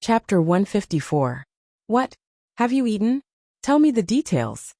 Chapter 154. What? Have you eaten? Tell me the details.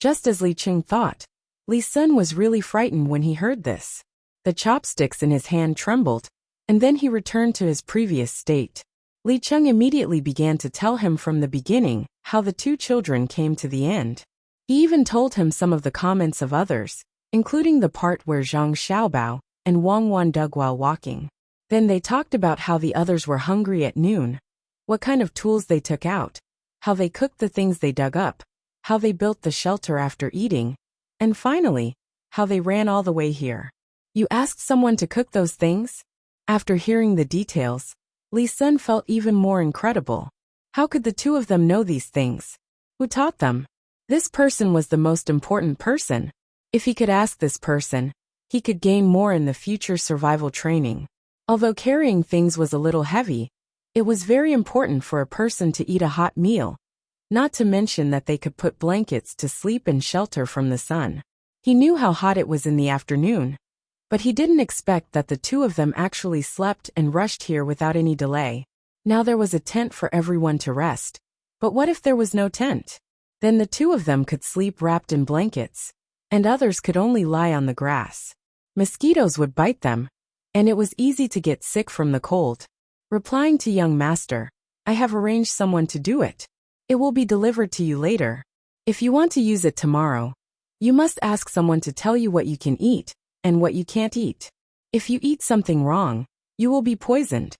Just as Li Qing thought, Li Sun was really frightened when he heard this. The chopsticks in his hand trembled, and then he returned to his previous state. Li Qing immediately began to tell him from the beginning how the two children came to the end. He even told him some of the comments of others, including the part where Zhang Xiaobao and Wang Wan dug while walking. Then they talked about how the others were hungry at noon, what kind of tools they took out, how they cooked the things they dug up, how they built the shelter after eating, and finally, how they ran all the way here. You asked someone to cook those things? After hearing the details, Li Sun felt even more incredible. How could the two of them know these things? Who taught them? This person was the most important person. If he could ask this person, he could gain more in the future survival training. Although carrying things was a little heavy, it was very important for a person to eat a hot meal, not to mention that they could put blankets to sleep and shelter from the sun. He knew how hot it was in the afternoon, but he didn't expect that the two of them actually slept and rushed here without any delay. Now there was a tent for everyone to rest. But what if there was no tent? Then the two of them could sleep wrapped in blankets, and others could only lie on the grass. Mosquitoes would bite them, and it was easy to get sick from the cold. Replying to young master, I have arranged someone to do it. It will be delivered to you later. If you want to use it tomorrow, you must ask someone to tell you what you can eat and what you can't eat. If you eat something wrong, you will be poisoned.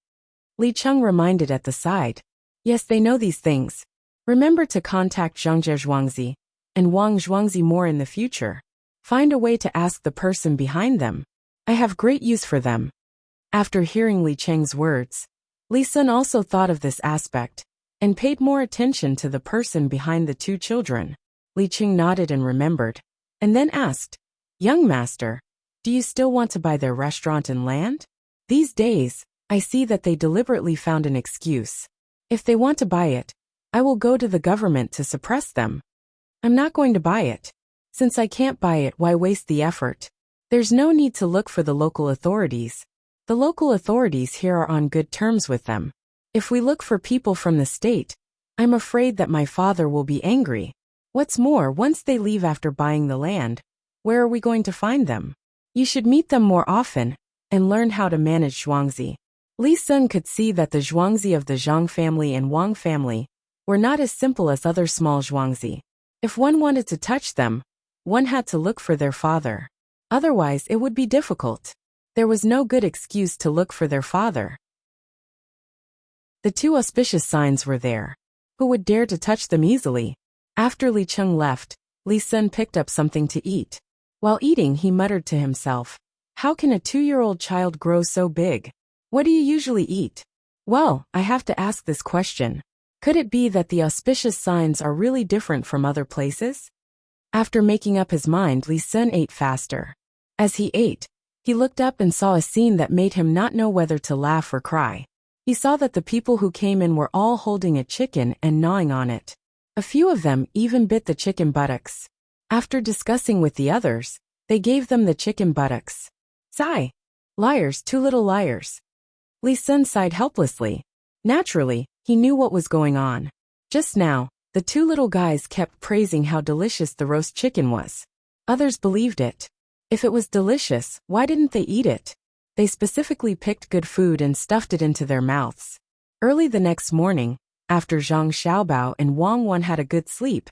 Li Cheng reminded at the side. Yes, they know these things. Remember to contact Zhangzhe Zhuangzi and Wang Zhuangzi more in the future. Find a way to ask the person behind them. I have great use for them. After hearing Li Cheng's words, Li Sun also thought of this aspect and paid more attention to the person behind the two children. Li Cheng nodded and remembered, and then asked, Young master, do you still want to buy their restaurant and land? These days, I see that they deliberately found an excuse. If they want to buy it, I will go to the government to suppress them. I'm not going to buy it. Since I can't buy it, why waste the effort? There's no need to look for the local authorities. The local authorities here are on good terms with them. If we look for people from the state, I'm afraid that my father will be angry. What's more, once they leave after buying the land, where are we going to find them? You should meet them more often and learn how to manage Zhuangzi. Li Sun could see that the Zhuangzi of the Zhang family and Wang family were not as simple as other small Zhuangzi. If one wanted to touch them, one had to look for their father. Otherwise, it would be difficult. There was no good excuse to look for their father. The two auspicious signs were there. Who would dare to touch them easily? After Li Cheng left, Li Sun picked up something to eat. While eating, he muttered to himself, how can a 2-year-old child grow so big? What do you usually eat? Well, I have to ask this question. Could it be that the auspicious signs are really different from other places? After making up his mind, Li Sun ate faster. As he ate, he looked up and saw a scene that made him not know whether to laugh or cry. He saw that the people who came in were all holding a chicken and gnawing on it. A few of them even bit the chicken buttocks. After discussing with the others, they gave them the chicken buttocks. Sigh! Liars, two little liars. Li Sun sighed helplessly. Naturally, he knew what was going on. Just now, the two little guys kept praising how delicious the roast chicken was. Others believed it. If it was delicious, why didn't they eat it? They specifically picked good food and stuffed it into their mouths. Early the next morning, after Zhang Xiaobao and Wang Wan had a good sleep,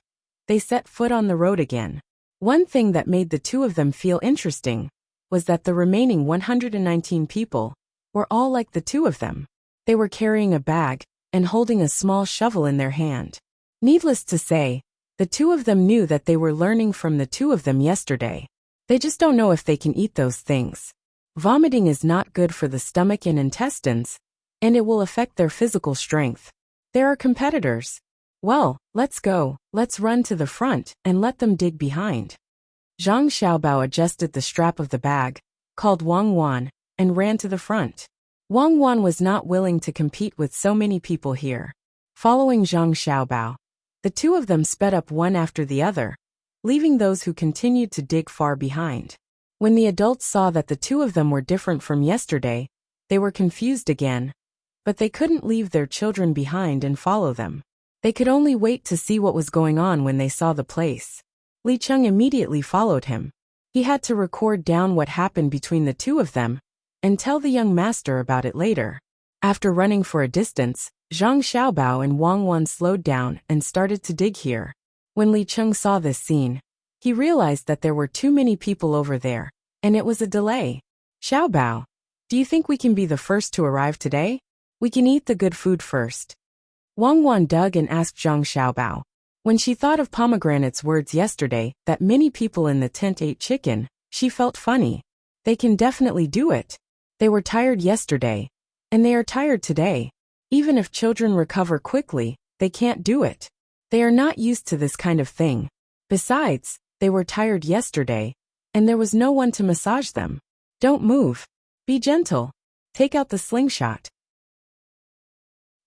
they set foot on the road again. One thing that made the two of them feel interesting was that the remaining 119 people were all like the two of them. They were carrying a bag and holding a small shovel in their hand. Needless to say, the two of them knew that they were learning from the two of them yesterday. They just don't know if they can eat those things. Vomiting is not good for the stomach and intestines, and it will affect their physical strength. There are competitors. Well, let's go, let's run to the front and let them dig behind. Zhang Xiaobao adjusted the strap of the bag, called Wang Wan, and ran to the front. Wang Wan was not willing to compete with so many people here. Following Zhang Xiaobao, the two of them sped up one after the other, leaving those who continued to dig far behind. When the adults saw that the two of them were different from yesterday, they were confused again. but they couldn't leave their children behind and follow them. They could only wait to see what was going on when they saw the place. Li Cheng immediately followed him. He had to record down what happened between the two of them and tell the young master about it later. After running for a distance, Zhang Xiaobao and Wang Wan slowed down and started to dig here. When Li Cheng saw this scene, he realized that there were too many people over there, and it was a delay. Xiaobao, do you think we can be the first to arrive today? We can eat the good food first. Wang Wan dug and asked Zhang Xiaobao. When she thought of Pomegranate's words yesterday that many people in the tent ate chicken, she felt funny. They can definitely do it. They were tired yesterday, and they are tired today. Even if children recover quickly, they can't do it. They are not used to this kind of thing. Besides, they were tired yesterday, and there was no one to massage them. Don't move. Be gentle. Take out the slingshot.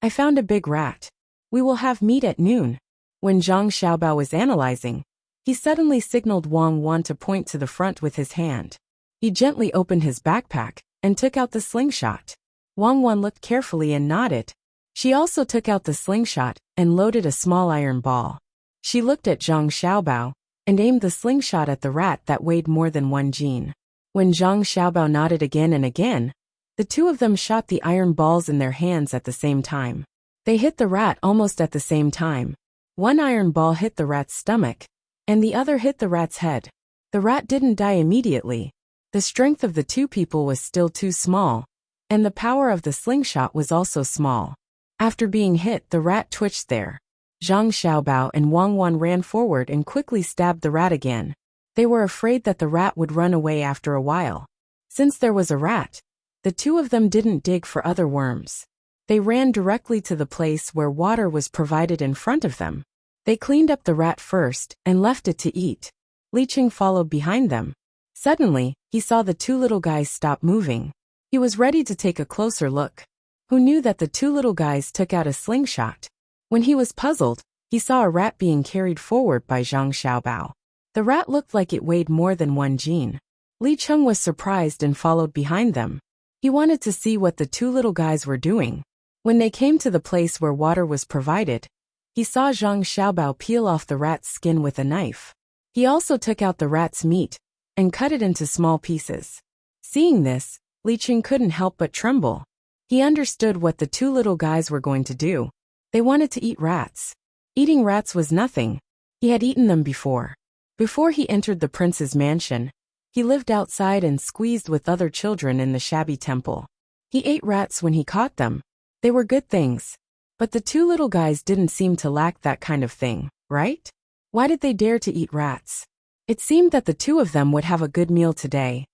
I found a big rat. We will have meat at noon. When Zhang Xiaobao was analyzing, he suddenly signaled Wang Wan to point to the front with his hand. He gently opened his backpack and took out the slingshot. Wang Wan looked carefully and nodded. She also took out the slingshot and loaded a small iron ball. She looked at Zhang Xiaobao and aimed the slingshot at the rat that weighed more than 1 jin. When Zhang Xiaobao nodded again and again, the two of them shot the iron balls in their hands at the same time. They hit the rat almost at the same time. One iron ball hit the rat's stomach, and the other hit the rat's head. The rat didn't die immediately. The strength of the two people was still too small, and the power of the slingshot was also small. After being hit, the rat twitched there. Zhang Xiaobao and Wang Wan ran forward and quickly stabbed the rat again. They were afraid that the rat would run away after a while. Since there was a rat, the two of them didn't dig for other worms. They ran directly to the place where water was provided in front of them. They cleaned up the rat first and left it to eat. Li Cheng followed behind them. Suddenly, he saw the two little guys stop moving. He was ready to take a closer look. Who knew that the two little guys took out a slingshot? When he was puzzled, he saw a rat being carried forward by Zhang Xiaobao. The rat looked like it weighed more than 1 jin. Li Cheng was surprised and followed behind them. He wanted to see what the two little guys were doing. When they came to the place where water was provided, he saw Zhang Xiaobao peel off the rat's skin with a knife. He also took out the rat's meat and cut it into small pieces. Seeing this, Li Cheng couldn't help but tremble. He understood what the two little guys were going to do. They wanted to eat rats. Eating rats was nothing. He had eaten them before. Before he entered the prince's mansion, he lived outside and squeezed with other children in the shabby temple. He ate rats when he caught them. They were good things. But the two little guys didn't seem to lack that kind of thing, right? Why did they dare to eat rats? It seemed that the two of them would have a good meal today.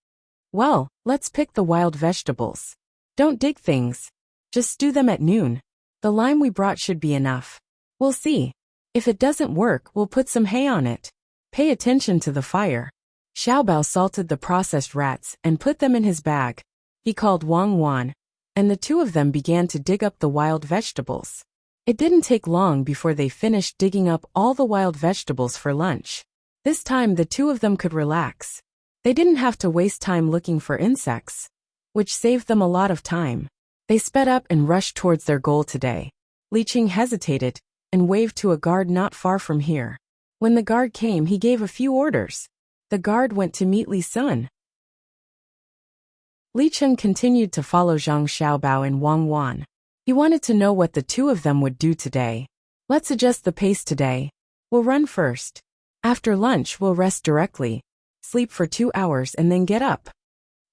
Well, let's pick the wild vegetables. Don't dig things. Just stew them at noon. The lime we brought should be enough. We'll see. If it doesn't work, we'll put some hay on it. Pay attention to the fire. Xiaobao salted the processed rats and put them in his bag. He called Wang Wan, and the two of them began to dig up the wild vegetables. It didn't take long before they finished digging up all the wild vegetables for lunch. This time the two of them could relax. They didn't have to waste time looking for insects, which saved them a lot of time. They sped up and rushed towards their goal today. Li Cheng hesitated and waved to a guard not far from here. When the guard came, he gave a few orders. The guard went to meet Li Sun. Li Cheng continued to follow Zhang Xiaobao and Wang Wan. He wanted to know what the two of them would do today. Let's adjust the pace today. We'll run first. After lunch, we'll rest directly, sleep for 2 hours and then get up.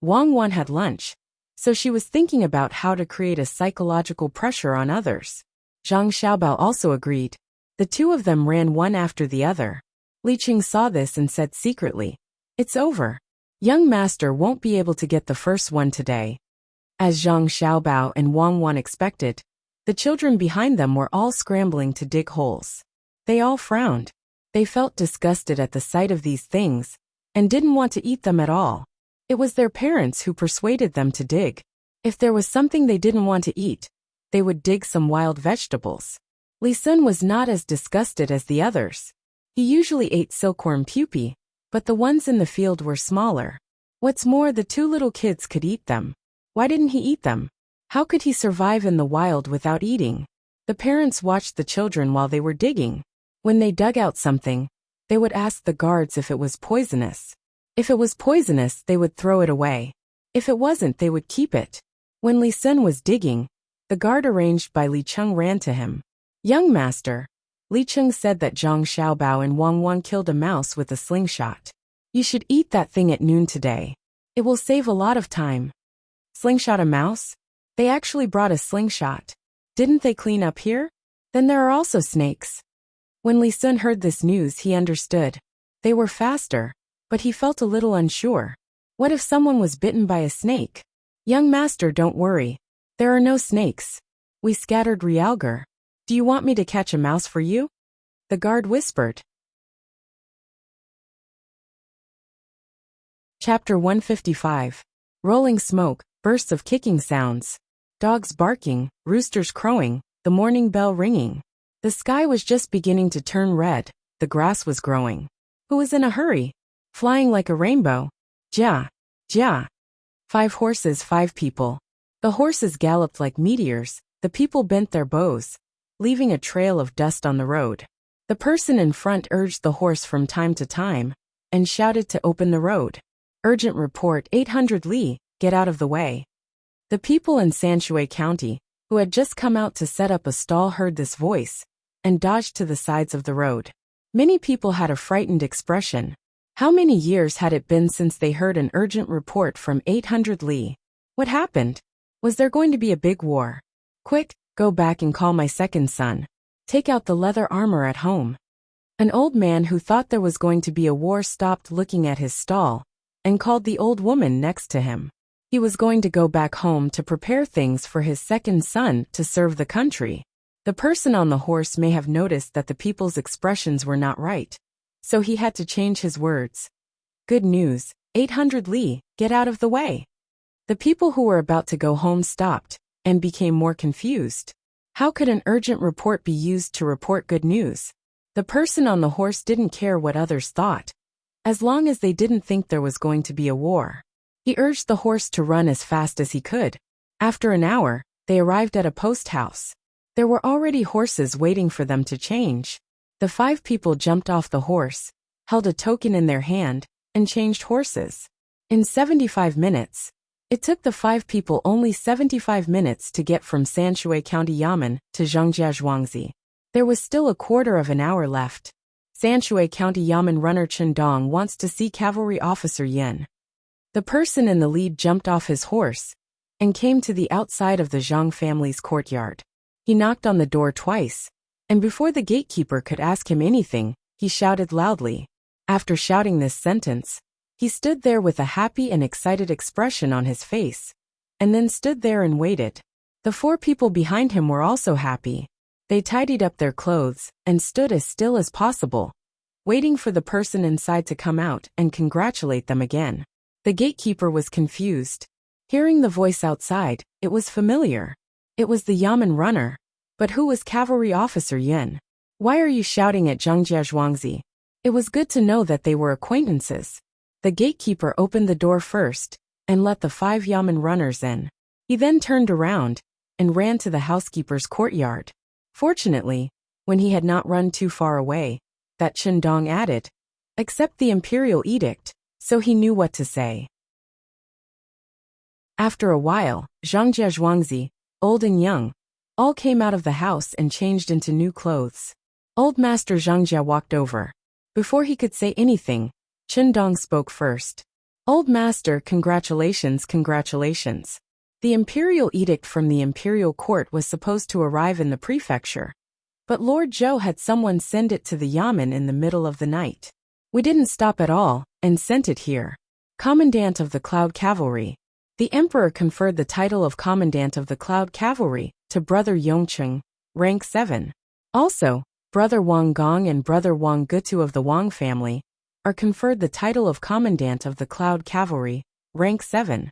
Wang Wan had lunch, so she was thinking about how to create a psychological pressure on others. Zhang Xiaobao also agreed. The two of them ran one after the other. Li Cheng saw this and said secretly, "It's over. Young master won't be able to get the first one today." As Zhang Xiaobao and Wang Wan expected, the children behind them were all scrambling to dig holes. They all frowned. They felt disgusted at the sight of these things and didn't want to eat them at all. It was their parents who persuaded them to dig. If there was something they didn't want to eat, they would dig some wild vegetables. Li Sun was not as disgusted as the others. He usually ate silkworm pupae, but the ones in the field were smaller. What's more, the two little kids could eat them. Why didn't he eat them? How could he survive in the wild without eating? The parents watched the children while they were digging. When they dug out something, they would ask the guards if it was poisonous. If it was poisonous, they would throw it away. If it wasn't, they would keep it. When Li Sun was digging, the guard arranged by Li Cheng ran to him. "Young master," Li Cheng said that Zhang Xiaobao and Wang Wan killed a mouse with a slingshot. "You should eat that thing at noon today. It will save a lot of time." Slingshot a mouse? They actually brought a slingshot. Didn't they clean up here? Then there are also snakes. When Li Sun heard this news, he understood. They were faster, but he felt a little unsure. What if someone was bitten by a snake? "Young master, don't worry. There are no snakes. We scattered realgar. Do you want me to catch a mouse for you?" The guard whispered. Chapter 155. Rolling smoke, bursts of kicking sounds. Dogs barking, roosters crowing, the morning bell ringing. The sky was just beginning to turn red, the grass was growing. Who was in a hurry? Flying like a rainbow. Jia, jia. 5 horses, 5 people. The horses galloped like meteors, the people bent their bows, leaving a trail of dust on the road. The person in front urged the horse from time to time, and shouted to open the road. "Urgent report, 800 Li, get out of the way." The people in Sanshui County, who had just come out to set up a stall, heard this voice, and dodged to the sides of the road. Many people had a frightened expression. How many years had it been since they heard an urgent report from 800 Li? What happened? Was there going to be a big war? "Quick, go back and call my second son. Take out the leather armor at home." An old man who thought there was going to be a war stopped looking at his stall, and called the old woman next to him. He was going to go back home to prepare things for his second son to serve the country. The person on the horse may have noticed that the people's expressions were not right, so he had to change his words. "Good news, 800 Li, get out of the way." The people who were about to go home stopped, and became more confused. How could an urgent report be used to report good news? The person on the horse didn't care what others thought, as long as they didn't think there was going to be a war. He urged the horse to run as fast as he could. After an hour, they arrived at a post house. There were already horses waiting for them to change. The 5 people jumped off the horse, held a token in their hand, and changed horses. In 75 minutes, it took the 5 people only 75 minutes to get from Sanshui County Yamen to Zhangjiazhuangzi. There was still a quarter of an hour left. Sanshui County Yamen runner Chen Dong wants to see Cavalry Officer Yin. The person in the lead jumped off his horse and came to the outside of the Zhang family's courtyard. He knocked on the door twice, and before the gatekeeper could ask him anything, he shouted loudly. After shouting this sentence, he stood there with a happy and excited expression on his face, and then stood there and waited. The 4 people behind him were also happy. They tidied up their clothes and stood as still as possible, waiting for the person inside to come out and congratulate them again. The gatekeeper was confused. Hearing the voice outside, it was familiar. It was the Yamen runner. But who was Cavalry Officer Yin? "Why are you shouting at Zhangjiazhuangzi?" It was good to know that they were acquaintances. The gatekeeper opened the door first, and let the 5 Yamen runners in. He then turned around, and ran to the housekeeper's courtyard. Fortunately, when he had not run too far away, that Chen Dong added, "Accept the imperial edict," so he knew what to say. After a while, Zhangjiazhuangzi, old and young, all came out of the house and changed into new clothes. Old Master Zhangjia walked over. Before he could say anything, Chen Dong spoke first. "Old Master, congratulations, congratulations. The imperial edict from the imperial court was supposed to arrive in the prefecture, but Lord Zhou had someone send it to the Yamen in the middle of the night. We didn't stop at all, and sent it here. Commandant of the Cloud Cavalry." The emperor conferred the title of Commandant of the Cloud Cavalry to Brother Yongcheng, rank 7. Also, Brother Wang Gong and Brother Wang Gutu of the Wang family are conferred the title of Commandant of the Cloud Cavalry, rank 7.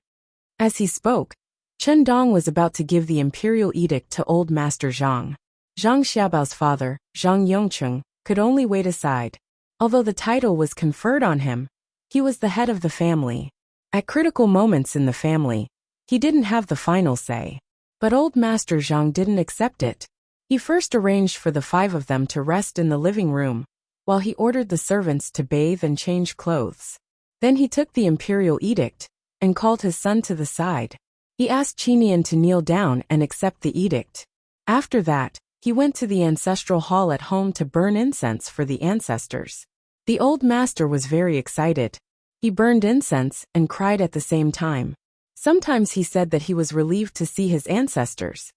As he spoke, Chen Dong was about to give the imperial edict to old Master Zhang. Zhang Xiaobao's father, Zhang Yongcheng, could only wait aside. Although the title was conferred on him, he was the head of the family. At critical moments in the family, he didn't have the final say. But old Master Zhang didn't accept it. He first arranged for the 5 of them to rest in the living room, while he ordered the servants to bathe and change clothes. Then he took the imperial edict, and called his son to the side. He asked Qinian to kneel down and accept the edict. After that, he went to the ancestral hall at home to burn incense for the ancestors. The old master was very excited. He burned incense and cried at the same time. Sometimes he said that he was relieved to see his ancestors,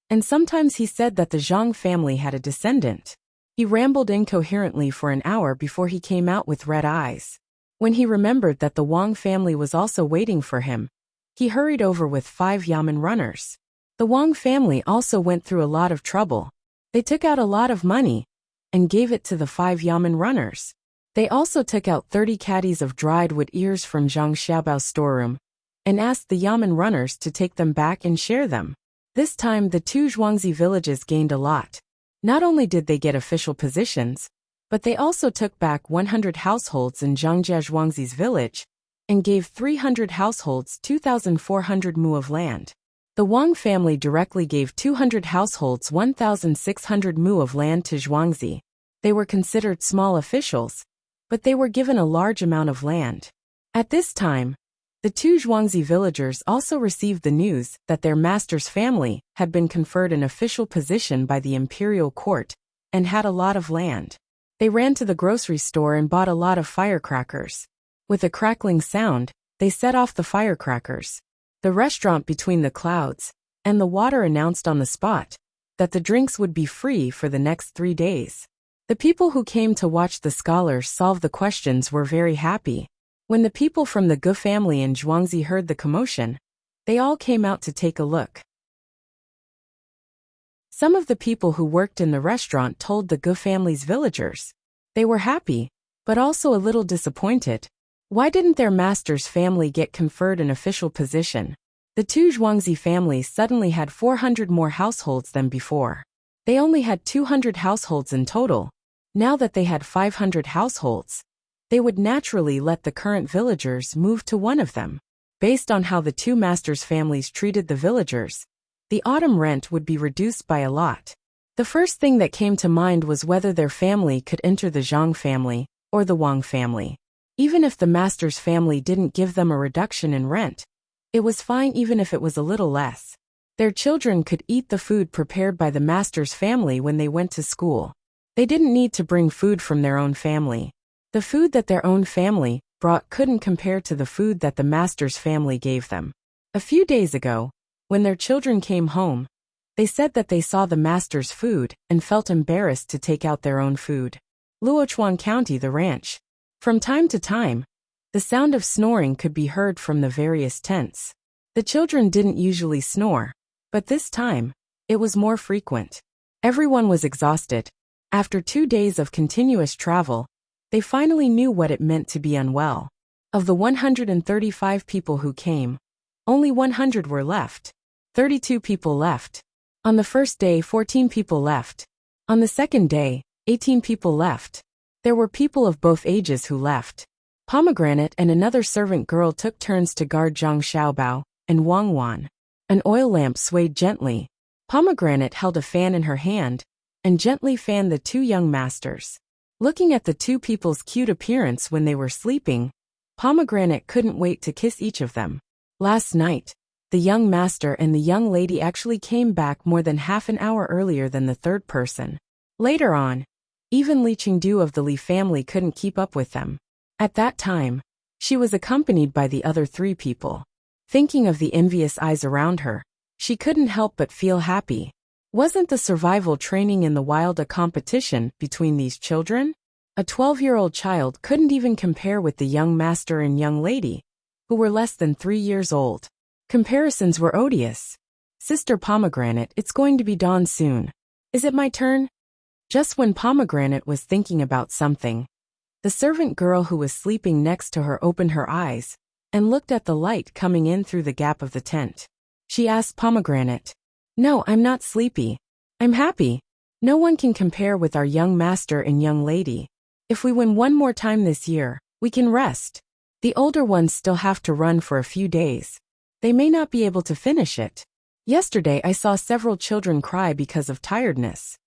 and sometimes he said that the Zhang family had a descendant. He rambled incoherently for an hour before he came out with red eyes. When he remembered that the Wang family was also waiting for him, he hurried over with 5 yamen runners. The Wang family also went through a lot of trouble. They took out a lot of money and gave it to the 5 yamen runners. They also took out 30 caddies of dried wood ears from Zhang Xiaobao's storeroom and asked the yamen runners to take them back and share them. This time the 2 Zhuangzi villages gained a lot. Not only did they get official positions, but they also took back 100 households in Zhangjia Zhuangzi's village and gave 300 households 2,400 mu of land. The Wang family directly gave 200 households 1,600 mu of land to Zhuangzi. They were considered small officials, but they were given a large amount of land. At this time, the 2 Zhuangzi villagers also received the news that their master's family had been conferred an official position by the imperial court and had a lot of land. They ran to the grocery store and bought a lot of firecrackers. With a crackling sound, they set off the firecrackers. The restaurant Between the Clouds and the water announced on the spot that the drinks would be free for the next 3 days. The people who came to watch the scholars solve the questions were very happy. When the people from the Gu family in Zhuangzi heard the commotion, they all came out to take a look. Some of the people who worked in the restaurant told the Gu family's villagers. They were happy, but also a little disappointed. Why didn't their master's family get conferred an official position? The 2 Zhuangzi families suddenly had 400 more households than before. They only had 200 households in total. Now that they had 500 households, they would naturally let the current villagers move to one of them. Based on how the 2 masters' families treated the villagers, the autumn rent would be reduced by a lot. The first thing that came to mind was whether their family could enter the Zhang family or the Wang family. Even if the master's family didn't give them a reduction in rent, it was fine even if it was a little less. Their children could eat the food prepared by the master's family when they went to school. They didn't need to bring food from their own family. The food that their own family brought couldn't compare to the food that the master's family gave them. A few days ago, when their children came home, they said that they saw the master's food and felt embarrassed to take out their own food. Luochuan County, the ranch. From time to time, the sound of snoring could be heard from the various tents. The children didn't usually snore, but this time, it was more frequent. Everyone was exhausted. After 2 days of continuous travel, they finally knew what it meant to be unwell. Of the 135 people who came, only 100 were left. 32 people left. On the first day, 14 people left. On the second day, 18 people left. There were people of both ages who left. Pomegranate and another servant girl took turns to guard Zhang Xiaobao and Wang Wan. An oil lamp swayed gently. Pomegranate held a fan in her hand and gently fanned the 2 young masters. Looking at the 2 people's cute appearance when they were sleeping, Pomegranate couldn't wait to kiss each of them. Last night, the young master and the young lady actually came back more than half an hour earlier than the third person. Later on, even Li Qingdu of the Li family couldn't keep up with them. At that time, she was accompanied by the other 3 people. Thinking of the envious eyes around her, she couldn't help but feel happy. Wasn't the survival training in the wild a competition between these children? A 12-year-old child couldn't even compare with the young master and young lady, who were less than 3 years old. Comparisons were odious. Sister Pomegranate, it's going to be dawn soon. Is it my turn? Just when Pomegranate was thinking about something, the servant girl who was sleeping next to her opened her eyes and looked at the light coming in through the gap of the tent. She asked Pomegranate, "No, I'm not sleepy. I'm happy. No one can compare with our young master and young lady. If we win one more time this year, we can rest. The older ones still have to run for a few days. They may not be able to finish it. Yesterday I saw several children cry because of tiredness.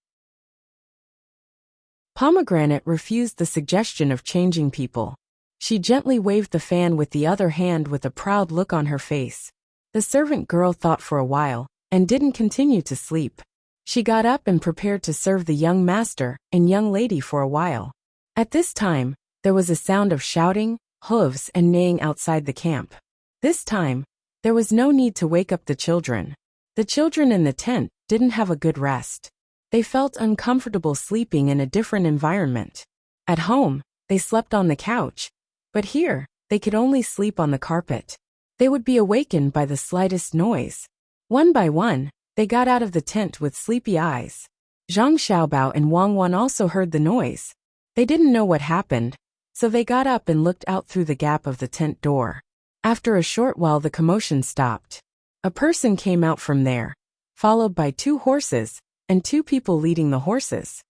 Pomegranate refused the suggestion of changing people. She gently waved the fan with the other hand with a proud look on her face. The servant girl thought for a while, and didn't continue to sleep. She got up and prepared to serve the young master and young lady for a while. At this time, there was a sound of shouting, hooves and neighing outside the camp. This time, there was no need to wake up the children. The children in the tent didn't have a good rest. They felt uncomfortable sleeping in a different environment. At home, they slept on the couch, but here, they could only sleep on the carpet. They would be awakened by the slightest noise. One by one, they got out of the tent with sleepy eyes. Zhang Xiaobao and Wang Wan also heard the noise. They didn't know what happened, so they got up and looked out through the gap of the tent door. After a short while the commotion stopped. A person came out from there, followed by 2 horses, and 2 people leading the horses.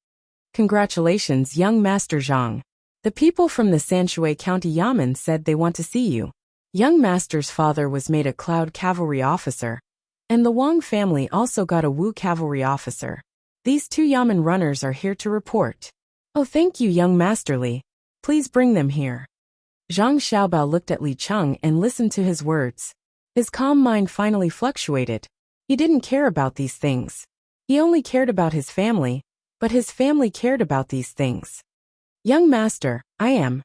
Congratulations, young Master Zhang. The people from the Sanshui County Yamen said they want to see you. Young Master's father was made a Cloud Cavalry officer, and the Wang family also got a Wu Cavalry officer. These 2 Yamen runners are here to report. Oh, thank you, young Master Li. Please bring them here. Zhang Xiaobao looked at Li Cheng and listened to his words. His calm mind finally fluctuated. He didn't care about these things. He only cared about his family, but his family cared about these things. Young Master, I am.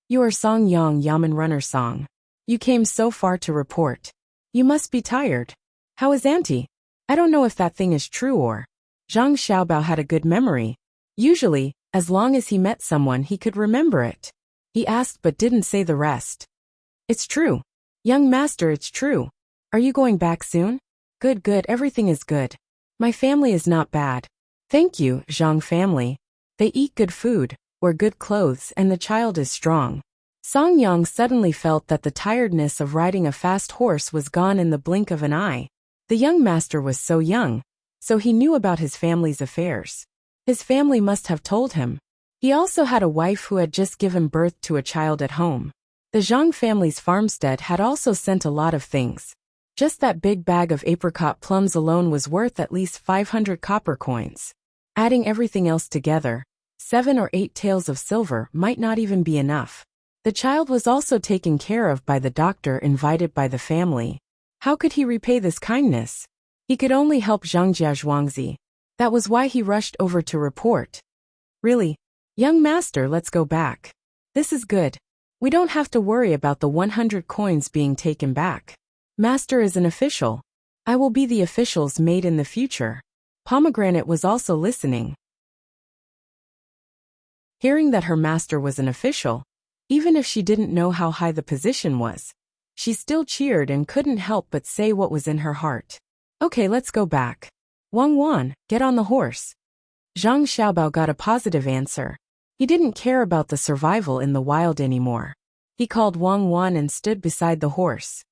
You are Song Yang Yamen Runner Song. You came so far to report. You must be tired. How is Auntie? I don't know if that thing is true or. Zhang Xiaobao had a good memory. Usually, as long as he met someone he could remember it. He asked but didn't say the rest. It's true. Young Master, it's true. Are you going back soon? Good, everything is good. My family is not bad. Thank you, Zhang family. They eat good food, wear good clothes, and the child is strong. Song Yang suddenly felt that the tiredness of riding a fast horse was gone in the blink of an eye. The young master was so young, so he knew about his family's affairs. His family must have told him. He also had a wife who had just given birth to a child at home. The Zhang family's farmstead had also sent a lot of things. Just that big bag of apricot plums alone was worth at least 500 copper coins. Adding everything else together, 7 or 8 taels of silver might not even be enough. The child was also taken care of by the doctor invited by the family. How could he repay this kindness? He could only help Zhang Jiazhuangzi. That was why he rushed over to report. Really? Young master, let's go back. This is good. We don't have to worry about the 100 coins being taken back. Master is an official. I will be the official's maid in the future. Pomegranate was also listening. Hearing that her master was an official, even if she didn't know how high the position was, she still cheered and couldn't help but say what was in her heart. Okay, let's go back. Wang Wan, get on the horse. Zhang Xiaobao got a positive answer. He didn't care about the survival in the wild anymore. He called Wang Wan and stood beside the horse.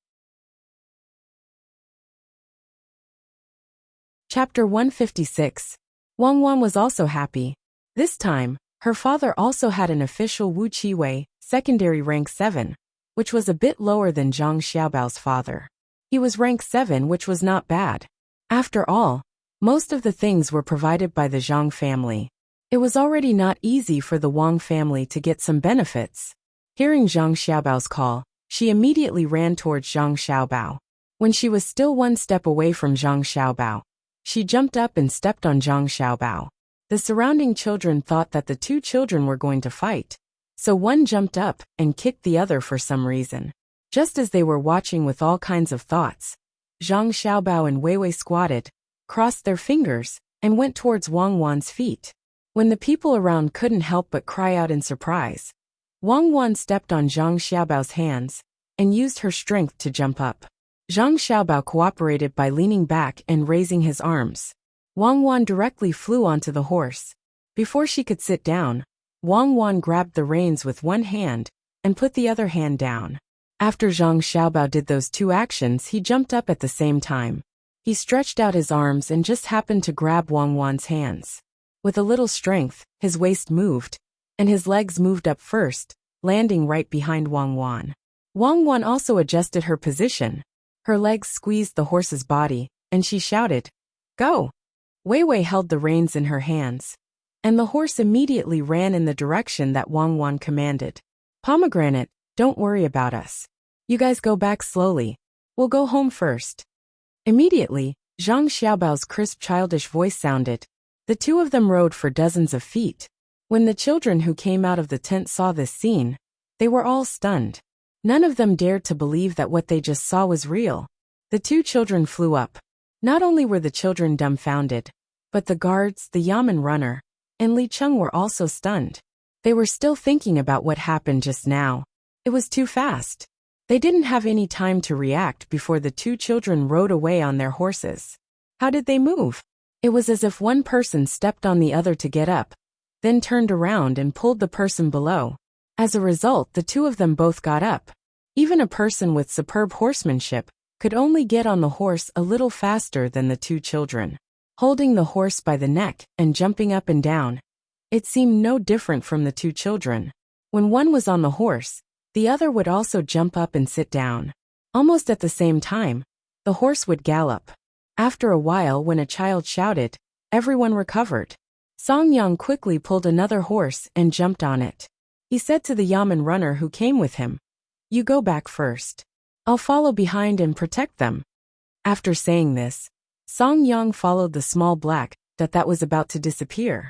Chapter 156. Wang Wan was also happy. This time, her father also had an official Wu Qiwei, secondary rank 7, which was a bit lower than Zhang Xiaobao's father. He was rank 7, which was not bad. After all, most of the things were provided by the Zhang family. It was already not easy for the Wang family to get some benefits. Hearing Zhang Xiaobao's call, she immediately ran towards Zhang Xiaobao. When she was still one step away from Zhang Xiaobao, she jumped up and stepped on Zhang Xiaobao. The surrounding children thought that the 2 children were going to fight, so one jumped up and kicked the other for some reason. Just as they were watching with all kinds of thoughts, Zhang Xiaobao and Weiwei squatted, crossed their fingers, and went towards Wang Wan's feet. When the people around couldn't help but cry out in surprise, Wang Wan stepped on Zhang Xiaobao's hands and used her strength to jump up. Zhang Xiaobao cooperated by leaning back and raising his arms. Wang Wan directly flew onto the horse. Before she could sit down, Wang Wan grabbed the reins with one hand and put the other hand down. After Zhang Xiaobao did those 2 actions, he jumped up at the same time. He stretched out his arms and just happened to grab Wang Wan's hands. With a little strength, his waist moved, and his legs moved up first, landing right behind Wang Wan. Wang Wan also adjusted her position. Her legs squeezed the horse's body, and she shouted, "Go!" Wei Wei held the reins in her hands, and the horse immediately ran in the direction that Wang Wan commanded. "Pomegranate, don't worry about us. You guys go back slowly. We'll go home first." Immediately, Zhang Xiaobao's crisp childish voice sounded. The two of them rode for dozens of feet. When the children who came out of the tent saw this scene, they were all stunned. None of them dared to believe that what they just saw was real. The two children flew up. Not only were the children dumbfounded, but the guards, the yamen runner, and Li Cheng were also stunned. They were still thinking about what happened just now. It was too fast. They didn't have any time to react before the two children rode away on their horses. How did they move? It was as if one person stepped on the other to get up, then turned around and pulled the person below. As a result, the two of them both got up. Even a person with superb horsemanship could only get on the horse a little faster than the two children. Holding the horse by the neck and jumping up and down, it seemed no different from the two children. When one was on the horse, the other would also jump up and sit down. Almost at the same time, the horse would gallop. After a while, when a child shouted, everyone recovered. Song Yang quickly pulled another horse and jumped on it. He said to the yamen runner who came with him, "You go back first. I'll follow behind and protect them." After saying this, Song Yang followed the small black that was about to disappear.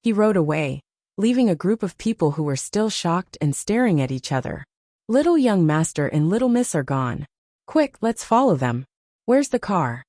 He rode away, leaving a group of people who were still shocked and staring at each other. "Little young master and little miss are gone. Quick, let's follow them. Where's the car?"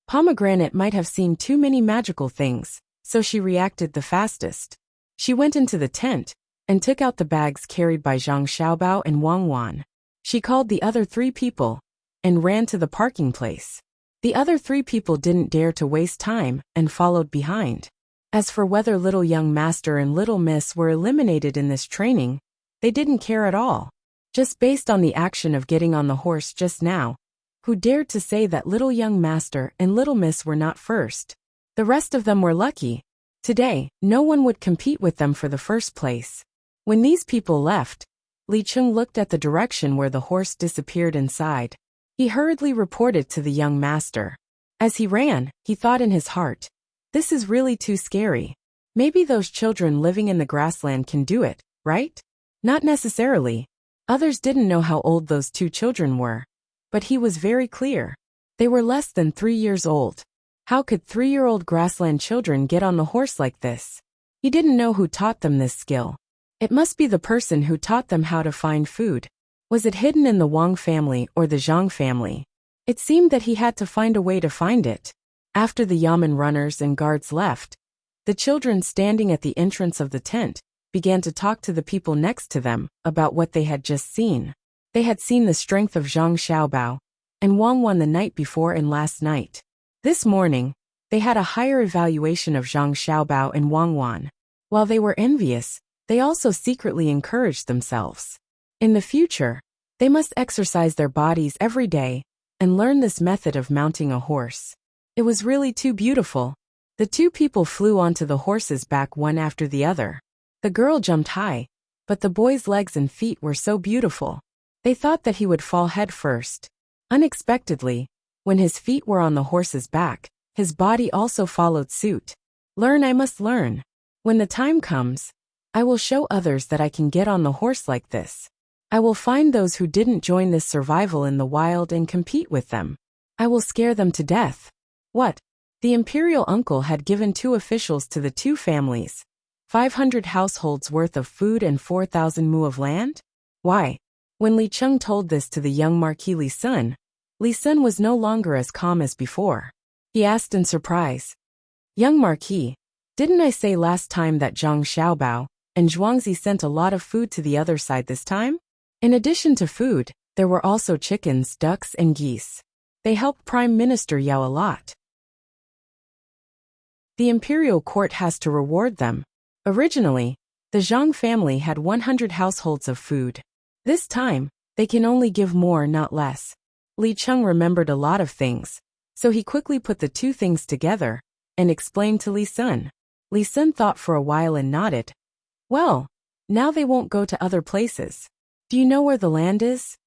Pomegranate might have seen too many magical things, so she reacted the fastest. She went into the tent and took out the bags carried by Zhang Xiaobao and Wang Wan. She called the other three people and ran to the parking place. The other three people didn't dare to waste time and followed behind. As for whether little young master and little miss were eliminated in this training, they didn't care at all. Just based on the action of getting on the horse just now, who dared to say that little young master and little miss were not first? The rest of them were lucky. Today, no one would compete with them for the first place. When these people left, Li Cheng looked at the direction where the horse disappeared inside. He hurriedly reported to the young master. As he ran, he thought in his heart, "This is really too scary. Maybe those children living in the grassland can do it, right?" Not necessarily. Others didn't know how old those two children were. But he was very clear. They were less than 3 years old. How could 3-year-old grassland children get on the horse like this? He didn't know who taught them this skill. It must be the person who taught them how to find food. Was it hidden in the Wang family or the Zhang family? It seemed that he had to find a way to find it. After the yamen runners and guards left, the children standing at the entrance of the tent began to talk to the people next to them about what they had just seen. They had seen the strength of Zhang Xiaobao and Wang Wan the night before and last night. This morning, they had a higher evaluation of Zhang Xiaobao and Wang Wan. While they were envious, they also secretly encouraged themselves. In the future, they must exercise their bodies every day and learn this method of mounting a horse. It was really too beautiful. The two people flew onto the horse's back one after the other. The girl jumped high, but the boy's legs and feet were so beautiful. They thought that he would fall head first. Unexpectedly, when his feet were on the horse's back, his body also followed suit. Learn, I must learn. When the time comes, I will show others that I can get on the horse like this. I will find those who didn't join this survival in the wild and compete with them. I will scare them to death. What? The imperial uncle had given 2 officials to the 2 families 500 households worth of food and 4,000 mu of land? Why? When Li Cheng told this to the young Marquis Li Sun was no longer as calm as before. He asked in surprise, "Young Marquis, didn't I say last time that Zhang Xiaobao and Zhuangzi sent a lot of food to the other side this time? In addition to food, there were also chickens, ducks, and geese. They helped Prime Minister Yao a lot. The imperial court has to reward them. Originally, the Zhang family had 100 households of food. This time, they can only give more, not less." Li Cheng remembered a lot of things, so he quickly put the 2 things together and explained to Li Sun. Li Sun thought for a while and nodded. "Well, now they won't go to other places. Do you know where the land is?"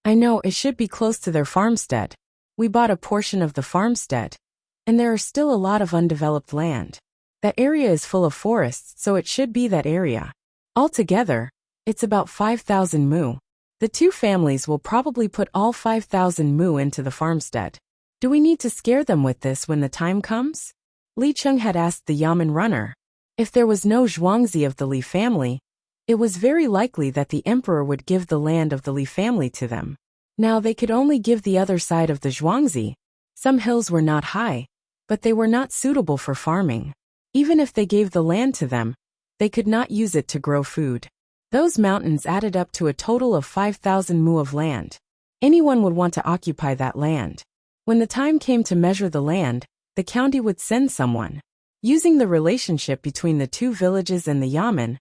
"I know, it should be close to their farmstead. We bought a portion of the farmstead, and there are still a lot of undeveloped land. That area is full of forests, so it should be that area. Altogether, it's about 5,000 mu. The two families will probably put all 5,000 mu into the farmstead. Do we need to scare them with this when the time comes? Li Cheng had asked the Yamen runner. If there was no Zhuangzi of the Li family, it was very likely that the emperor would give the land of the Li family to them. Now they could only give the other side of the Zhuangzi. Some hills were not high, but they were not suitable for farming. Even if they gave the land to them, they could not use it to grow food. Those mountains added up to a total of 5,000 mu of land. Anyone would want to occupy that land. When the time came to measure the land, the county would send someone. Using the relationship between the two villages and the Yamen,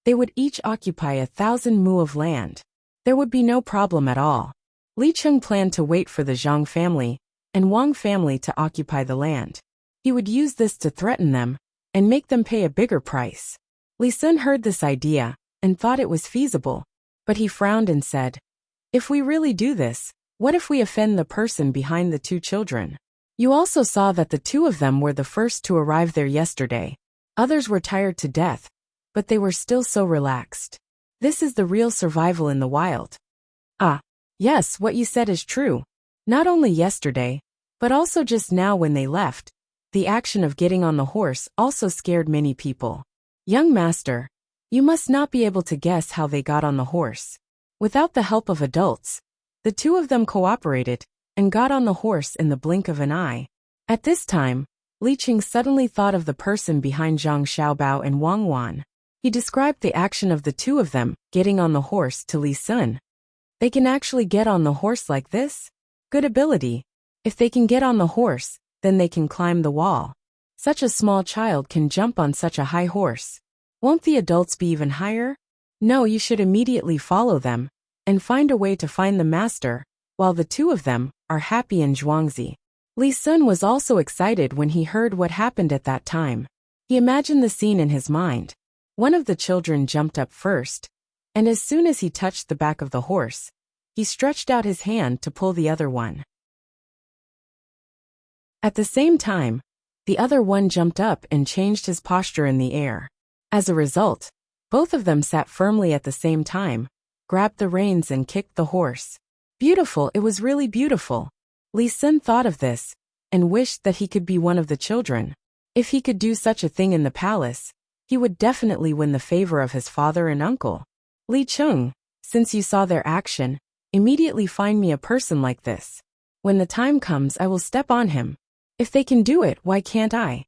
they would each occupy 1,000 mu of land. There would be no problem at all. Li Cheng planned to wait for the Zhang family and Wang family to occupy the land. He would use this to threaten them and make them pay a bigger price. Li Sun heard this idea and thought it was feasible, but he frowned and said, "If we really do this, what if we offend the person behind the two children? You also saw that the two of them were the first to arrive there yesterday. Others were tired to death, but they were still so relaxed. This is the real survival in the wild." Ah, yes, what you said is true. Not only yesterday, but also just now when they left, the action of getting on the horse also scared many people. Young master, you must not be able to guess how they got on the horse. Without the help of adults, the two of them cooperated and got on the horse in the blink of an eye. At this time, Li Cheng suddenly thought of the person behind Zhang Xiaobao and Wang Wan. He described the action of the two of them getting on the horse to Li Sun. They can actually get on the horse like this? Good ability. If they can get on the horse, then they can climb the wall. Such a small child can jump on such a high horse. Won't the adults be even higher? No, you should immediately follow them and find a way to find the master, while the two of them are happy in Zhuangzi. Li Sun was also excited when he heard what happened at that time. He imagined the scene in his mind. One of the children jumped up first, and as soon as he touched the back of the horse, he stretched out his hand to pull the other one. At the same time, the other one jumped up and changed his posture in the air. As a result, both of them sat firmly at the same time, grabbed the reins and kicked the horse. Beautiful, it was really beautiful. Li Sun thought of this and wished that he could be one of the children. If he could do such a thing in the palace, he would definitely win the favor of his father and uncle. Li Cheng, since you saw their action, immediately find me a person like this. When the time comes, I will step on him. If they can do it, why can't I?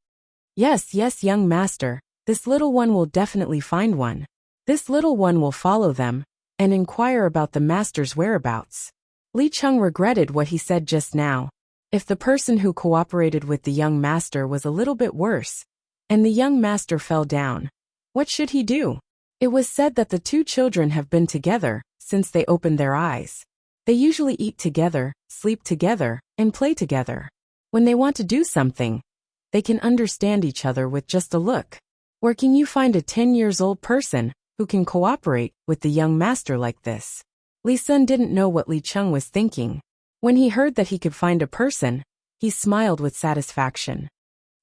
Yes, young master, this little one will definitely find one. This little one will follow them and inquire about the master's whereabouts. Li Cheng regretted what he said just now. If the person who cooperated with the young master was a little bit worse, and the young master fell down, what should he do? It was said that the two children have been together since they opened their eyes. They usually eat together, sleep together, and play together. When they want to do something, they can understand each other with just a look. Where can you find a 10-year-old person who can cooperate with the young master like this? Li Sun didn't know what Li Cheng was thinking. When he heard that he could find a person, he smiled with satisfaction.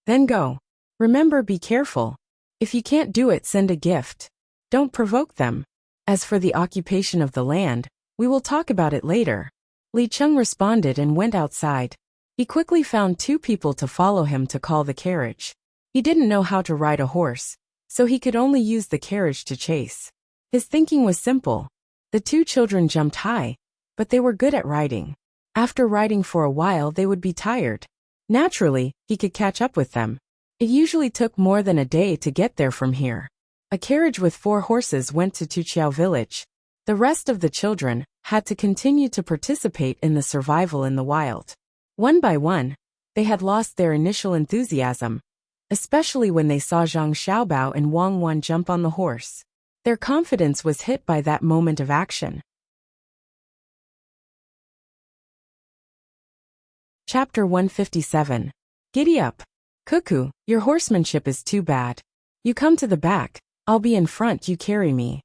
Then go. Remember, be careful. If you can't do it, send a gift. Don't provoke them. As for the occupation of the land, we will talk about it later. Li Cheng responded and went outside. He quickly found two people to follow him to call the carriage. He didn't know how to ride a horse, so he could only use the carriage to chase. His thinking was simple. The two children jumped high, but they were good at riding. After riding for a while, they would be tired. Naturally, he could catch up with them. It usually took more than a day to get there from here. A carriage with 4 horses went to Tuqiao village. The rest of the children had to continue to participate in the survival in the wild. One by one, they had lost their initial enthusiasm, especially when they saw Zhang Xiaobao and Wang Wan jump on the horse. Their confidence was hit by that moment of action. Chapter 157. Giddy up. Cuckoo, your horsemanship is too bad. You come to the back, I'll be in front, you carry me.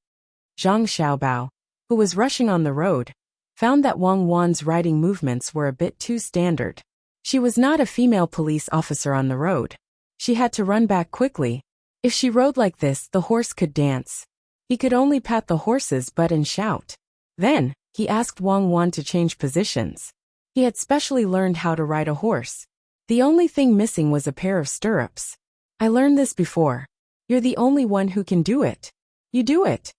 Zhang Xiaobao, who was rushing on the road, found that Wang Wan's riding movements were a bit too standard. She was not a female police officer on the road. She had to run back quickly. If she rode like this, the horse could dance. He could only pat the horse's butt and shout. Then, he asked Wang Wan to change positions. He had specially learned how to ride a horse. The only thing missing was a pair of stirrups. I learned this before. You're the only one who can do it. You do it.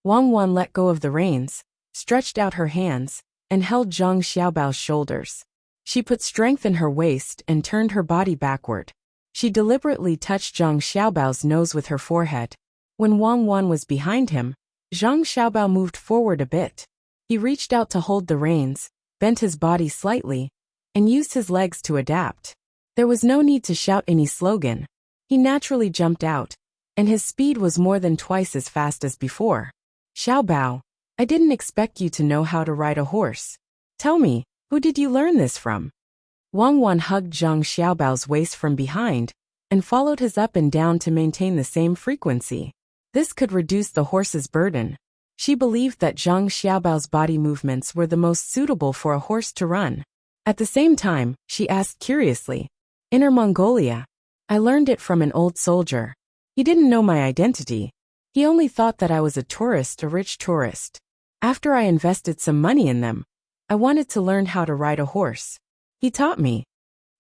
Wang Wan let go of the reins, stretched out her hands, and held Zhang Xiaobao's shoulders. She put strength in her waist and turned her body backward. She deliberately touched Zhang Xiaobao's nose with her forehead. When Wang Wan was behind him, Zhang Xiaobao moved forward a bit. He reached out to hold the reins, bent his body slightly, and used his legs to adapt. There was no need to shout any slogan. He naturally jumped out, and his speed was more than twice as fast as before. Xiaobao, I didn't expect you to know how to ride a horse. Tell me, who did you learn this from? Wang Wan hugged Zhang Xiaobao's waist from behind and followed his up and down to maintain the same frequency. This could reduce the horse's burden. She believed that Zhang Xiaobao's body movements were the most suitable for a horse to run. At the same time, she asked curiously, Inner Mongolia. I learned it from an old soldier. He didn't know my identity. He only thought that I was a rich tourist. After I invested some money in them, I wanted to learn how to ride a horse. He taught me.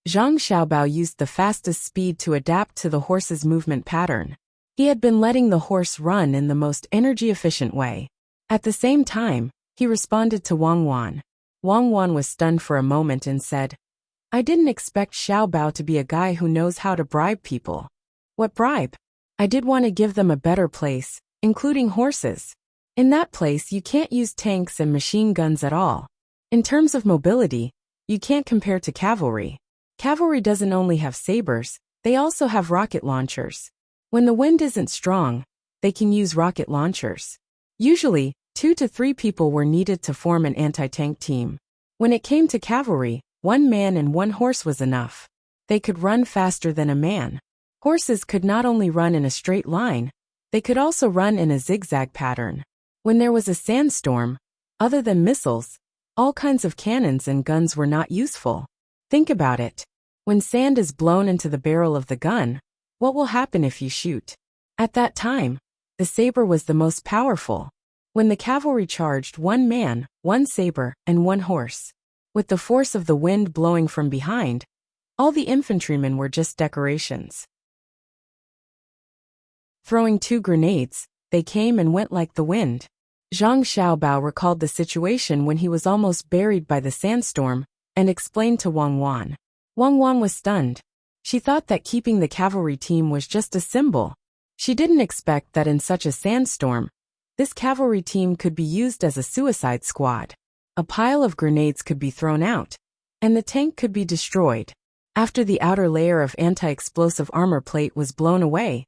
Zhang Xiaobao used the fastest speed to adapt to the horse's movement pattern. He had been letting the horse run in the most energy-efficient way. At the same time, he responded to Wang Wan. Wang Wan was stunned for a moment and said, I didn't expect Xiaobao to be a guy who knows how to bribe people. What bribe? I did want to give them a better place, including horses. In that place you can't use tanks and machine guns at all. In terms of mobility, you can't compare to cavalry. Cavalry doesn't only have sabers, they also have rocket launchers. When the wind isn't strong, they can use rocket launchers. Usually, 2 to 3 people were needed to form an anti-tank team. When it came to cavalry, 1 man and 1 horse was enough. They could run faster than a man. Horses could not only run in a straight line, they could also run in a zigzag pattern. When there was a sandstorm, other than missiles, all kinds of cannons and guns were not useful. Think about it. When sand is blown into the barrel of the gun, what will happen if you shoot? At that time, the saber was the most powerful. When the cavalry charged, 1 man, 1 saber, and 1 horse. With the force of the wind blowing from behind, all the infantrymen were just decorations. Throwing 2 grenades, they came and went like the wind. Zhang Xiaobao recalled the situation when he was almost buried by the sandstorm and explained to Wang Wan. Wang Wan was stunned. She thought that keeping the cavalry team was just a symbol. She didn't expect that in such a sandstorm, this cavalry team could be used as a suicide squad. A pile of grenades could be thrown out, and the tank could be destroyed. After the outer layer of anti-explosive armor plate was blown away,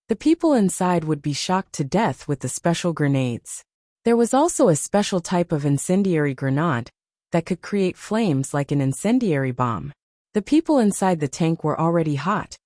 the people inside would be shocked to death with the special grenades. There was also a special type of incendiary grenade that could create flames like an incendiary bomb. The people inside the tank were already hot,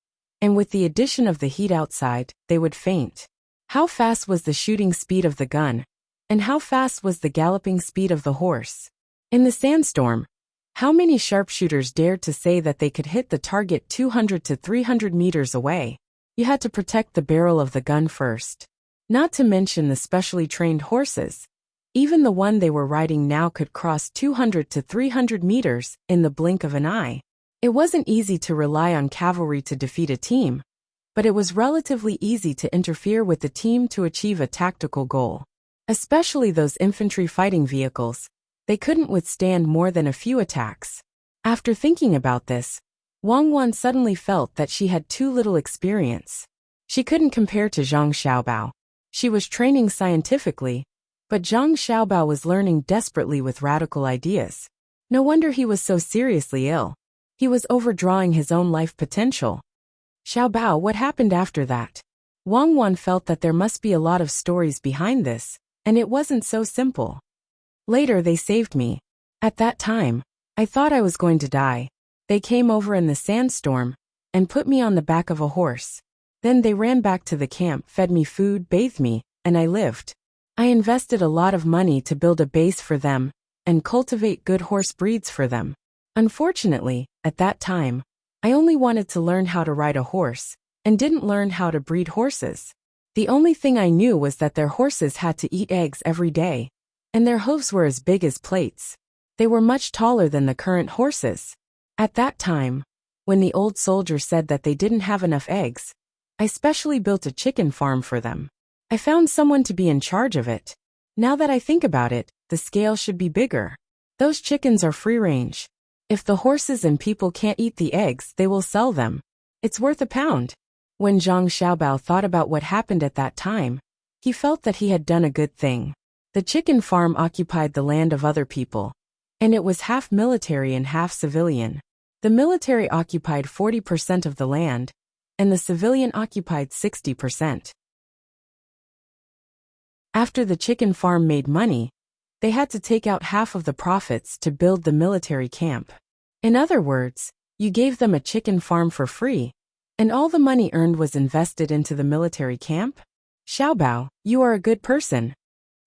and with the addition of the heat outside, they would faint. How fast was the shooting speed of the gun, and how fast was the galloping speed of the horse? In the sandstorm, how many sharpshooters dared to say that they could hit the target 200 to 300 meters away? You had to protect the barrel of the gun first. Not to mention the specially trained horses. Even the one they were riding now could cross 200 to 300 meters in the blink of an eye. It wasn't easy to rely on cavalry to defeat a team, but it was relatively easy to interfere with the team to achieve a tactical goal. Especially those infantry fighting vehicles. They couldn't withstand more than a few attacks. After thinking about this, Wang Wan suddenly felt that she had too little experience. She couldn't compare to Zhang Xiaobao. She was training scientifically, but Zhang Xiaobao was learning desperately with radical ideas. No wonder he was so seriously ill. He was overdrawing his own life potential. Xiaobao, what happened after that? Wang Wan felt that there must be a lot of stories behind this, and it wasn't so simple. Later they saved me. At that time, I thought I was going to die. They came over in the sandstorm and put me on the back of a horse. Then they ran back to the camp, fed me food, bathed me, and I lived. I invested a lot of money to build a base for them, and cultivate good horse breeds for them. Unfortunately, at that time, I only wanted to learn how to ride a horse, and didn't learn how to breed horses. The only thing I knew was that their horses had to eat eggs every day, and their hooves were as big as plates. They were much taller than the current horses. At that time, when the old soldier said that they didn't have enough eggs, I specially built a chicken farm for them. I found someone to be in charge of it. Now that I think about it, the scale should be bigger. Those chickens are free-range. If the horses and people can't eat the eggs, they will sell them. It's worth £1. When Zhang Xiaobao thought about what happened at that time, he felt that he had done a good thing. The chicken farm occupied the land of other people, and it was half military and half civilian. The military occupied 40% of the land, and the civilian occupied 60%. After the chicken farm made money, they had to take out half of the profits to build the military camp. In other words, you gave them a chicken farm for free, and all the money earned was invested into the military camp? Xiaobao, you are a good person.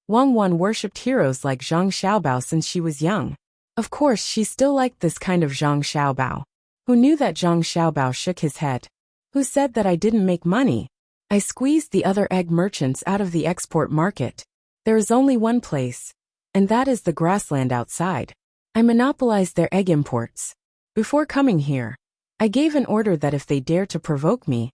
Wang Wan worshipped heroes like Zhang Xiaobao since she was young. Of course, she still liked this kind of Zhang Xiaobao. Who knew that Zhang Xiaobao shook his head? Who said that I didn't make money? I squeezed the other egg merchants out of the export market. There is only one place, and that is the grassland outside. I monopolized their egg imports. Before coming here, I gave an order that if they dare to provoke me,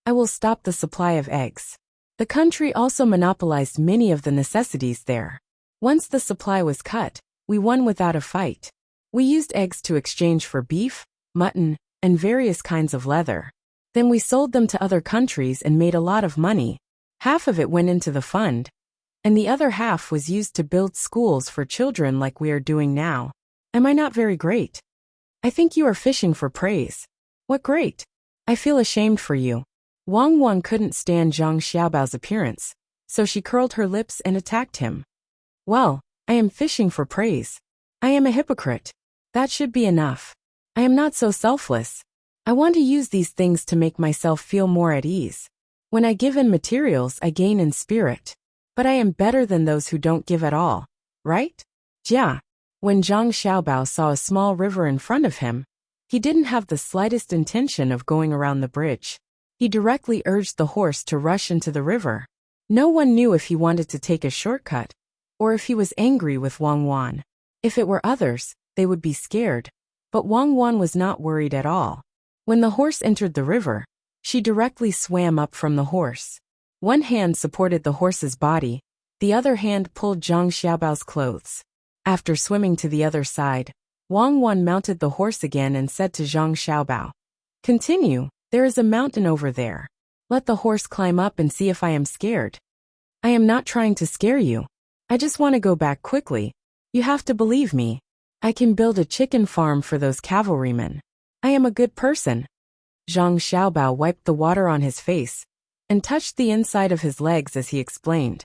I will stop the supply of eggs. The country also monopolized many of the necessities there. Once the supply was cut, we won without a fight. We used eggs to exchange for beef, mutton, and various kinds of leather. Then we sold them to other countries and made a lot of money. Half of it went into the fund, and the other half was used to build schools for children like we are doing now. Am I not very great? I think you are fishing for praise. What great! I feel ashamed for you. Wang Wan couldn't stand Zhang Xiaobao's appearance, so she curled her lips and attacked him. Well, I am fishing for praise. I am a hypocrite. That should be enough. I am not so selfless. I want to use these things to make myself feel more at ease. When I give in materials, I gain in spirit. But I am better than those who don't give at all, right? Jia. When Zhang Xiaobao saw a small river in front of him, he didn't have the slightest intention of going around the bridge. He directly urged the horse to rush into the river. No one knew if he wanted to take a shortcut, or if he was angry with Wang Wan. If it were others, they would be scared, but Wang Wan was not worried at all. When the horse entered the river, she directly swam up from the horse. One hand supported the horse's body, the other hand pulled Zhang Xiaobao's clothes. After swimming to the other side, Wang Wan mounted the horse again and said to Zhang Xiaobao, "Continue, there is a mountain over there. Let the horse climb up and see if I am scared." "I am not trying to scare you. I just want to go back quickly. You have to believe me. I can build a chicken farm for those cavalrymen. I am a good person." Zhang Xiaobao wiped the water on his face and touched the inside of his legs as he explained.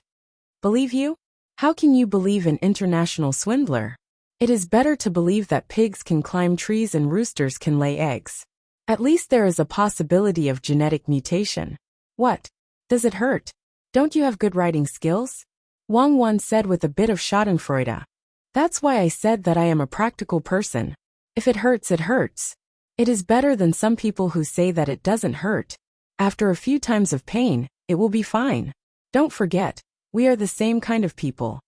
"Believe you? How can you believe an international swindler? It is better to believe that pigs can climb trees and roosters can lay eggs. At least there is a possibility of genetic mutation." "What? Does it hurt? Don't you have good writing skills?" Wang Wan said with a bit of schadenfreude. "That's why I said that I am a practical person. If it hurts, it hurts. It is better than some people who say that it doesn't hurt. After a few times of pain, it will be fine. Don't forget, we are the same kind of people.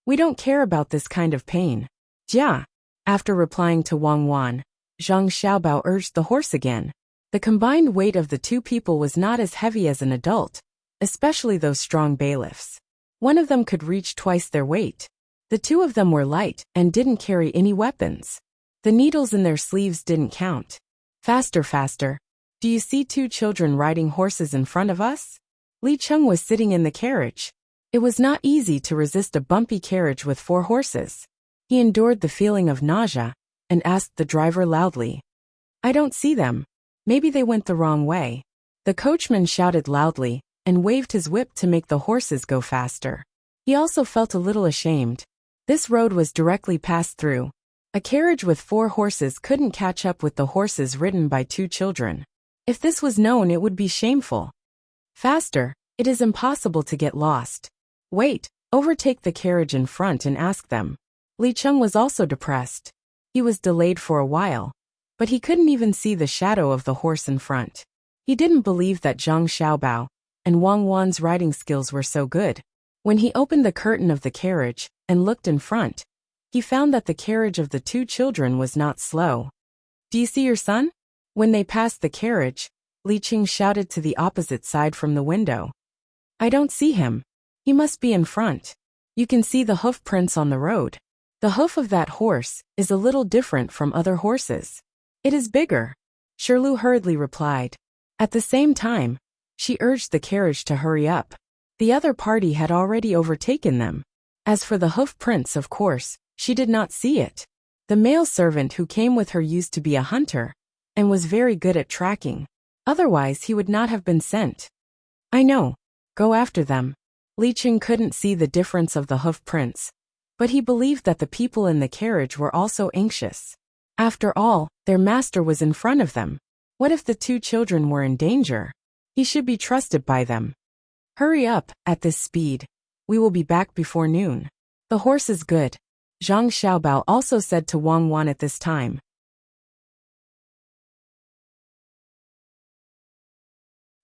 We don't care about this kind of pain." "Jia." After replying to Wang Wan, Zhang Xiaobao urged the horse again. The combined weight of the two people was not as heavy as an adult, especially those strong bailiffs. One of them could reach twice their weight. The two of them were light and didn't carry any weapons. The needles in their sleeves didn't count. "Faster, faster. Do you see two children riding horses in front of us?" Li Cheng was sitting in the carriage. It was not easy to resist a bumpy carriage with 4 horses. He endured the feeling of nausea and asked the driver loudly, "I don't see them. Maybe they went the wrong way." The coachman shouted loudly and waved his whip to make the horses go faster. He also felt a little ashamed. This road was directly passed through. A carriage with 4 horses couldn't catch up with the horses ridden by 2 children. If this was known, it would be shameful. "Faster, it is impossible to get lost." "Wait, overtake the carriage in front and ask them. Li Cheng was also depressed. He was delayed for a while, but he couldn't even see the shadow of the horse in front. He didn't believe that Zhang Xiaobao and Wang Wan's riding skills were so good. When he opened the curtain of the carriage and looked in front, he found that the carriage of the two children was not slow. "Do you see your son?" When they passed the carriage, Li Qing shouted to the opposite side from the window. "I don't see him. He must be in front. You can see the hoof prints on the road. The hoof of that horse is a little different from other horses. It is bigger," Shirlu hurriedly replied. At the same time, she urged the carriage to hurry up. The other party had already overtaken them. As for the hoof prints, of course, she did not see it. The male servant who came with her used to be a hunter and was very good at tracking. Otherwise, he would not have been sent. "I know. Go after them." Li Qing couldn't see the difference of the hoof prints, but he believed that the people in the carriage were also anxious. After all, their master was in front of them. What if the two children were in danger? He should be trusted by them. "Hurry up, at this speed. We will be back before noon. The horse is good," Zhang Xiaobao also said to Wang Wan at this time.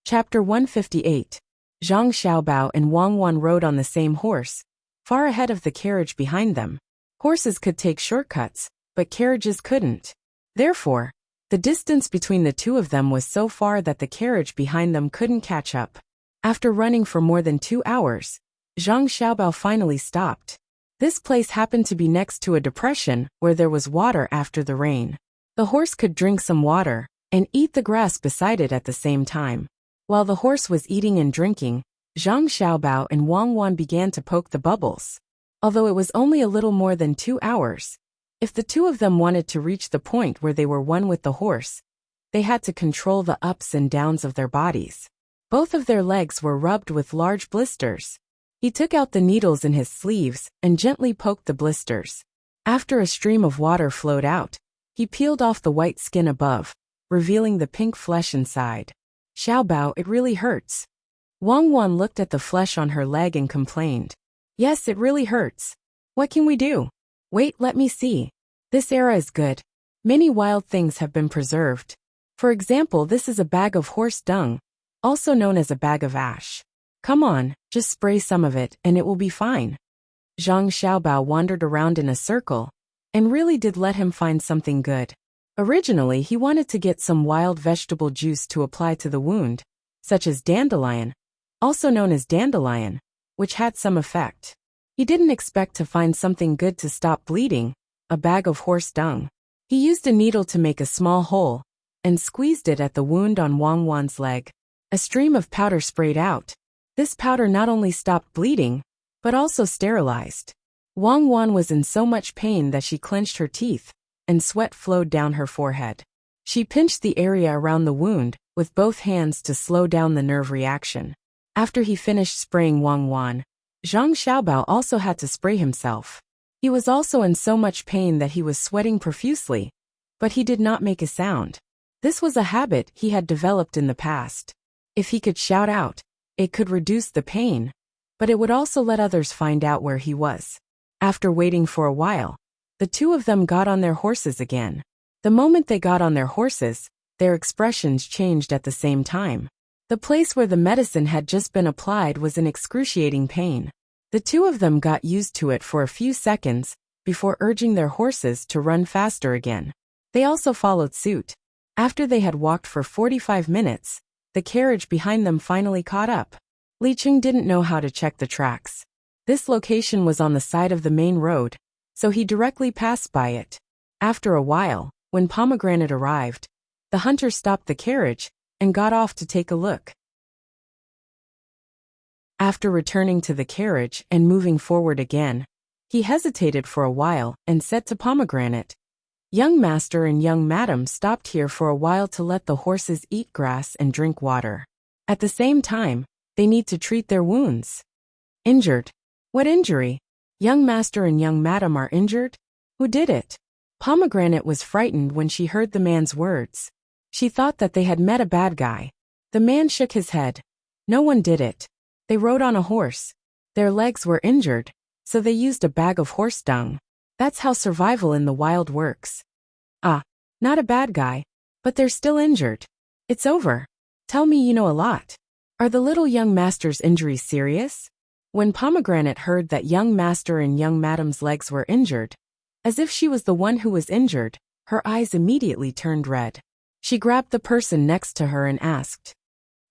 Chapter 158. Zhang Xiaobao and Wang Wan rode on the same horse, far ahead of the carriage behind them. Horses could take shortcuts, but carriages couldn't. Therefore, the distance between the two of them was so far that the carriage behind them couldn't catch up. After running for more than 2 hours, Zhang Xiaobao finally stopped. This place happened to be next to a depression where there was water after the rain. The horse could drink some water and eat the grass beside it at the same time. While the horse was eating and drinking, Zhang Xiaobao and Wang Wan began to poke the bubbles. Although it was only a little more than 2 hours, if the two of them wanted to reach the point where they were one with the horse, they had to control the ups and downs of their bodies. Both of their legs were rubbed with large blisters. He took out the needles in his sleeves and gently poked the blisters. After a stream of water flowed out, he peeled off the white skin above, revealing the pink flesh inside. "Xiaobao, it really hurts." Wang Wan looked at the flesh on her leg and complained. "Yes, it really hurts. What can we do?" "Wait, let me see. This era is good. Many wild things have been preserved. For example, this is a bag of horse dung, also known as a bag of ash. Come on, just spray some of it and it will be fine." Zhang Xiaobao wandered around in a circle and really did let him find something good. Originally, he wanted to get some wild vegetable juice to apply to the wound, such as dandelion, also known as dandelion, which had some effect. He didn't expect to find something good to stop bleeding, a bag of horse dung. He used a needle to make a small hole and squeezed it at the wound on Wang Wan's leg. A stream of powder sprayed out. This powder not only stopped bleeding, but also sterilized. Wang Wan was in so much pain that she clenched her teeth, and sweat flowed down her forehead. She pinched the area around the wound with both hands to slow down the nerve reaction. After he finished spraying Wang Wan, Zhang Xiaobao also had to spray himself. He was also in so much pain that he was sweating profusely, but he did not make a sound. This was a habit he had developed in the past. If he could shout out, it could reduce the pain, but it would also let others find out where he was. After waiting for a while, the two of them got on their horses again. The moment they got on their horses, their expressions changed at the same time. The place where the medicine had just been applied was in excruciating pain. The two of them got used to it for a few seconds before urging their horses to run faster again. They also followed suit. After they had walked for 45 minutes, the carriage behind them finally caught up. Li Qing didn't know how to check the tracks. This location was on the side of the main road, so he directly passed by it. After a while, when Pomegranate arrived, the hunter stopped the carriage and got off to take a look. After returning to the carriage and moving forward again, he hesitated for a while and said to Pomegranate, "Young master and young madam stopped here for a while to let the horses eat grass and drink water. At the same time, they need to treat their wounds." "Injured? What injury? Young master and young madam are injured? Who did it?" Pomegranate was frightened when she heard the man's words. She thought that they had met a bad guy. The man shook his head. "No one did it. They rode on a horse. Their legs were injured, so they used a bag of horse dung. That's how survival in the wild works. Ah, not a bad guy, but they're still injured. It's over. Tell me you know a lot. Are the little young master's injuries serious? When Pomegranate heard that young master and young madam's legs were injured, as if she was the one who was injured, her eyes immediately turned red. She grabbed the person next to her and asked,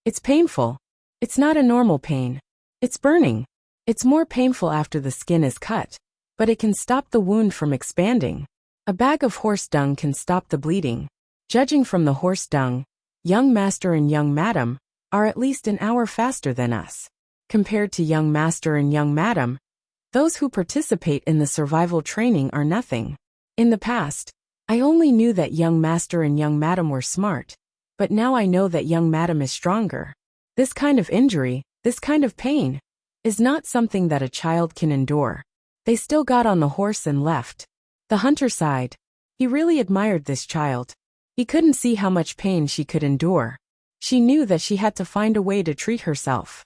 "It's painful. It's not a normal pain. It's burning. It's more painful after the skin is cut, but it can stop the wound from expanding. A bag of horse dung can stop the bleeding. Judging from the horse dung, young master and young madam are at least an hour faster than us. Compared to young master and young madam, those who participate in the survival training are nothing. In the past, I only knew that young master and young madam were smart, but now I know that young madam is stronger. This kind of injury, this kind of pain, is not something that a child can endure." They still got on the horse and left. The hunter sighed. He really admired this child. He couldn't see how much pain she could endure. She knew that she had to find a way to treat herself.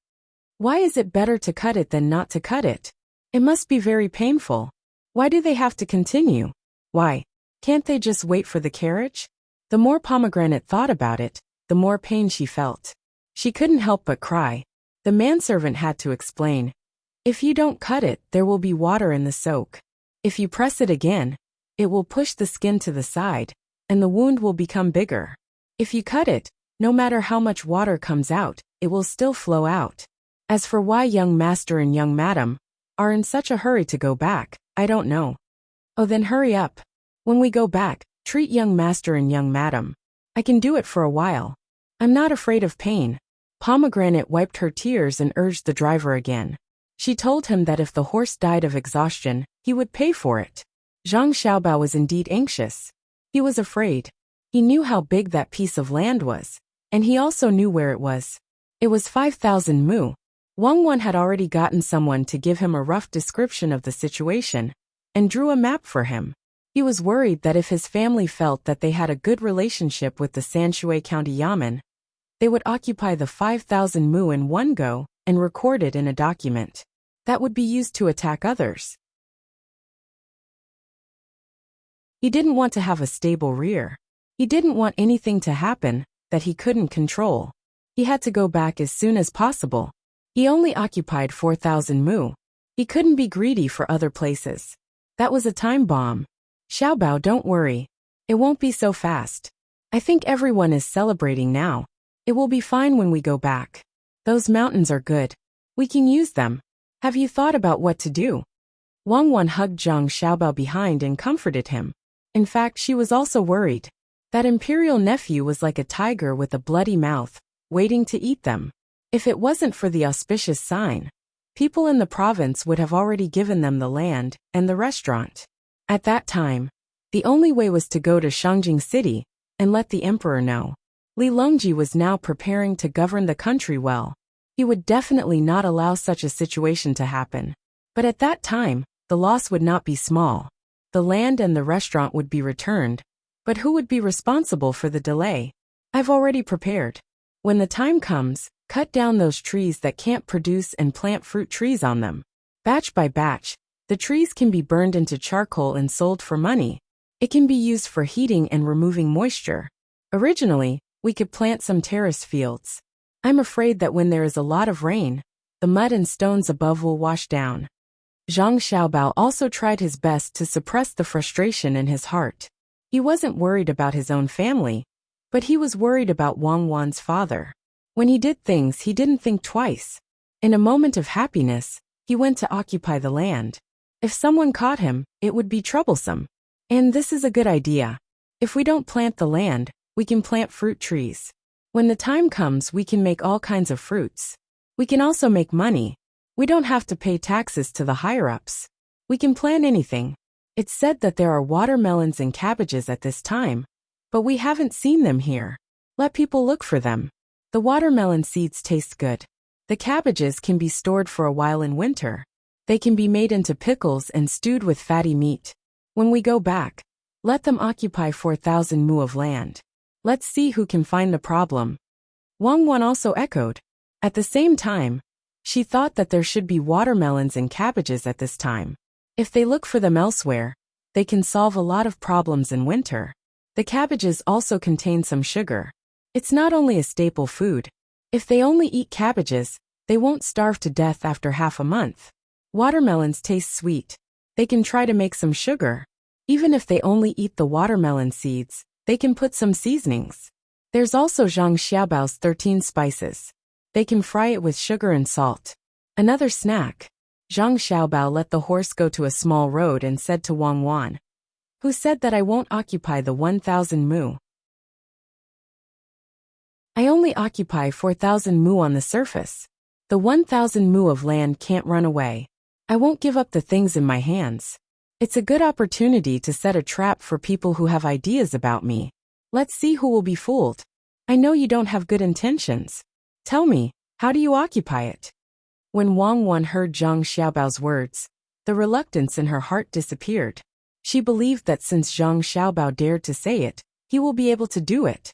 Why is it better to cut it than not to cut it? It must be very painful. Why do they have to continue? Why can't they just wait for the carriage? The more Pomegranate thought about it, the more pain she felt. She couldn't help but cry. The manservant had to explain. If you don't cut it, there will be water in the soak. If you press it again, it will push the skin to the side, and the wound will become bigger. If you cut it, no matter how much water comes out, it will still flow out. As for why young master and young madam are in such a hurry to go back, I don't know. Oh, then hurry up. When we go back, treat young master and young madam. I can do it for a while. I'm not afraid of pain." Pomegranate wiped her tears and urged the driver again. She told him that if the horse died of exhaustion, he would pay for it. Zhang Xiaobao was indeed anxious. He was afraid. He knew how big that piece of land was, and he also knew where it was. It was 5,000 mu. Wang Wan had already gotten someone to give him a rough description of the situation, and drew a map for him. He was worried that if his family felt that they had a good relationship with the Sanshui County Yamen, they would occupy the 5,000 mu in one go and record it in a document that would be used to attack others. He didn't want to have a stable rear. He didn't want anything to happen that he couldn't control. He had to go back as soon as possible. He only occupied 4,000 mu. He couldn't be greedy for other places. That was a time bomb. "Xiaobao, don't worry. It won't be so fast. I think everyone is celebrating now. It will be fine when we go back. Those mountains are good. We can use them. Have you thought about what to do?" Wang Wan hugged Zhang Xiaobao behind and comforted him. In fact, she was also worried. That imperial nephew was like a tiger with a bloody mouth, waiting to eat them. If it wasn't for the auspicious sign, people in the province would have already given them the land and the restaurant. At that time, the only way was to go to Shangjing City and let the emperor know. Li Longji was now preparing to govern the country well. He would definitely not allow such a situation to happen. But at that time, the loss would not be small. The land and the restaurant would be returned. But who would be responsible for the delay? I've already prepared. When the time comes, cut down those trees that can't produce and plant fruit trees on them. Batch by batch, the trees can be burned into charcoal and sold for money. It can be used for heating and removing moisture. Originally, we could plant some terrace fields. I'm afraid that when there is a lot of rain, the mud and stones above will wash down. Zhang Xiaobao also tried his best to suppress the frustration in his heart. He wasn't worried about his own family, but he was worried about Wang Wan's father. When he did things, he didn't think twice. In a moment of happiness, he went to occupy the land. If someone caught him, it would be troublesome. And this is a good idea. If we don't plant the land, we can plant fruit trees. When the time comes, we can make all kinds of fruits. We can also make money. We don't have to pay taxes to the higher-ups. We can plant anything. It's said that there are watermelons and cabbages at this time, but we haven't seen them here. Let people look for them. The watermelon seeds taste good. The cabbages can be stored for a while in winter. They can be made into pickles and stewed with fatty meat. When we go back, let them occupy 4,000 mu of land. Let's see who can find the problem. Wang Wan also echoed. At the same time, She thought that there should be watermelons and cabbages at this time. If they look for them elsewhere, they can solve a lot of problems in winter. The cabbages also contain some sugar. It's not only a staple food. If they only eat cabbages, they won't starve to death after half a month. Watermelons taste sweet. They can try to make some sugar. Even if they only eat the watermelon seeds, they can put some seasonings. There's also Zhang Xiaobao's 13 spices. They can fry it with sugar and salt. Another snack. Zhang Xiaobao let the horse go to a small road and said to Wang Wan, who said that I won't occupy the 1,000 mu. I only occupy 4,000 mu on the surface. The 1,000 mu of land can't run away. I won't give up the things in my hands. It's a good opportunity to set a trap for people who have ideas about me. Let's see who will be fooled. I know you don't have good intentions. Tell me, how do you occupy it? When Wang Wan heard Zhang Xiaobao's words, the reluctance in her heart disappeared. She believed that since Zhang Xiaobao dared to say it, he will be able to do it.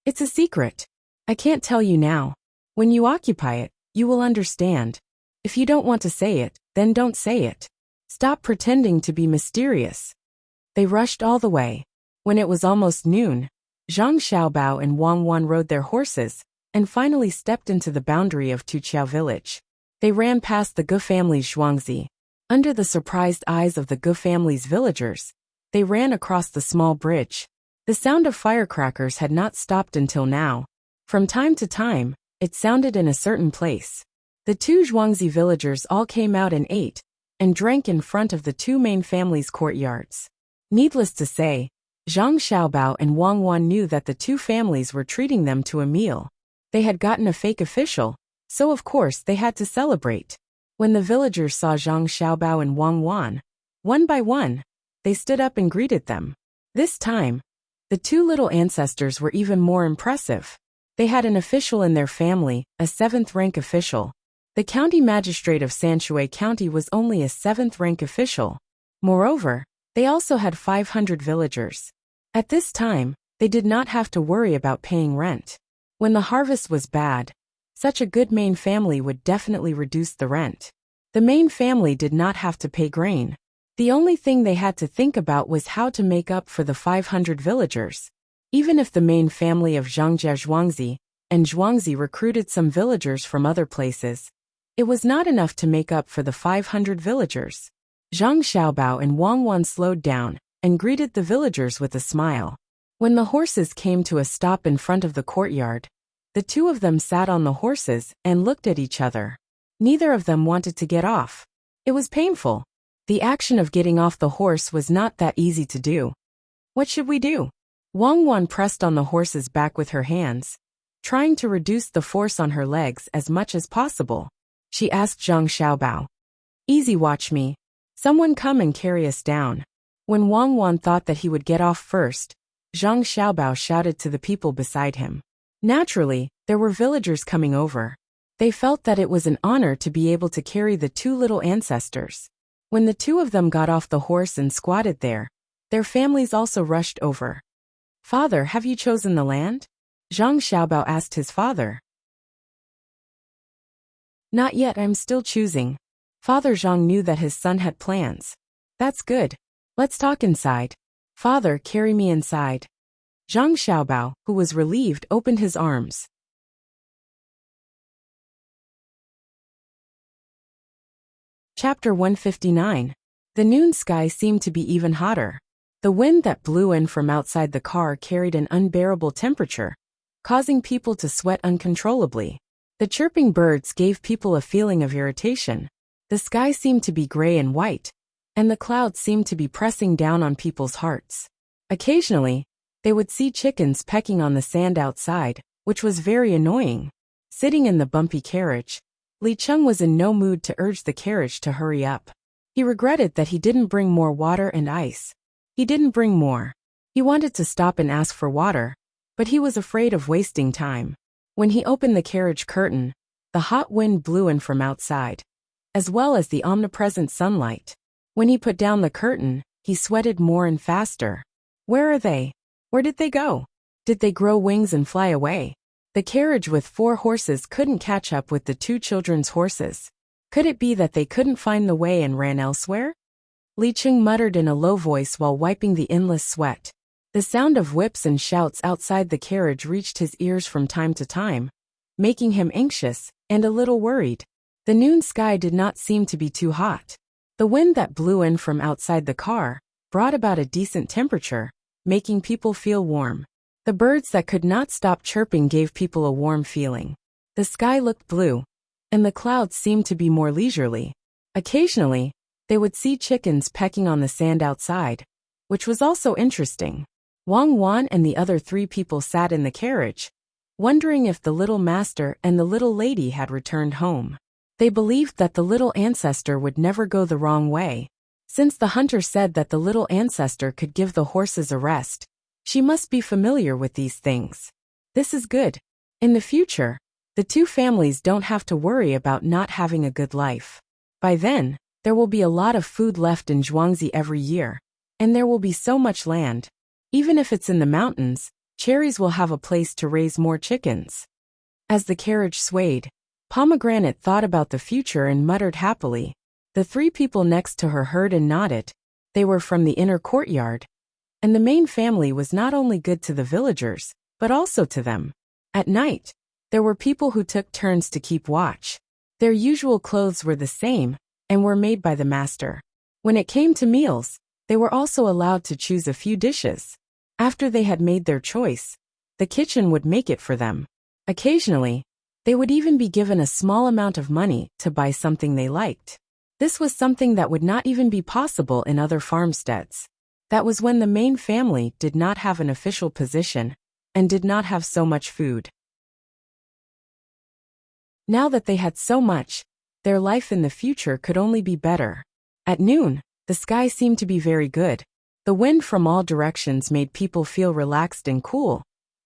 It's a secret. I can't tell you now. When you occupy it, you will understand. If you don't want to say it, then don't say it. Stop pretending to be mysterious. They rushed all the way. When it was almost noon, Zhang Xiaobao and Wang Wan rode their horses and finally stepped into the boundary of Tuqiao village. They ran past the Gu family's Zhuangzi. Under the surprised eyes of the Gu family's villagers, they ran across the small bridge. The sound of firecrackers had not stopped until now. From time to time, it sounded in a certain place. The two Zhuangzi villagers all came out and ate and drank in front of the two main families' courtyards. Needless to say, Zhang Xiaobao and Wang Wan knew that the two families were treating them to a meal. They had gotten a fake official, so of course they had to celebrate. When the villagers saw Zhang Xiaobao and Wang Wan, one by one, they stood up and greeted them. This time, the two little ancestors were even more impressive. They had an official in their family, a 7th-rank official. The county magistrate of Sanshui County was only a 7th-rank official. Moreover, they also had 500 villagers. At this time, they did not have to worry about paying rent. When the harvest was bad, such a good main family would definitely reduce the rent. The main family did not have to pay grain. The only thing they had to think about was how to make up for the 500 villagers. Even if the main family of Zhangjia Zhuangzi and Zhuangzi recruited some villagers from other places, it was not enough to make up for the 500 villagers. Zhang Xiaobao and Wang Wan slowed down and greeted the villagers with a smile. When the horses came to a stop in front of the courtyard, the two of them sat on the horses and looked at each other. Neither of them wanted to get off. It was painful. The action of getting off the horse was not that easy to do. What should we do? Wang Wan pressed on the horse's back with her hands, trying to reduce the force on her legs as much as possible. She asked Zhang Xiaobao, "Easy, watch me. Someone come and carry us down." When Wang Wan thought that he would get off first, Zhang Xiaobao shouted to the people beside him. Naturally, there were villagers coming over. They felt that it was an honor to be able to carry the two little ancestors. When the two of them got off the horse and squatted there, their families also rushed over. "Father, have you chosen the land?" Zhang Xiaobao asked his father. "Not yet, I'm still choosing." Father Zhang knew that his son had plans. "That's good. Let's talk inside." "Father, carry me inside." Zhang Xiaobao, who was relieved, opened his arms. Chapter 159. The noon sky seemed to be even hotter. The wind that blew in from outside the car carried an unbearable temperature, causing people to sweat uncontrollably. The chirping birds gave people a feeling of irritation. The sky seemed to be gray and white, and the clouds seemed to be pressing down on people's hearts. Occasionally, they would see chickens pecking on the sand outside, which was very annoying. Sitting in the bumpy carriage, Li Cheng was in no mood to urge the carriage to hurry up. He regretted that he didn't bring more water and ice. He didn't bring more. He wanted to stop and ask for water, but he was afraid of wasting time. When he opened the carriage curtain, the hot wind blew in from outside, as well as the omnipresent sunlight. When he put down the curtain, he sweated more and faster. Where are they? Where did they go? Did they grow wings and fly away? The carriage with 4 horses couldn't catch up with the 2 children's horses. Could it be that they couldn't find the way and ran elsewhere? Li Cheng muttered in a low voice while wiping the endless sweat. The sound of whips and shouts outside the carriage reached his ears from time to time, making him anxious and a little worried. The noon sky did not seem to be too hot. The wind that blew in from outside the car brought about a decent temperature, making people feel warm. The birds that could not stop chirping gave people a warm feeling. The sky looked blue, and the clouds seemed to be more leisurely. Occasionally, they would see chickens pecking on the sand outside, which was also interesting. Wang Wan and the other 3 people sat in the carriage, wondering if the little master and the little lady had returned home. They believed that the little ancestor would never go the wrong way. Since the hunter said that the little ancestor could give the horses a rest, she must be familiar with these things. This is good. In the future, the 2 families don't have to worry about not having a good life. By then, there will be a lot of food left in Zhuangzi every year, and there will be so much land. Even if it's in the mountains, Cherries will have a place to raise more chickens. As the carriage swayed, Pomegranate thought about the future and muttered happily. The 3 people next to her heard and nodded. They were from the inner courtyard, and the main family was not only good to the villagers, but also to them. At night, there were people who took turns to keep watch. Their usual clothes were the same, and were made by the master. When it came to meals, they were also allowed to choose a few dishes. After they had made their choice, the kitchen would make it for them. Occasionally, they would even be given a small amount of money to buy something they liked. This was something that would not even be possible in other farmsteads. That was when the main family did not have an official position and did not have so much food. Now that they had so much, their life in the future could only be better. At noon, the sky seemed to be very good. The wind from all directions made people feel relaxed and cool,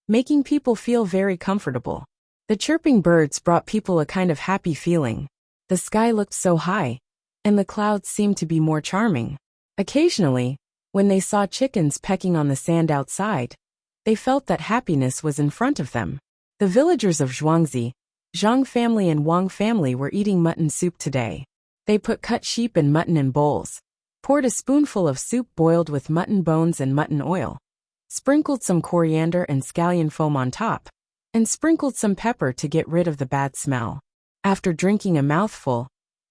making people feel very comfortable. The chirping birds brought people a kind of happy feeling. The sky looked so high, and the clouds seemed to be more charming. Occasionally, when they saw chickens pecking on the sand outside, they felt that happiness was in front of them. The villagers of Zhuangzi, Zhang family and Wang family were eating mutton soup today. They put cut sheep and mutton in bowls, poured a spoonful of soup boiled with mutton bones and mutton oil, sprinkled some coriander and scallion foam on top, and sprinkled some pepper to get rid of the bad smell. After drinking a mouthful,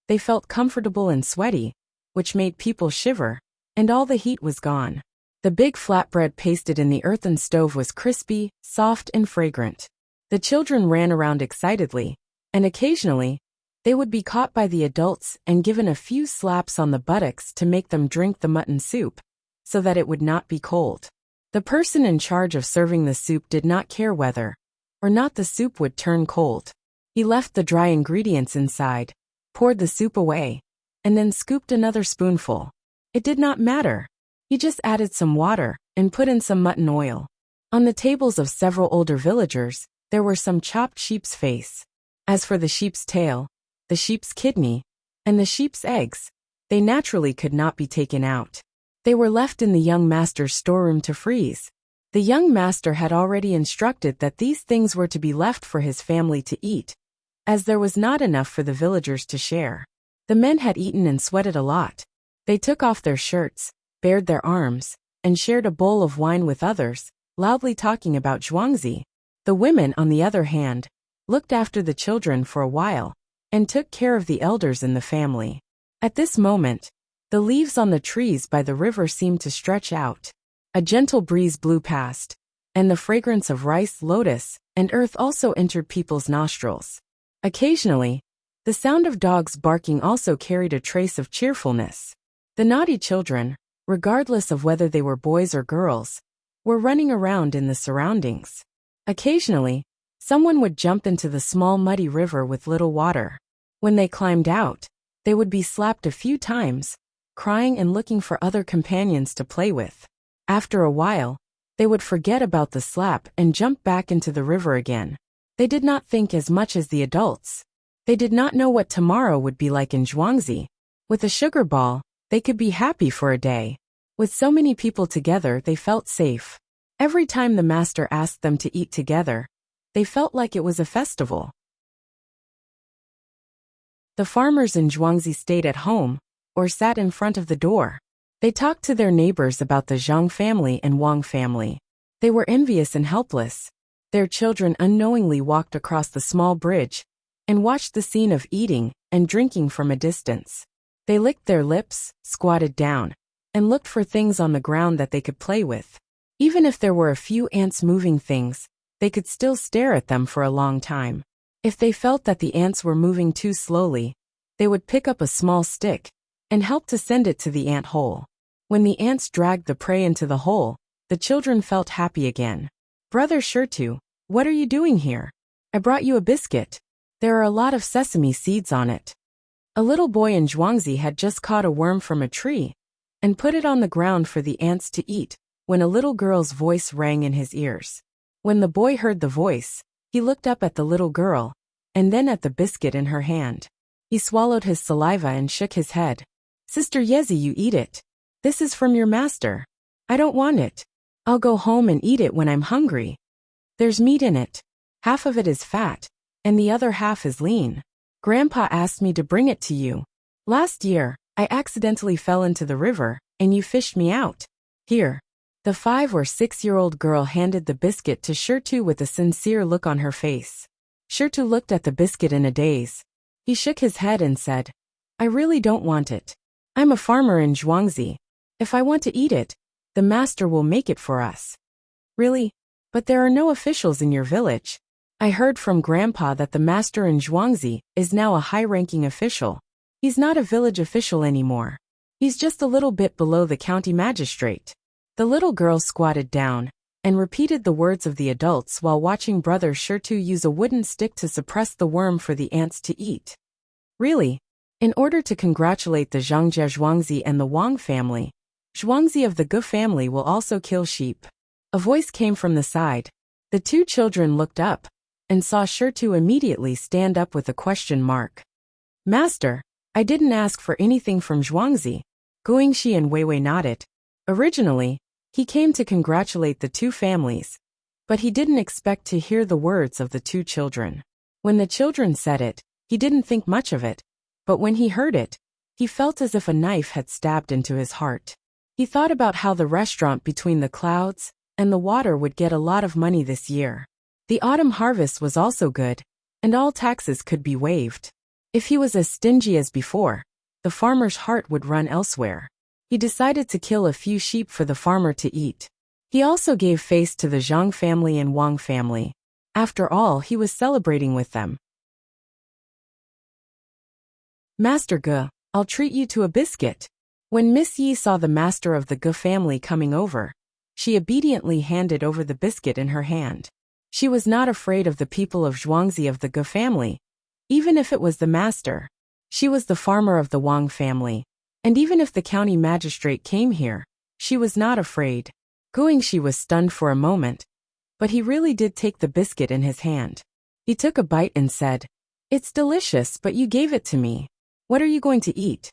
they felt comfortable and sweaty, which made people shiver, and all the heat was gone. The big flatbread pasted in the earthen stove was crispy, soft, and fragrant. The children ran around excitedly, and occasionally, they would be caught by the adults and given a few slaps on the buttocks to make them drink the mutton soup, so that it would not be cold. The person in charge of serving the soup did not care whether or not the soup would turn cold. He left the dry ingredients inside, poured the soup away, and then scooped another spoonful. It did not matter. He just added some water and put in some mutton oil. On the tables of several older villagers, there were some chopped sheep's face. As for the sheep's tail, the sheep's kidney, and the sheep's eggs, they naturally could not be taken out. They were left in the young master's storeroom to freeze. The young master had already instructed that these things were to be left for his family to eat, as there was not enough for the villagers to share. The men had eaten and sweated a lot. They took off their shirts, bared their arms, and shared a bowl of wine with others, loudly talking about Zhuangzi. The women, on the other hand, looked after the children for a while, and took care of the elders in the family. At this moment, the leaves on the trees by the river seemed to stretch out. A gentle breeze blew past, and the fragrance of rice, lotus, and earth also entered people's nostrils. Occasionally, the sound of dogs barking also carried a trace of cheerfulness. The naughty children, regardless of whether they were boys or girls, were running around in the surroundings. Occasionally, someone would jump into the small muddy river with little water. When they climbed out, they would be slapped a few times, crying and looking for other companions to play with. After a while, they would forget about the slap and jump back into the river again. They did not think as much as the adults. They did not know what tomorrow would be like in Zhuangzi. With a sugar ball, they could be happy for a day. With so many people together, they felt safe. Every time the master asked them to eat together, They felt like it was a festival. The farmers in Zhuangzi stayed at home, or sat in front of the door. They talked to their neighbors about the Zhang family and Wang family. They were envious and helpless. Their children unknowingly walked across the small bridge and watched the scene of eating and drinking from a distance. They licked their lips, squatted down, and looked for things on the ground that they could play with. Even if there were a few ants moving things, they could still stare at them for a long time. If they felt that the ants were moving too slowly, they would pick up a small stick and help to send it to the ant hole. When the ants dragged the prey into the hole, the children felt happy again. Brother Shirtu, what are you doing here? I brought you a biscuit. There are a lot of sesame seeds on it. A little boy in Zhuangzi had just caught a worm from a tree and put it on the ground for the ants to eat when a little girl's voice rang in his ears. When the boy heard the voice, he looked up at the little girl and then at the biscuit in her hand. He swallowed his saliva and shook his head. Sister Yezi, you eat it. This is from your master. I don't want it. I'll go home and eat it when I'm hungry. There's meat in it. Half of it is fat, and the other half is lean. Grandpa asked me to bring it to you. Last year, I accidentally fell into the river, and you fished me out. Here. The 5 or 6-year-old girl handed the biscuit to Shirtu with a sincere look on her face. Shirtu looked at the biscuit in a daze. He shook his head and said, I really don't want it. I'm a farmer in Zhuangzi. If I want to eat it, the master will make it for us. Really? But there are no officials in your village. I heard from Grandpa that the master in Zhuangzi is now a high-ranking official. He's not a village official anymore. He's just a little bit below the county magistrate. The little girl squatted down and repeated the words of the adults while watching Brother Shirtu use a wooden stick to suppress the worm for the ants to eat. Really? In order to congratulate the Zhangjia Zhuangzi and the Wang family, Zhuangzi of the Gu family will also kill sheep. A voice came from the side. The 2 children looked up and saw Shirtu immediately stand up with a question mark. Master, I didn't ask for anything from Zhuangzi. Guingxi and Weiwei nodded. Originally, he came to congratulate the 2 families, but he didn't expect to hear the words of the 2 children. When the children said it, he didn't think much of it. But when he heard it, he felt as if a knife had stabbed into his heart. He thought about how the restaurant between the clouds and the water would get a lot of money this year. The autumn harvest was also good, and all taxes could be waived. If he was as stingy as before, the farmer's heart would run elsewhere. He decided to kill a few sheep for the farmer to eat. He also gave face to the Zhang family and Wang family. After all, he was celebrating with them. Master Gu, I'll treat you to a biscuit. When Miss Yi saw the master of the Gu family coming over, she obediently handed over the biscuit in her hand. She was not afraid of the people of Zhuangzi of the Gu family, even if it was the master. She was the farmer of the Wang family, and even if the county magistrate came here, she was not afraid. Guingxi was stunned for a moment, but he really did take the biscuit in his hand. He took a bite and said, It's delicious, but you gave it to me. What are you going to eat?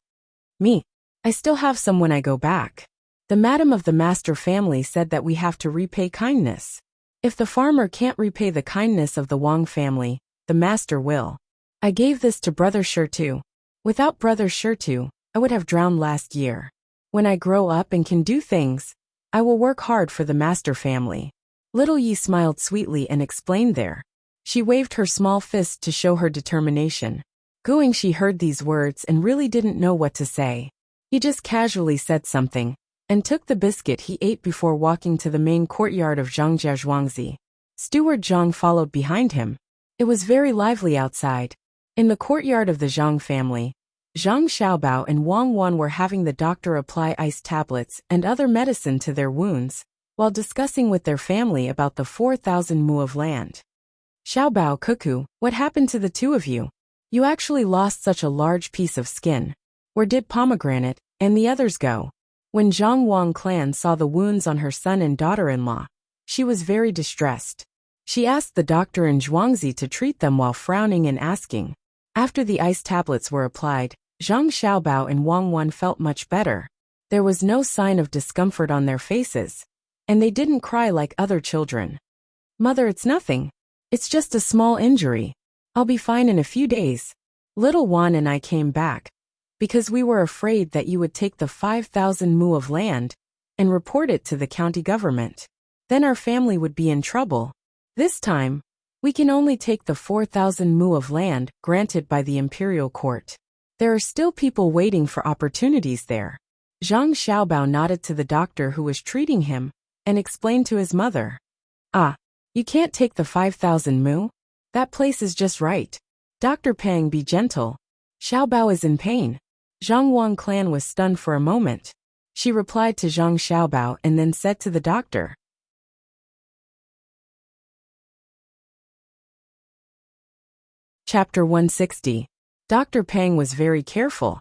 Me. I still have some when I go back. The madam of the master family said that we have to repay kindness. If the farmer can't repay the kindness of the Wang family, the master will. I gave this to Brother Shirtu. Without Brother Shirtu, I would have drowned last year. When I grow up and can do things, I will work hard for the master family. Little Yi smiled sweetly and explained there. She waved her small fist to show her determination. Guingxi heard these words and really didn't know what to say. He just casually said something and took the biscuit he ate before walking to the main courtyard of Zhangjia Zhuangzi. Steward Zhang followed behind him. It was very lively outside. In the courtyard of the Zhang family, Zhang Xiaobao and Wang Wan were having the doctor apply ice tablets and other medicine to their wounds, while discussing with their family about the 4,000 mu of land. Xiaobao, Cuckoo, what happened to the 2 of you? You actually lost such a large piece of skin. Where did Pomegranate and the others go? When Zhang Wang clan saw the wounds on her son and daughter-in-law, she was very distressed. She asked the doctor in Zhuangzi to treat them while frowning and asking. After the ice tablets were applied, Zhang Xiaobao and Wang Wan felt much better. There was no sign of discomfort on their faces, and they didn't cry like other children. Mother, it's nothing. It's just a small injury. I'll be fine in a few days. Little Juan and I came back because we were afraid that you would take the 5,000 mu of land and report it to the county government. Then our family would be in trouble. This time, we can only take the 4,000 mu of land granted by the imperial court. There are still people waiting for opportunities there. Zhang Xiaobao nodded to the doctor who was treating him and explained to his mother. Ah, you can't take the 5,000 mu? That place is just right. Dr. Pang, be gentle. Xiaobao is in pain. Zhang Wang clan was stunned for a moment. She replied to Zhang Xiaobao and then said to the doctor. Chapter 160. Dr. Pang was very careful,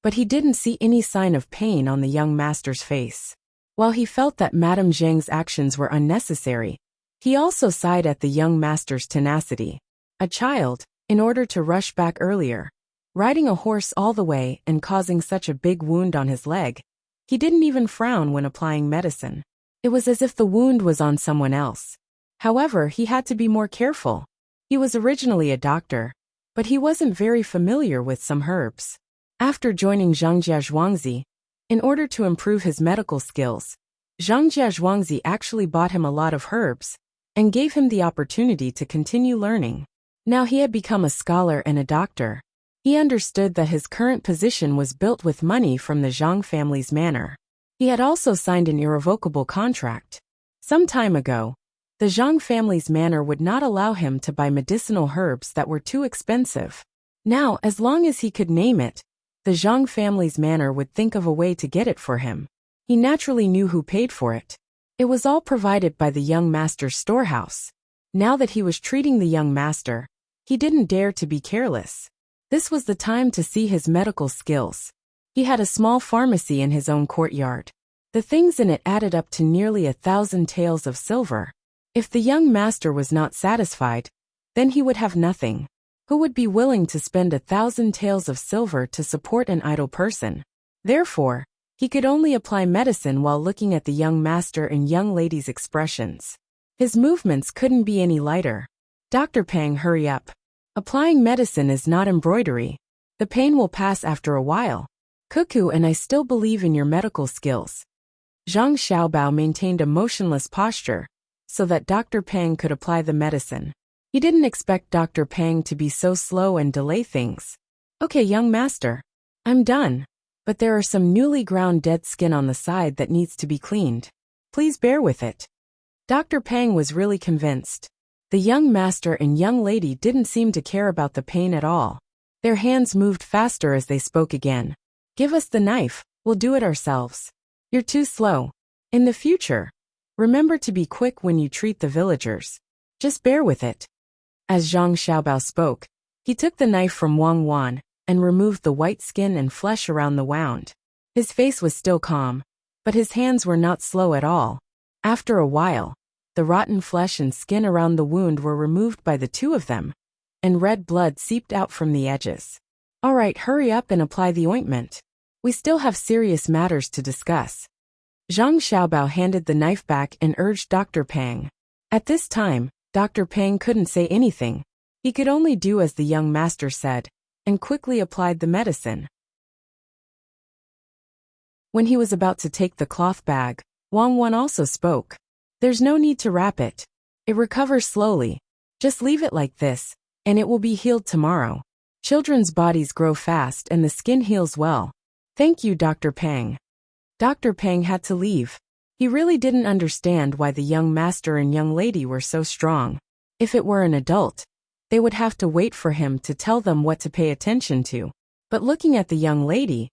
but he didn't see any sign of pain on the young master's face. While he felt that Madame Zhang's actions were unnecessary, he also sighed at the young master's tenacity. A child, in order to rush back earlier, riding a horse all the way and causing such a big wound on his leg, he didn't even frown when applying medicine. It was as if the wound was on someone else. However, he had to be more careful. He was originally a doctor, but he wasn't very familiar with some herbs. After joining Zhangjia Zhuangzi, in order to improve his medical skills, Zhangjia Zhuangzi actually bought him a lot of herbs and gave him the opportunity to continue learning. Now he had become a scholar and a doctor. He understood that his current position was built with money from the Zhang family's manor. He had also signed an irrevocable contract. Some time ago, the Zhang family's manor would not allow him to buy medicinal herbs that were too expensive. Now, as long as he could name it, the Zhang family's manor would think of a way to get it for him. He naturally knew who paid for it. It was all provided by the young master's storehouse. Now that he was treating the young master, he didn't dare to be careless. This was the time to see his medical skills. He had a small pharmacy in his own courtyard. The things in it added up to nearly 1,000 taels of silver. If the young master was not satisfied, then he would have nothing. Who would be willing to spend 1,000 taels of silver to support an idle person? Therefore, he could only apply medicine while looking at the young master and young lady's expressions. His movements couldn't be any lighter. Dr. Pang, hurry up. Applying medicine is not embroidery. The pain will pass after a while. Cuckoo, and I still believe in your medical skills. Zhang Xiaobao maintained a motionless posture so that Dr. Pang could apply the medicine. He didn't expect Dr. Pang to be so slow and delay things. Okay, young master. I'm done. But there are some newly ground dead skin on the side that needs to be cleaned. Please bear with it. Dr. Pang was really convinced. The young master and young lady didn't seem to care about the pain at all. Their hands moved faster as they spoke again. Give us the knife, we'll do it ourselves. You're too slow. In the future, remember to be quick when you treat the villagers. Just bear with it. As Zhang Xiaobao spoke, he took the knife from Wang Wan and removed the white skin and flesh around the wound. His face was still calm, but his hands were not slow at all. After a while, the rotten flesh and skin around the wound were removed by the two of them, and red blood seeped out from the edges. All right, hurry up and apply the ointment. We still have serious matters to discuss. Zhang Xiaobao handed the knife back and urged Dr. Pang. At this time, Dr. Pang couldn't say anything. He could only do as the young master said, and quickly applied the medicine. When he was about to take the cloth bag, Wang Wan also spoke. There's no need to wrap it. It recovers slowly. Just leave it like this, and it will be healed tomorrow. Children's bodies grow fast and the skin heals well. Thank you, Dr. Pang. Dr. Pang had to leave. He really didn't understand why the young master and young lady were so strong. If it were an adult, they would have to wait for him to tell them what to pay attention to. But looking at the young lady,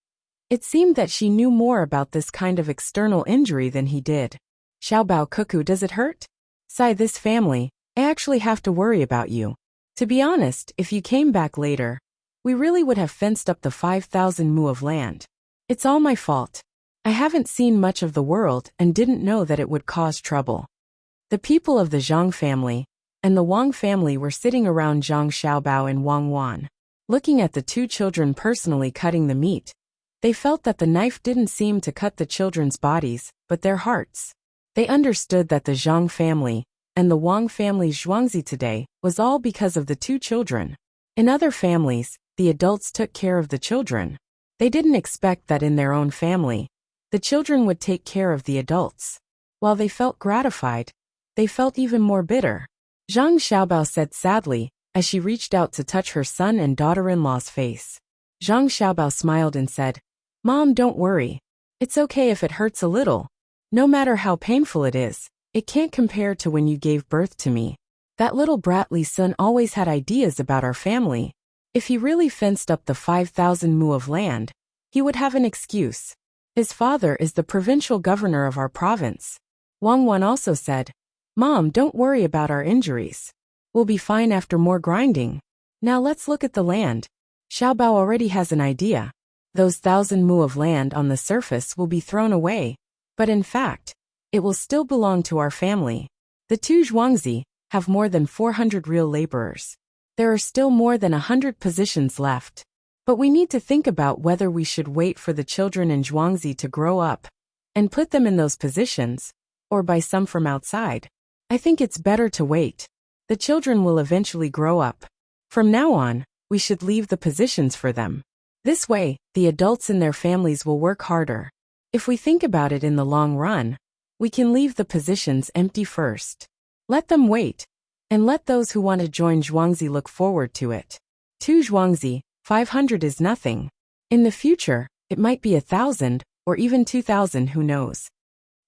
it seemed that she knew more about this kind of external injury than he did. Xiaobao, cuckoo, does it hurt? Sigh, this family, I actually have to worry about you. To be honest, if you came back later, we really would have fenced up the 5,000 mu of land. It's all my fault. I haven't seen much of the world and didn't know that it would cause trouble. The people of the Zhang family and the Wang family were sitting around Zhang Xiaobao and Wang Wan. Looking at the two children personally cutting the meat, they felt that the knife didn't seem to cut the children's bodies, but their hearts. They understood that the Zhang family and the Wang family's Zhuangzi today was all because of the two children. In other families, the adults took care of the children. They didn't expect that in their own family, the children would take care of the adults. While they felt gratified, they felt even more bitter. Zhang Xiaobao said sadly, as she reached out to touch her son and daughter-in-law's face. Zhang Xiaobao smiled and said, "Mom, don't worry. It's okay if it hurts a little. No matter how painful it is, it can't compare to when you gave birth to me. That little brat Li Sun always had ideas about our family. If he really fenced up the 5,000 mu of land, he would have an excuse. His father is the provincial governor of our province." Wang Wan also said, "Mom, don't worry about our injuries. We'll be fine after more grinding. Now let's look at the land." Xiaobao already has an idea. Those 1,000 mu of land on the surface will be thrown away, but in fact, it will still belong to our family. The two Zhuangzi have more than 400 real laborers. There are still more than 100 positions left. But we need to think about whether we should wait for the children in Zhuangzi to grow up and put them in those positions, or buy some from outside. I think it's better to wait. The children will eventually grow up. From now on, we should leave the positions for them. This way, the adults in their families will work harder. If we think about it in the long run, we can leave the positions empty first. Let them wait, and let those who want to join Zhuangzi look forward to it. 2 Zhuangzi, 500 is nothing. In the future, it might be 1,000, or even 2,000, who knows.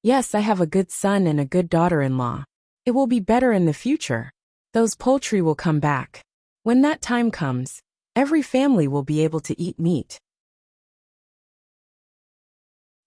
Yes, I have a good son and a good daughter-in-law. It will be better in the future. Those poultry will come back. When that time comes, every family will be able to eat meat.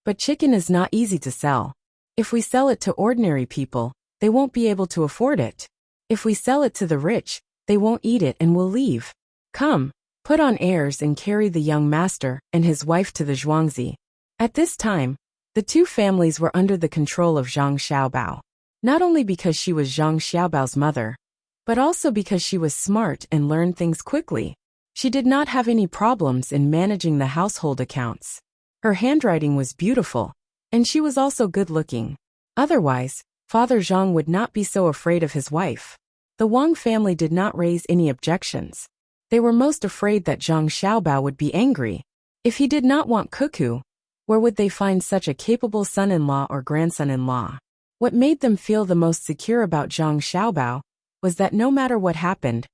But chicken is not easy to sell. If we sell it to ordinary people, they won't be able to afford it. If we sell it to the rich, they won't eat it and will leave. Come, put on airs and carry the young master and his wife to the Zhuangzi. At this time, the two families were under the control of Zhang Xiaobao. Not only because she was Zhang Xiaobao's mother, but also because she was smart and learned things quickly. She did not have any problems in managing the household accounts. Her handwriting was beautiful, and she was also good-looking. Otherwise, Father Zhang would not be so afraid of his wife. The Wang family did not raise any objections. They were most afraid that Zhang Xiaobao would be angry. If he did not want cuckoo, where would they find such a capable son-in-law or grandson-in-law? What made them feel the most secure about Zhang Xiaobao was that no matter what happened,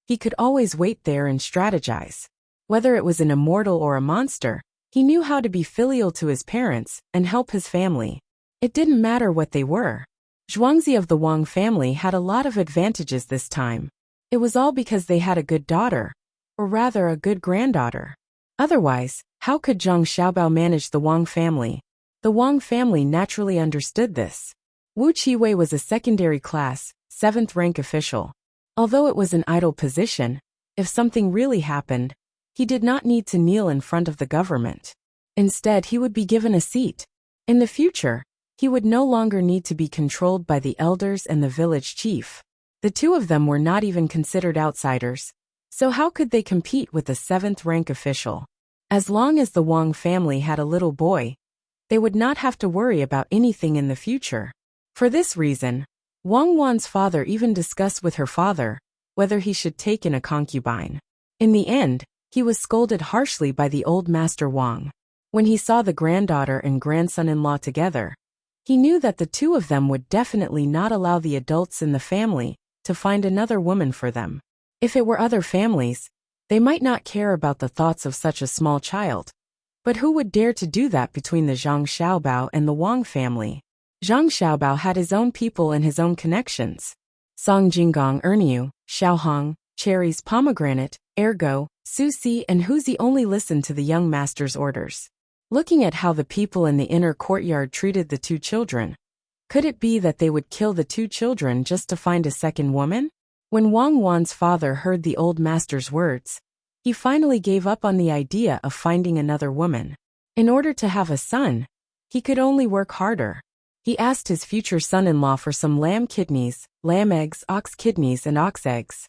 he could always wait there and strategize. Whether it was an immortal or a monster, he knew how to be filial to his parents and help his family. It didn't matter what they were. Zhuangzi of the Wang family had a lot of advantages this time. It was all because they had a good daughter, or rather a good granddaughter. Otherwise, how could Zhang Xiaobao manage the Wang family? The Wang family naturally understood this. Wu Qiwei was a secondary class, 7th rank official. Although it was an idle position, if something really happened, he did not need to kneel in front of the government. Instead, he would be given a seat. In the future, he would no longer need to be controlled by the elders and the village chief. The two of them were not even considered outsiders, so how could they compete with a 7th rank official? As long as the Wang family had a little boy, they would not have to worry about anything in the future. For this reason, Wang Wan's father even discussed with her father whether he should take in a concubine. In the end, he was scolded harshly by the old master Wang. When he saw the granddaughter and grandson-in-law together, he knew that the two of them would definitely not allow the adults in the family to find another woman for them. If it were other families, they might not care about the thoughts of such a small child. But who would dare to do that between the Zhang Xiaobao and the Wang family? Zhang Xiaobao had his own people and his own connections. Song Jinggong Erniu, Xiaohong, Cherries Pomegranate, Ergo, Susi and Huzi only listened to the young master's orders. Looking at how the people in the inner courtyard treated the two children, could it be that they would kill the two children just to find a second woman? When Wang Wan's father heard the old master's words, he finally gave up on the idea of finding another woman. In order to have a son, he could only work harder. He asked his future son-in-law for some lamb kidneys, lamb eggs, ox kidneys, and ox eggs.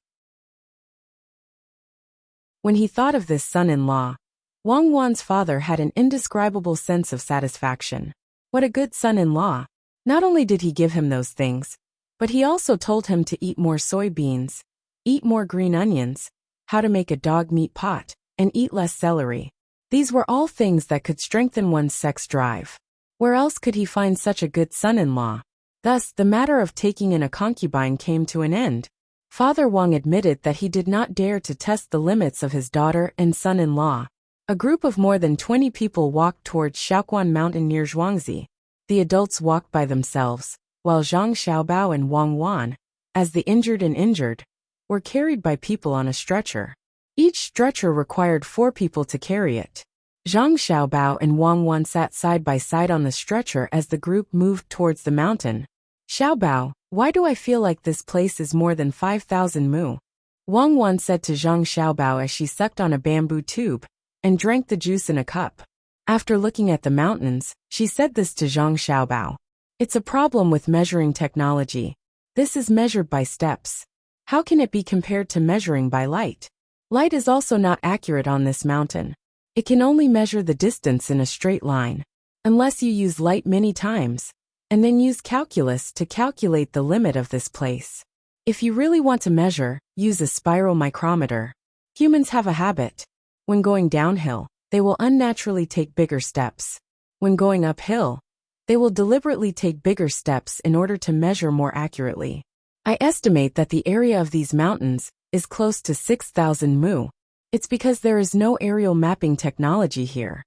When he thought of this son-in-law, Wang Wan's father had an indescribable sense of satisfaction. What a good son-in-law! Not only did he give him those things, But he also told him to eat more soybeans, eat more green onions, how to make a dog meat pot, and eat less celery. These were all things that could strengthen one's sex drive. Where else could he find such a good son-in-law? Thus, the matter of taking in a concubine came to an end. Father Wang admitted that he did not dare to test the limits of his daughter and son-in-law. A group of more than 20 people walked towards Shaoquan Mountain near Zhuangzi. The adults walked by themselves, while Zhang Xiaobao and Wang Wan, as the injured, were carried by people on a stretcher. Each stretcher required 4 people to carry it. Zhang Xiaobao and Wang Wan sat side by side on the stretcher as the group moved towards the mountain. Xiaobao, why do I feel like this place is more than 5,000 mu? Wang Wan said to Zhang Xiaobao as she sucked on a bamboo tube and drank the juice in a cup. After looking at the mountains, she said this to Zhang Xiaobao. It's a problem with measuring technology. This is measured by steps. How can it be compared to measuring by light? Light is also not accurate on this mountain. It can only measure the distance in a straight line. Unless you use light many times, and then use calculus to calculate the limit of this place. If you really want to measure, use a spiral micrometer. Humans have a habit. When going downhill, they will unnaturally take bigger steps. When going uphill, they will deliberately take bigger steps in order to measure more accurately. I estimate that the area of these mountains is close to 6,000 mu. It's because there is no aerial mapping technology here.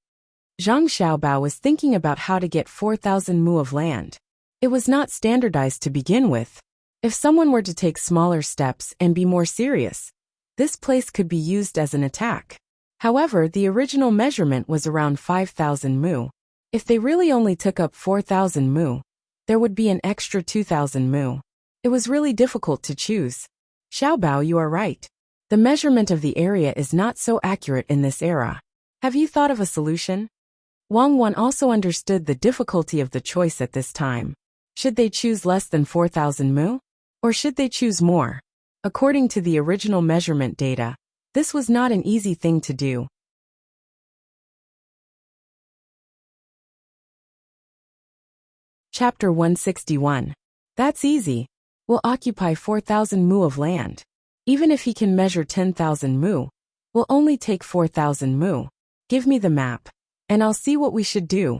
Zhang Xiaobao was thinking about how to get 4,000 mu of land. It was not standardized to begin with. If someone were to take smaller steps and be more serious, this place could be used as an attack. However, the original measurement was around 5,000 mu. If they really only took up 4,000 mu, there would be an extra 2,000 mu. It was really difficult to choose. Xiaobao, you are right. The measurement of the area is not so accurate in this era. Have you thought of a solution? Wang Wan also understood the difficulty of the choice at this time. Should they choose less than 4,000 mu? Or should they choose more? According to the original measurement data, this was not an easy thing to do. Chapter 161. That's easy. We'll occupy 4,000 mu of land. Even if he can measure 10,000 mu, we'll only take 4,000 mu. Give me the map, and I'll see what we should do.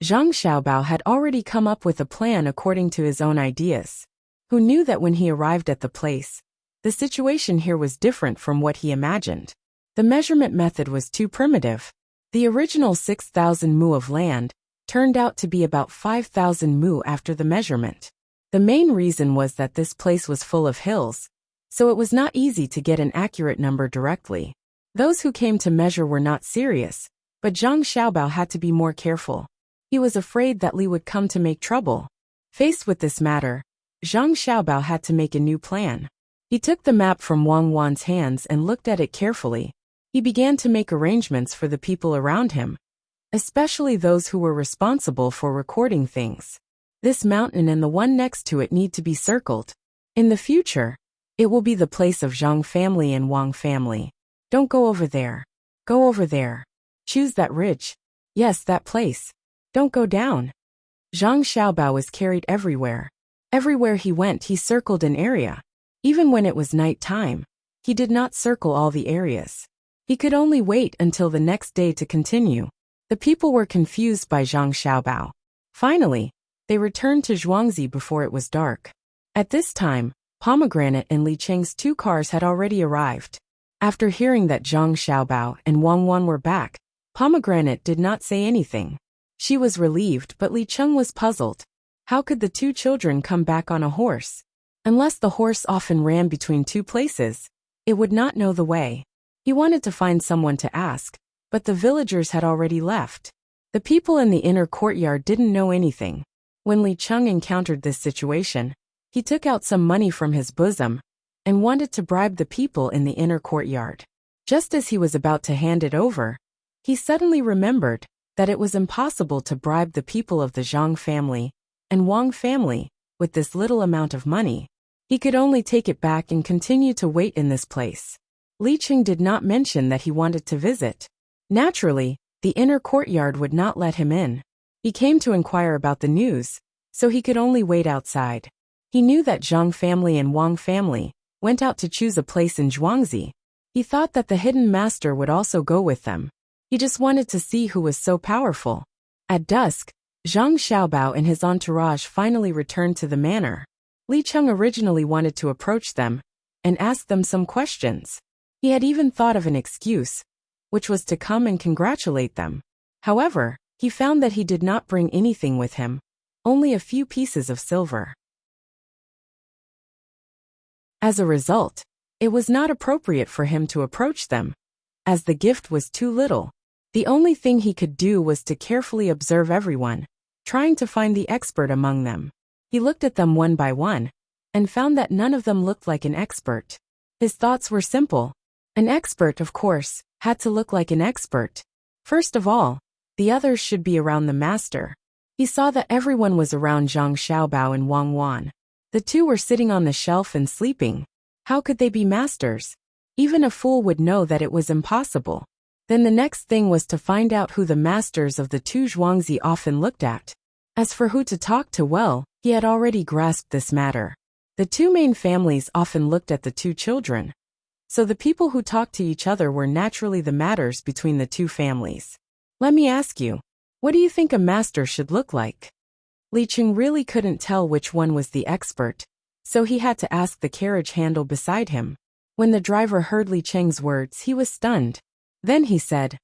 Zhang Xiaobao had already come up with a plan according to his own ideas. Who knew that when he arrived at the place, the situation here was different from what he imagined. The measurement method was too primitive. The original 6,000 mu of land turned out to be about 5,000 mu after the measurement. The main reason was that this place was full of hills, so it was not easy to get an accurate number directly. Those who came to measure were not serious, but Zhang Xiaobao had to be more careful. He was afraid that Li would come to make trouble. Faced with this matter, Zhang Xiaobao had to make a new plan. He took the map from Wang Wan's hands and looked at it carefully. He began to make arrangements for the people around him, especially those who were responsible for recording things. This mountain and the one next to it need to be circled. In the future, it will be the place of Zhang family and Wang family. Don't go over there. Go over there. Choose that ridge. Yes, that place. Don't go down. Zhang Xiaobao was carried everywhere. Everywhere he went, he circled an area. Even when it was night time, he did not circle all the areas. He could only wait until the next day to continue. The people were confused by Zhang Xiaobao. Finally, they returned to Zhuangzi before it was dark. At this time, Pomegranate and Li Cheng's 2 cars had already arrived. After hearing that Zhang Xiaobao and Wang Wan were back, Pomegranate did not say anything. She was relieved, but Li Cheng was puzzled. How could the 2 children come back on a horse? Unless the horse often ran between 2 places, it would not know the way. He wanted to find someone to ask, but the villagers had already left. The people in the inner courtyard didn't know anything. When Li Cheng encountered this situation, he took out some money from his bosom and wanted to bribe the people in the inner courtyard. Just as he was about to hand it over, he suddenly remembered that it was impossible to bribe the people of the Zhang family and Wang family with this little amount of money. He could only take it back and continue to wait in this place. Li Cheng did not mention that he wanted to visit. Naturally, the inner courtyard would not let him in. He came to inquire about the news, so he could only wait outside. He knew that Zhang family and Wang family went out to choose a place in Zhuangzi. He thought that the hidden master would also go with them. He just wanted to see who was so powerful. At dusk, Zhang Xiaobao and his entourage finally returned to the manor. Li Cheng originally wanted to approach them and ask them some questions. He had even thought of an excuse, which was to come and congratulate them. However, he found that he did not bring anything with him, only a few pieces of silver. As a result, it was not appropriate for him to approach them, as the gift was too little. The only thing he could do was to carefully observe everyone, trying to find the expert among them. He looked at them one by one, and found that none of them looked like an expert. His thoughts were simple. An expert, of course, had to look like an expert. First of all, the others should be around the master. He saw that everyone was around Zhang Xiaobao and Wang Wan. The two were sitting on the shelf and sleeping. How could they be masters? Even a fool would know that it was impossible. Then the next thing was to find out who the masters of the two Zhuangzi often looked at. As for who to talk to, well, he had already grasped this matter. The two main families often looked at the two children. So the people who talked to each other were naturally the matters between the two families. Let me ask you, what do you think a master should look like? Li Cheng really couldn't tell which one was the expert, so he had to ask the carriage handle beside him. When the driver heard Li Cheng's words, he was stunned. Then he said,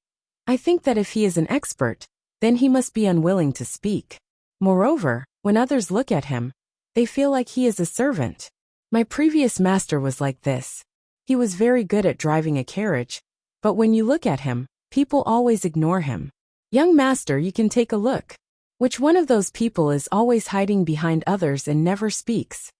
I think that if he is an expert, then he must be unwilling to speak. Moreover, when others look at him, they feel like he is a servant. My previous master was like this. He was very good at driving a carriage, but when you look at him, people always ignore him. Young master, you can take a look. Which one of those people is always hiding behind others and never speaks?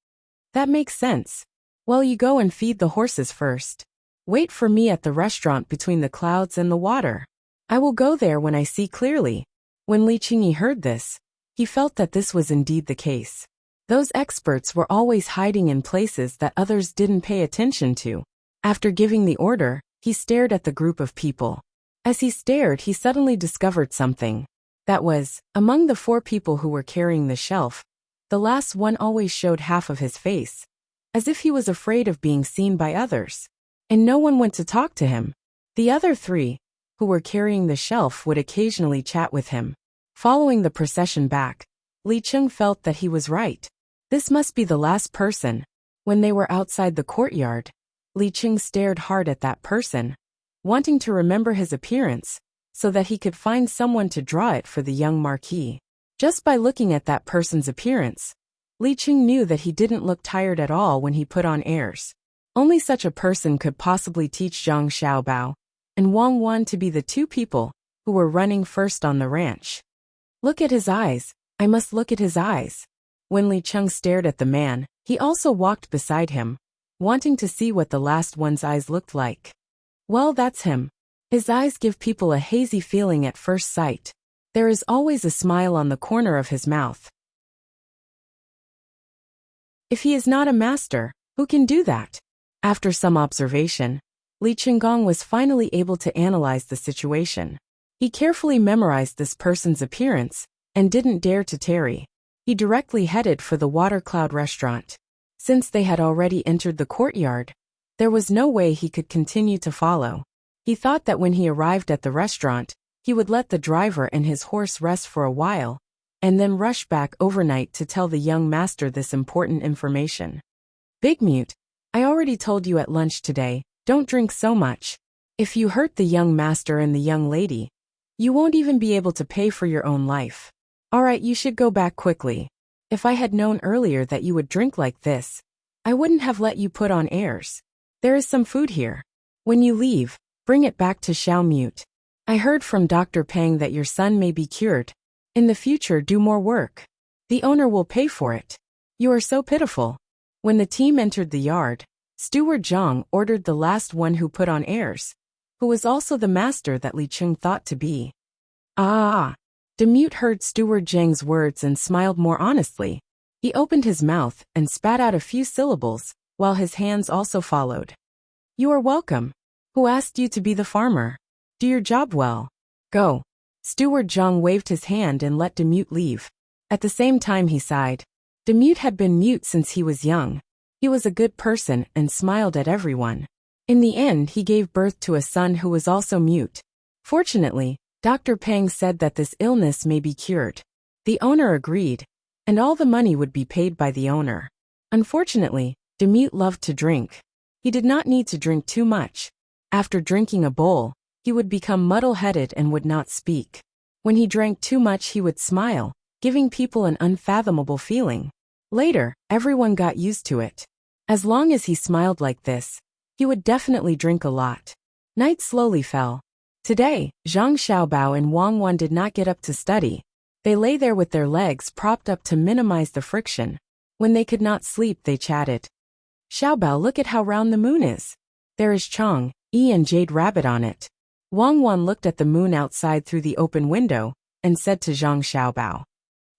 That makes sense. Well, you go and feed the horses first. Wait for me at the restaurant between the clouds and the water. I will go there when I see clearly. When Li Qingyi heard this, he felt that this was indeed the case. Those experts were always hiding in places that others didn't pay attention to. After giving the order, he stared at the group of people. As he stared, he suddenly discovered something. That was, among the 4 people who were carrying the shelf, the last one always showed half of his face, as if he was afraid of being seen by others. And no one went to talk to him. The other 3, who were carrying the shelf, would occasionally chat with him. Following the procession back, Li Cheng felt that he was right. This must be the last person. When they were outside the courtyard, Li Cheng stared hard at that person, wanting to remember his appearance, so that he could find someone to draw it for the young marquis. Just by looking at that person's appearance, Li Cheng knew that he didn't look tired at all when he put on airs. Only such a person could possibly teach Zhang Xiaobao and Wang Wan to be the 2 people who were running first on the ranch. Look at his eyes. I must look at his eyes. When Li Cheng stared at the man, he also walked beside him, wanting to see what the last one's eyes looked like. Well, that's him. His eyes give people a hazy feeling at first sight. There is always a smile on the corner of his mouth. If he is not a master, who can do that? After some observation, Li Chenggong was finally able to analyze the situation. He carefully memorized this person's appearance and didn't dare to tarry. He directly headed for the Water Cloud restaurant. Since they had already entered the courtyard, there was no way he could continue to follow. He thought that when he arrived at the restaurant, he would let the driver and his horse rest for a while, and then rush back overnight to tell the young master this important information. Big Mute, I already told you at lunch today, don't drink so much. If you hurt the young master and the young lady, you won't even be able to pay for your own life. Alright, you should go back quickly. If I had known earlier that you would drink like this, I wouldn't have let you put on airs. There is some food here. When you leave, bring it back to Xiao Mute. I heard from Dr. Pang that your son may be cured. In the future, do more work. The owner will pay for it. You are so pitiful. When the team entered the yard, Steward Zhang ordered the last one who put on airs, who was also the master that Li Cheng thought to be. Demute heard Steward Zhang's words and smiled more honestly. He opened his mouth and spat out a few syllables, while his hands also followed. You are welcome. Who asked you to be the farmer? Do your job well. Go. Steward Zhang waved his hand and let Demute leave. At the same time he sighed. Demute had been mute since he was young. He was a good person and smiled at everyone. In the end, he gave birth to a son who was also mute. Fortunately, Dr. Peng said that this illness may be cured. The owner agreed, and all the money would be paid by the owner. Unfortunately, Demute loved to drink. He did not need to drink too much. After drinking a bowl, he would become muddle-headed and would not speak. When he drank too much, he would smile, giving people an unfathomable feeling. Later, everyone got used to it. As long as he smiled like this, he would definitely drink a lot. Night slowly fell. Today, Zhang Xiaobao and Wang Wan did not get up to study. They lay there with their legs propped up to minimize the friction. When they could not sleep, they chatted. Xiaobao, look at how round the moon is. There is Chang, Yi and Jade Rabbit on it. Wang Wan looked at the moon outside through the open window and said to Zhang Xiaobao.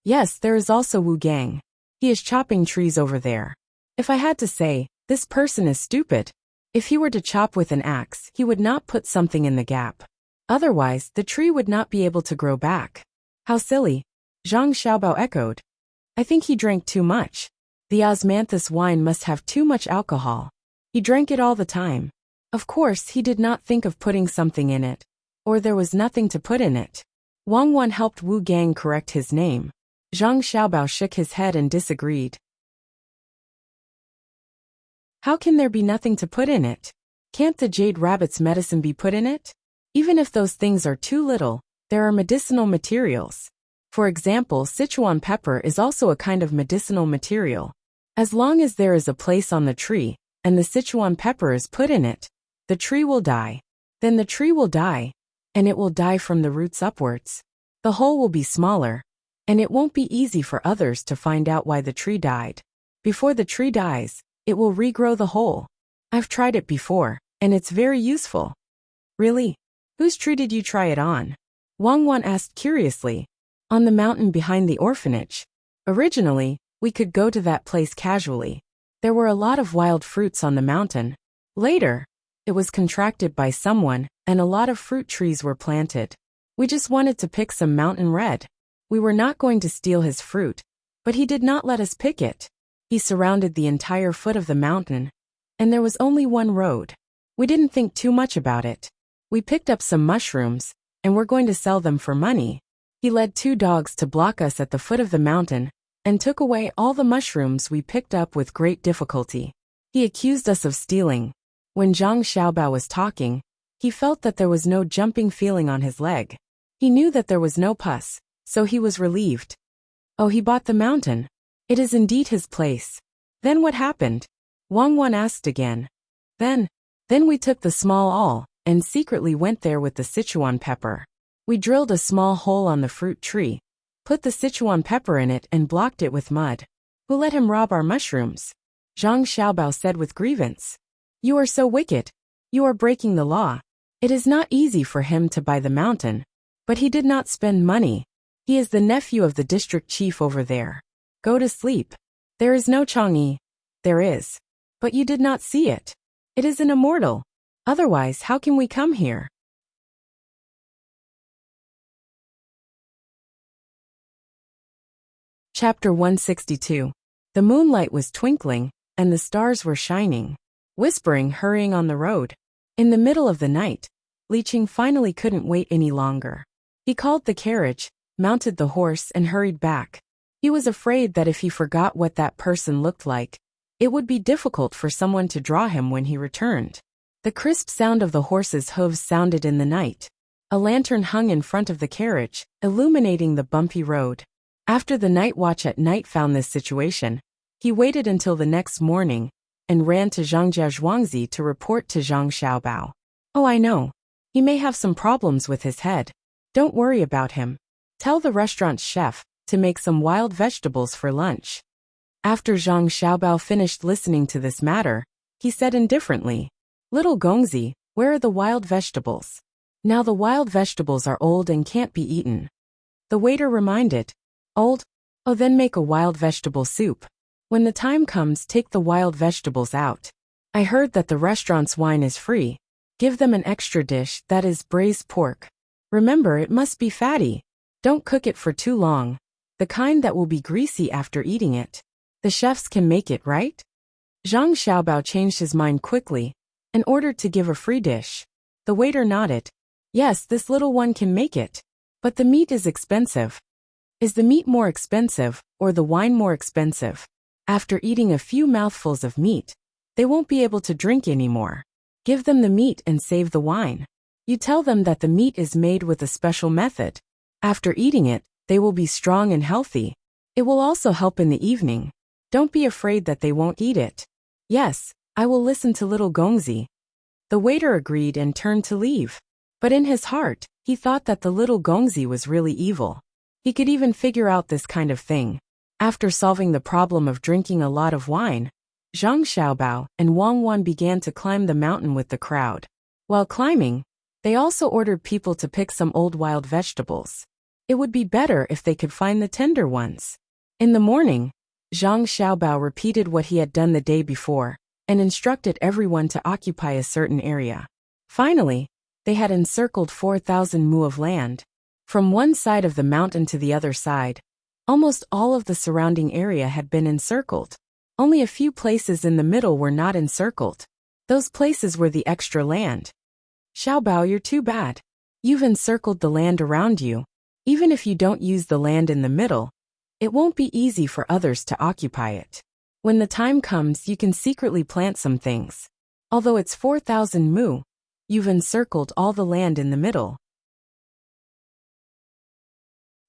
Yes, there is also Wu Gang. He is chopping trees over there. If I had to say, this person is stupid. If he were to chop with an axe, he would not put something in the gap. Otherwise, the tree would not be able to grow back. How silly, Zhang Xiaobao echoed. I think he drank too much. The osmanthus wine must have too much alcohol. He drank it all the time. Of course, he did not think of putting something in it, or there was nothing to put in it. Wang Wan helped Wu Gang correct his name. Zhang Xiaobao shook his head and disagreed. How can there be nothing to put in it? Can't the Jade Rabbit's medicine be put in it? Even if those things are too little, there are medicinal materials. For example, Sichuan pepper is also a kind of medicinal material. As long as there is a place on the tree, and the Sichuan pepper is put in it, the tree will die. Then the tree will die, and it will die from the roots upwards. The hole will be smaller, and it won't be easy for others to find out why the tree died. Before the tree dies, it will regrow the hole. I've tried it before, and it's very useful. Really? Whose tree did you try it on? Wang Wan asked curiously. On the mountain behind the orphanage. Originally, we could go to that place casually. There were a lot of wild fruits on the mountain. Later, it was contracted by someone, and a lot of fruit trees were planted. We just wanted to pick some mountain red. We were not going to steal his fruit, but he did not let us pick it. He surrounded the entire foot of the mountain, and there was only one road. We didn't think too much about it. We picked up some mushrooms, and we're going to sell them for money. He led 2 dogs to block us at the foot of the mountain, and took away all the mushrooms we picked up with great difficulty. He accused us of stealing. When Zhang Xiaobao was talking, he felt that there was no jumping feeling on his leg. He knew that there was no pus, so he was relieved. Oh, he bought the mountain. It is indeed his place. Then what happened? Wang Wan asked again. Then we took the small awl, and secretly went there with the Sichuan pepper. We drilled a small hole on the fruit tree, put the Sichuan pepper in it and blocked it with mud. Who let him rob our mushrooms? Zhang Xiaobao said with grievance. You are so wicked. You are breaking the law. It is not easy for him to buy the mountain. But he did not spend money. He is the nephew of the district chief over there. Go to sleep. There is no Chang'e. There is. But you did not see it. It is an immortal. Otherwise, how can we come here? Chapter 162. The moonlight was twinkling, and the stars were shining. Whispering, hurrying on the road. In the middle of the night, Li Qing finally couldn't wait any longer. He called the carriage, mounted the horse and hurried back. He was afraid that if he forgot what that person looked like, it would be difficult for someone to draw him when he returned. The crisp sound of the horse's hooves sounded in the night. A lantern hung in front of the carriage, illuminating the bumpy road. After the night watch at night found this situation, he waited until the next morning and ran to Zhangjia Zhuangzi to report to Zhang Xiaobao. Oh, I know. He may have some problems with his head. Don't worry about him. Tell the restaurant's chef to make some wild vegetables for lunch. After Zhang Xiaobao finished listening to this matter, he said indifferently, Little Gongzi, where are the wild vegetables? Now the wild vegetables are old and can't be eaten. The waiter reminded, Old? Oh, then make a wild vegetable soup. When the time comes, take the wild vegetables out. I heard that the restaurant's wine is free. Give them an extra dish, that is braised pork. Remember, it must be fatty. Don't cook it for too long. The kind that will be greasy after eating it. The chefs can make it, right? Zhang Xiaobao changed his mind quickly and ordered to give a free dish. The waiter nodded. Yes, this little one can make it. But the meat is expensive. Is the meat more expensive, or the wine more expensive? After eating a few mouthfuls of meat, they won't be able to drink anymore. Give them the meat and save the wine. You tell them that the meat is made with a special method. After eating it, they will be strong and healthy. It will also help in the evening. Don't be afraid that they won't eat it. Yes, I will listen to little Gongzi. The waiter agreed and turned to leave. But in his heart, he thought that the little Gongzi was really evil. He could even figure out this kind of thing. After solving the problem of drinking a lot of wine, Zhang Xiaobao and Wang Wan began to climb the mountain with the crowd. While climbing, they also ordered people to pick some old wild vegetables. It would be better if they could find the tender ones. In the morning, Zhang Xiaobao repeated what he had done the day before and instructed everyone to occupy a certain area. Finally, they had encircled 4,000 mu of land. From one side of the mountain to the other side, almost all of the surrounding area had been encircled. Only a few places in the middle were not encircled. Those places were the extra land. Xiaobao, you're too bad. You've encircled the land around you. Even if you don't use the land in the middle, it won't be easy for others to occupy it. When the time comes, you can secretly plant some things. Although it's 4,000 mu, you've encircled all the land in the middle.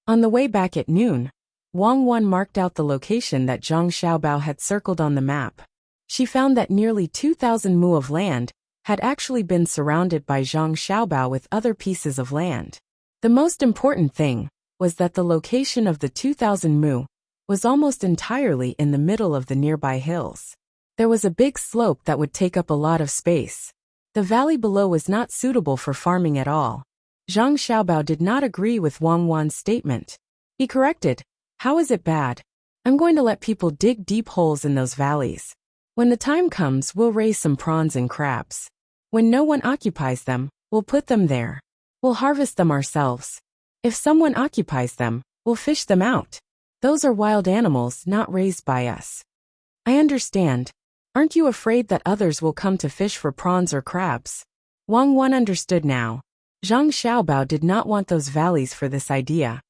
On the way back at noon, Wang Wan marked out the location that Zhang Xiaobao had circled on the map. She found that nearly 2,000 mu of land had actually been surrounded by Zhang Xiaobao with other pieces of land. The most important thing was that the location of the 2,000 mu was almost entirely in the middle of the nearby hills. There was a big slope that would take up a lot of space. The valley below was not suitable for farming at all. Zhang Xiaobao did not agree with Wang Wan's statement. He corrected, "How is it bad? I'm going to let people dig deep holes in those valleys. When the time comes, we'll raise some prawns and crabs. When no one occupies them, we'll put them there. We'll harvest them ourselves. If someone occupies them, we'll fish them out. Those are wild animals not raised by us." "I understand. Aren't you afraid that others will come to fish for prawns or crabs?" Wang Wan understood now. Zhang Xiaobao did not want those valleys for this idea.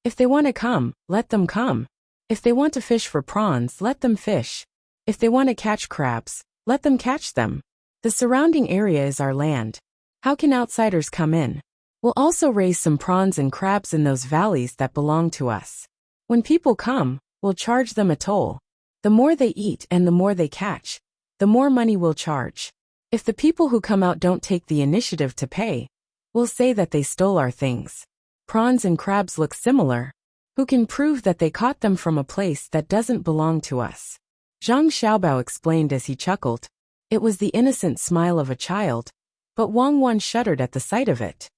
If they want to come, let them come. If they want to fish for prawns, let them fish. If they want to catch crabs, let them catch them. The surrounding area is our land. How can outsiders come in? We'll also raise some prawns and crabs in those valleys that belong to us. When people come, we'll charge them a toll. The more they eat and the more they catch, the more money we'll charge. If the people who come out don't take the initiative to pay, we'll say that they stole our things. Prawns and crabs look similar. Who can prove that they caught them from a place that doesn't belong to us?" Zhang Xiaobao explained as he chuckled. It was the innocent smile of a child, but Wang Wan shuddered at the sight of it.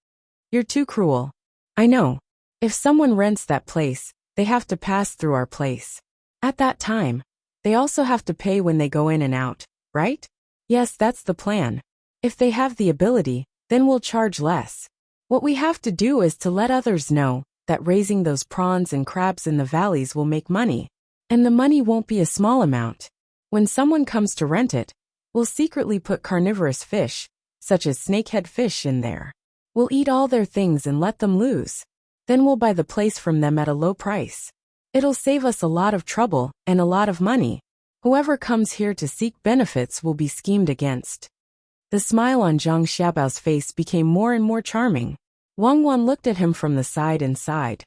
"You're too cruel. I know. If someone rents that place, they have to pass through our place. At that time, they also have to pay when they go in and out, right? Yes, that's the plan. If they have the ability, then we'll charge less. What we have to do is to let others know that raising those prawns and crabs in the valleys will make money. And the money won't be a small amount. When someone comes to rent it, we'll secretly put carnivorous fish, such as snakehead fish, in there. We'll eat all their things and let them lose. Then we'll buy the place from them at a low price. It'll save us a lot of trouble and a lot of money. Whoever comes here to seek benefits will be schemed against." The smile on Zhang Xiaobao's face became more and more charming. Wang Wan looked at him from the side and sighed.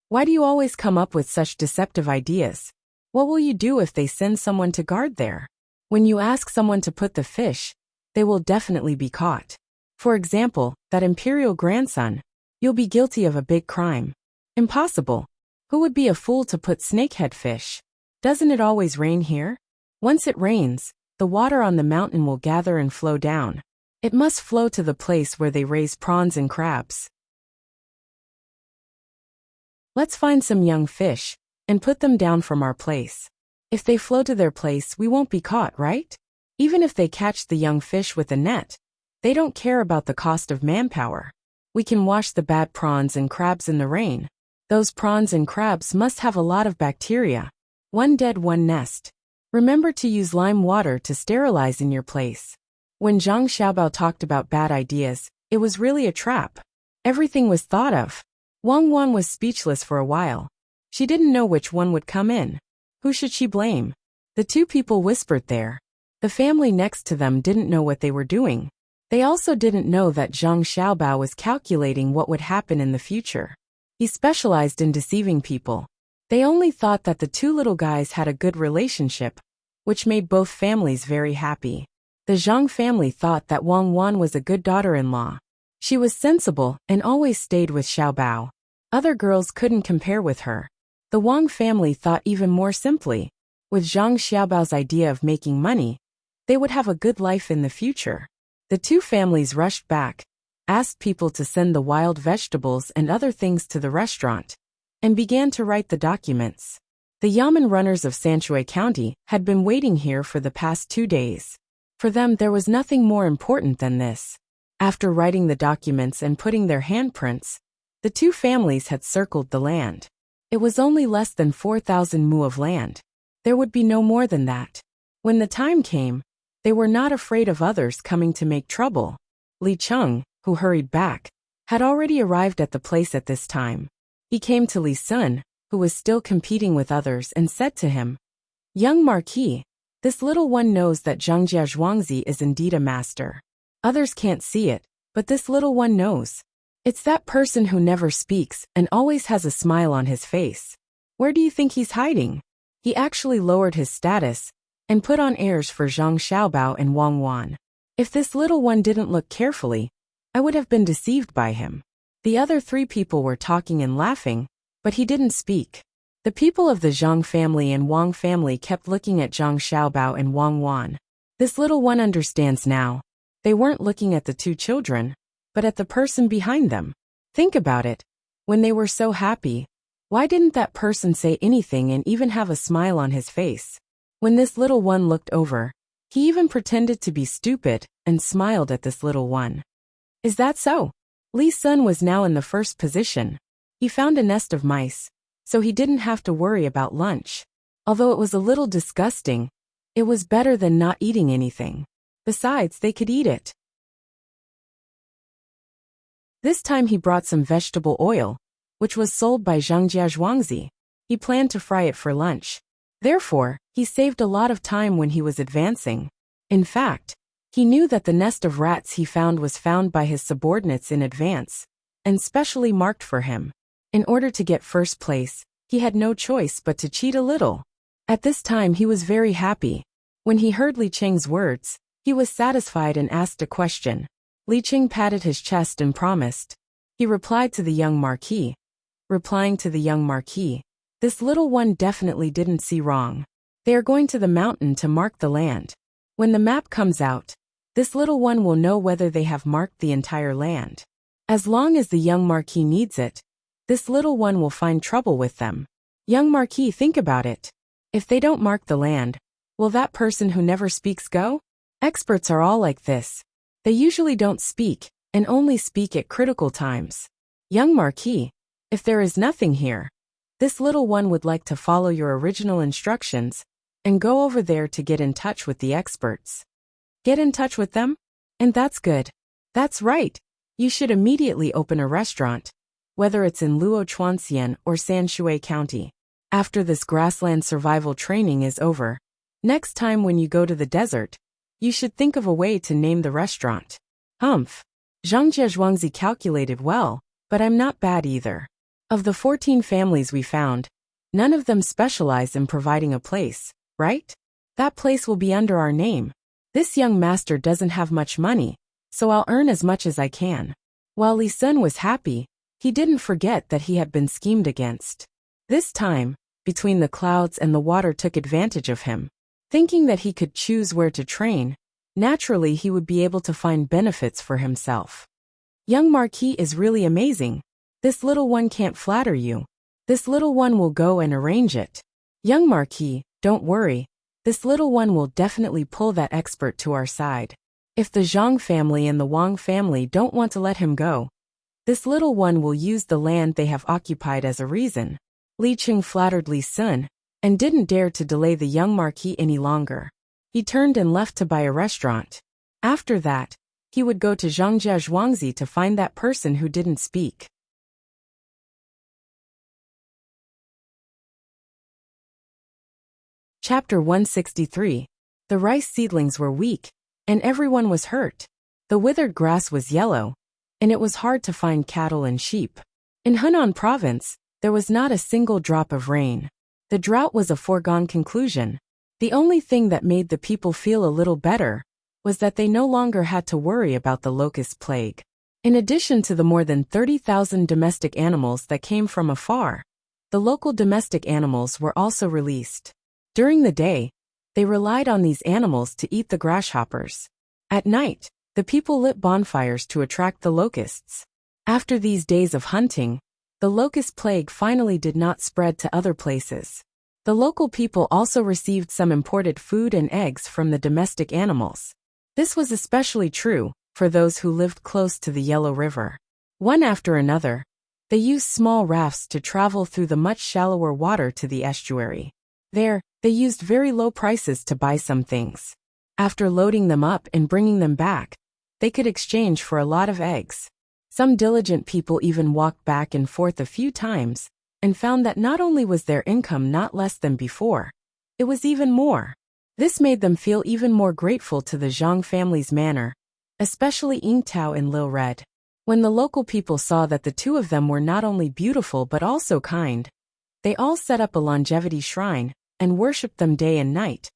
"Why do you always come up with such deceptive ideas? What will you do if they send someone to guard there? When you ask someone to put the fish, they will definitely be caught. For example, that imperial grandson, you'll be guilty of a big crime. Impossible. Who would be a fool to put snakehead fish? Doesn't it always rain here? Once it rains, the water on the mountain will gather and flow down. It must flow to the place where they raise prawns and crabs. Let's find some young fish and put them down from our place. If they flow to their place, we won't be caught, right? Even if they catch the young fish with a net, they don't care about the cost of manpower. We can wash the bad prawns and crabs in the rain. Those prawns and crabs must have a lot of bacteria. One dead, one nest. Remember to use lime water to sterilize in your place. When Zhang Xiaobao talked about bad ideas, it was really a trap. Everything was thought of. Wang Wan was speechless for a while. She didn't know which one would come in. Who should she blame? The two people whispered there. The family next to them didn't know what they were doing. They also didn't know that Zhang Xiaobao was calculating what would happen in the future. He specialized in deceiving people. They only thought that the two little guys had a good relationship, which made both families very happy. The Zhang family thought that Wang Wan was a good daughter-in-law. She was sensible and always stayed with Xiaobao. Other girls couldn't compare with her. The Wang family thought even more simply. With Zhang Xiaobao's idea of making money, they would have a good life in the future. The two families rushed back, asked people to send the wild vegetables and other things to the restaurant, and began to write the documents. The yamen runners of Sanshui County had been waiting here for the past 2 days. For them there was nothing more important than this. After writing the documents and putting their handprints, the two families had circled the land. It was only less than 4,000 mu of land. There would be no more than that. When the time came, they were not afraid of others coming to make trouble. Li Cheng, who hurried back, had already arrived at the place at this time. He came to Li Sun, who was still competing with others, and said to him, "Young Marquis, this little one knows that Zhangjia Zhuangzi is indeed a master. Others can't see it, but this little one knows. It's that person who never speaks and always has a smile on his face. Where do you think he's hiding?" He actually lowered his status and put on airs for Zhang Xiaobao and Wang Wan. If this little one didn't look carefully, I would have been deceived by him. The other three people were talking and laughing, but he didn't speak. The people of the Zhang family and Wang family kept looking at Zhang Xiaobao and Wang Wan. This little one understands now. They weren't looking at the two children, but at the person behind them. Think about it. When they were so happy, why didn't that person say anything and even have a smile on his face? When this little one looked over, he even pretended to be stupid and smiled at this little one. Is that so? Li Sun was now in the first position. He found a nest of mice, so he didn't have to worry about lunch. Although it was a little disgusting, it was better than not eating anything. Besides, they could eat it. This time he brought some vegetable oil, which was sold by Zhangjia Zhuangzi. He planned to fry it for lunch. Therefore, he saved a lot of time when he was advancing. In fact, he knew that the nest of rats he found was found by his subordinates in advance, and specially marked for him. In order to get first place, he had no choice but to cheat a little. At this time he was very happy. When he heard Li Cheng's words, he was satisfied and asked a question. Li Cheng patted his chest and promised. He replied to the young Marquis. Replying to the young Marquis, this little one definitely didn't see wrong. They are going to the mountain to mark the land. When the map comes out, this little one will know whether they have marked the entire land. As long as the young Marquis needs it, this little one will find trouble with them. Young Marquis, think about it. If they don't mark the land, will that person who never speaks go? Experts are all like this. They usually don't speak, and only speak at critical times. Young Marquis, if there is nothing here, this little one would like to follow your original instructions and go over there to get in touch with the experts. Get in touch with them? And that's good. That's right. You should immediately open a restaurant, whether it's in Luochuanxian or Sanshui County. After this grassland survival training is over, next time when you go to the desert, you should think of a way to name the restaurant. Humph. Zhangjia Zhuangzi calculated well, but I'm not bad either. Of the 14 families we found, none of them specialize in providing a place, right? That place will be under our name. This young master doesn't have much money, so I'll earn as much as I can. While Li Sun was happy, he didn't forget that he had been schemed against. This time, between the clouds and the water took advantage of him. Thinking that he could choose where to train, naturally he would be able to find benefits for himself. Young Marquis is really amazing. This little one can't flatter you. This little one will go and arrange it. Young Marquis, don't worry. This little one will definitely pull that expert to our side. If the Zhang family and the Wang family don't want to let him go, this little one will use the land they have occupied as a reason. Li Cheng flattered Li Sun and didn't dare to delay the young marquis any longer. He turned and left to buy a restaurant. After that, he would go to Zhangjia Zhuangzi to find that person who didn't speak. Chapter 163. The rice seedlings were weak, and everyone was hurt. The withered grass was yellow, and it was hard to find cattle and sheep. In Henan province, there was not a single drop of rain. The drought was a foregone conclusion. The only thing that made the people feel a little better was that they no longer had to worry about the locust plague. In addition to the more than 30,000 domestic animals that came from afar, the local domestic animals were also released. During the day, they relied on these animals to eat the grasshoppers. At night, the people lit bonfires to attract the locusts. After these days of hunting, the locust plague finally did not spread to other places. The local people also received some imported food and eggs from the domestic animals. This was especially true for those who lived close to the Yellow River. One after another, they used small rafts to travel through the much shallower water to the estuary. There, they used very low prices to buy some things. After loading them up and bringing them back, they could exchange for a lot of eggs. Some diligent people even walked back and forth a few times, and found that not only was their income not less than before, it was even more. This made them feel even more grateful to the Zhang family's manner, especially Ying Tao and Lil Red. When the local people saw that the two of them were not only beautiful but also kind, they all set up a longevity shrine and worshipped them day and night,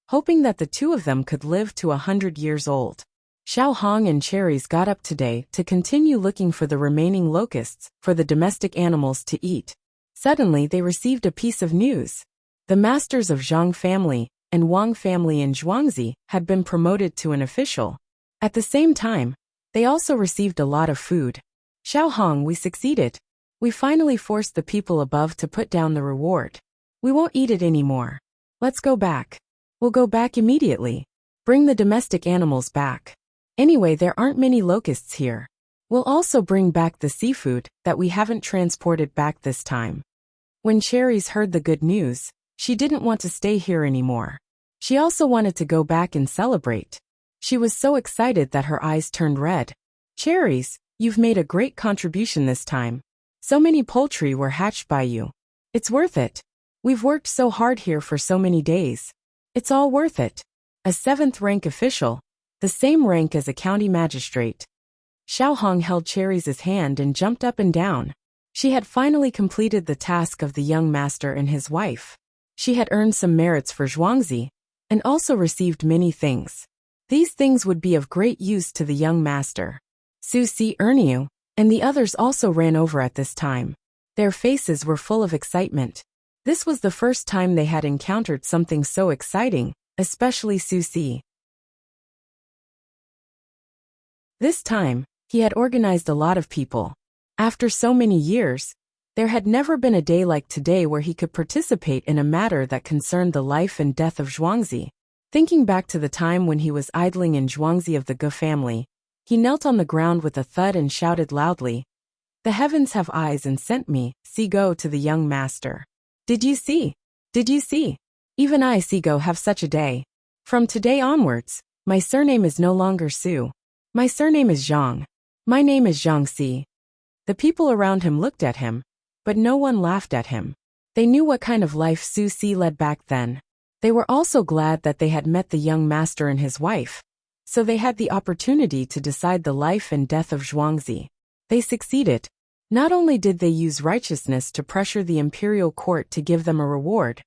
hoping that the two of them could live to 100 years old. Xiao Hong and Cherries got up today to continue looking for the remaining locusts for the domestic animals to eat. Suddenly they received a piece of news. The masters of Zhang family and Wang family in Zhuangzi had been promoted to an official. At the same time, they also received a lot of food. Xiao Hong, we succeeded. We finally forced the people above to put down the reward. We won't eat it anymore. Let's go back. We'll go back immediately. Bring the domestic animals back. Anyway, there aren't many locusts here. We'll also bring back the seafood that we haven't transported back this time. When Cherries heard the good news, she didn't want to stay here anymore. She also wanted to go back and celebrate. She was so excited that her eyes turned red. Cherries, you've made a great contribution this time. So many poultry were hatched by you. It's worth it. We've worked so hard here for so many days. It's all worth it. A 7th rank official, the same rank as a county magistrate. Xiao Hong held Cherries' hand and jumped up and down. She had finally completed the task of the young master and his wife. She had earned some merits for Zhuangzi, and also received many things. These things would be of great use to the young master. Su Si, Erniu, and the others also ran over at this time. Their faces were full of excitement. This was the first time they had encountered something so exciting, especially Su Si. This time, he had organized a lot of people. After so many years, there had never been a day like today where he could participate in a matter that concerned the life and death of Zhuangzi. Thinking back to the time when he was idling in Zhuangzi of the Ge family, he knelt on the ground with a thud and shouted loudly, "The heavens have eyes and sent me, see go to the young master. Did you see? Did you see? Even I, Sigo, have such a day. From today onwards, my surname is no longer Su. My surname is Zhang. My name is Zhang Si." The people around him looked at him, but no one laughed at him. They knew what kind of life Su Si led back then. They were also glad that they had met the young master and his wife, so they had the opportunity to decide the life and death of Zhuangzi. They succeeded. Not only did they use righteousness to pressure the imperial court to give them a reward,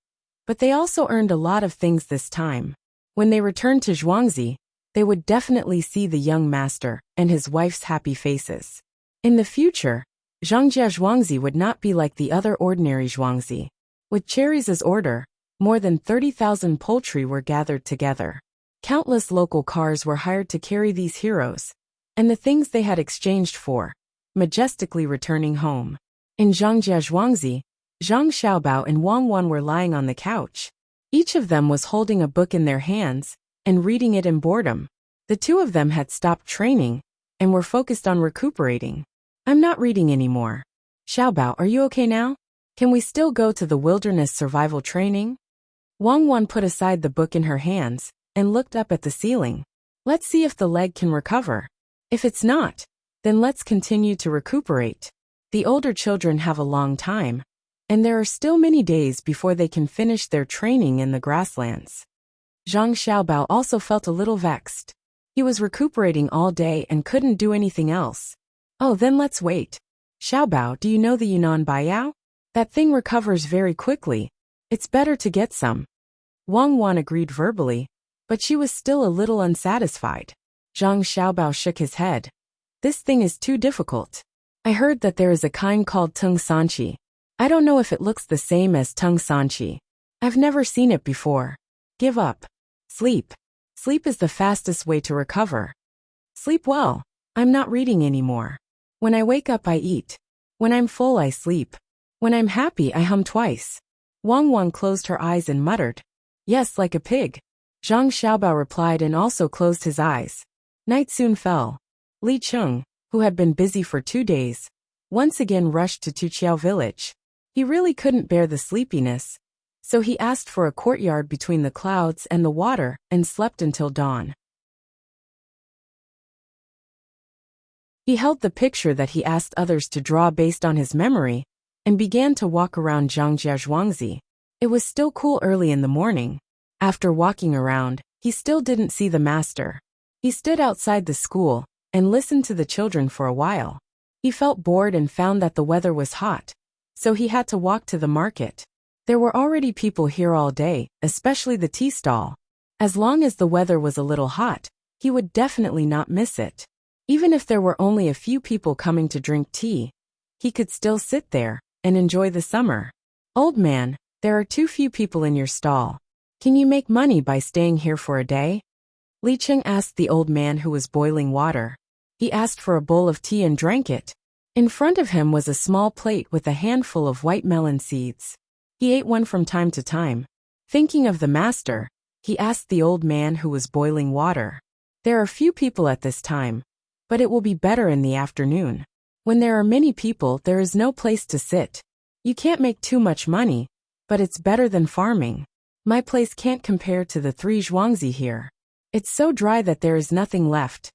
but they also earned a lot of things this time. When they returned to Zhuangzi, they would definitely see the young master and his wife's happy faces. In the future, Zhangjia Zhuangzi would not be like the other ordinary Zhuangzi. With Cherries' order, more than 30,000 poultry were gathered together. Countless local cars were hired to carry these heroes, and the things they had exchanged for, majestically returning home. In Zhangjia Zhuangzi, Zhang Xiaobao and Wang Wan were lying on the couch. Each of them was holding a book in their hands and reading it in boredom. The two of them had stopped training and were focused on recuperating. "I'm not reading anymore. Xiaobao, are you okay now?" Can we still go to the wilderness survival training? Wang Wan put aside the book in her hands and looked up at the ceiling. Let's see if the leg can recover. If it's not, then let's continue to recuperate. The older children have a long time, and there are still many days before they can finish their training in the grasslands. Zhang Xiaobao also felt a little vexed. He was recuperating all day and couldn't do anything else. Oh, then let's wait. Xiaobao, do you know the Yunnan Baiyao? That thing recovers very quickly. It's better to get some. Wang Wan agreed verbally, but she was still a little unsatisfied. Zhang Xiaobao shook his head. This thing is too difficult. I heard that there is a kind called Tung Sanchi. I don't know if it looks the same as Tung Sanchi. I've never seen it before. Give up. Sleep. Sleep is the fastest way to recover. Sleep well. I'm not reading anymore. When I wake up I eat. When I'm full I sleep. When I'm happy I hum twice. Wang Wan closed her eyes and muttered. Yes, like a pig. Zhang Xiaobao replied and also closed his eyes. Night soon fell. Li Cheng, who had been busy for 2 days, once again rushed to Tuqiao village. He really couldn't bear the sleepiness, so he asked for a courtyard between the clouds and the water and slept until dawn. He held the picture that he asked others to draw based on his memory and began to walk around Zhangjia Zhuangzi. It was still cool early in the morning. After walking around, he still didn't see the master. He stood outside the school and listened to the children for a while. He felt bored and found that the weather was hot, so he had to walk to the market. There were already people here all day, especially the tea stall. As long as the weather was a little hot, he would definitely not miss it. Even if there were only a few people coming to drink tea, he could still sit there and enjoy the summer. Old man, there are too few people in your stall. Can you make money by staying here for a day? Li Cheng asked the old man who was boiling water. He asked for a bowl of tea and drank it. In front of him was a small plate with a handful of white melon seeds. He ate one from time to time. Thinking of the master, he asked the old man who was boiling water. There are few people at this time, but it will be better in the afternoon. When there are many people, there is no place to sit. You can't make too much money, but it's better than farming. My place can't compare to the 3 zhuangzi here. It's so dry that there is nothing left.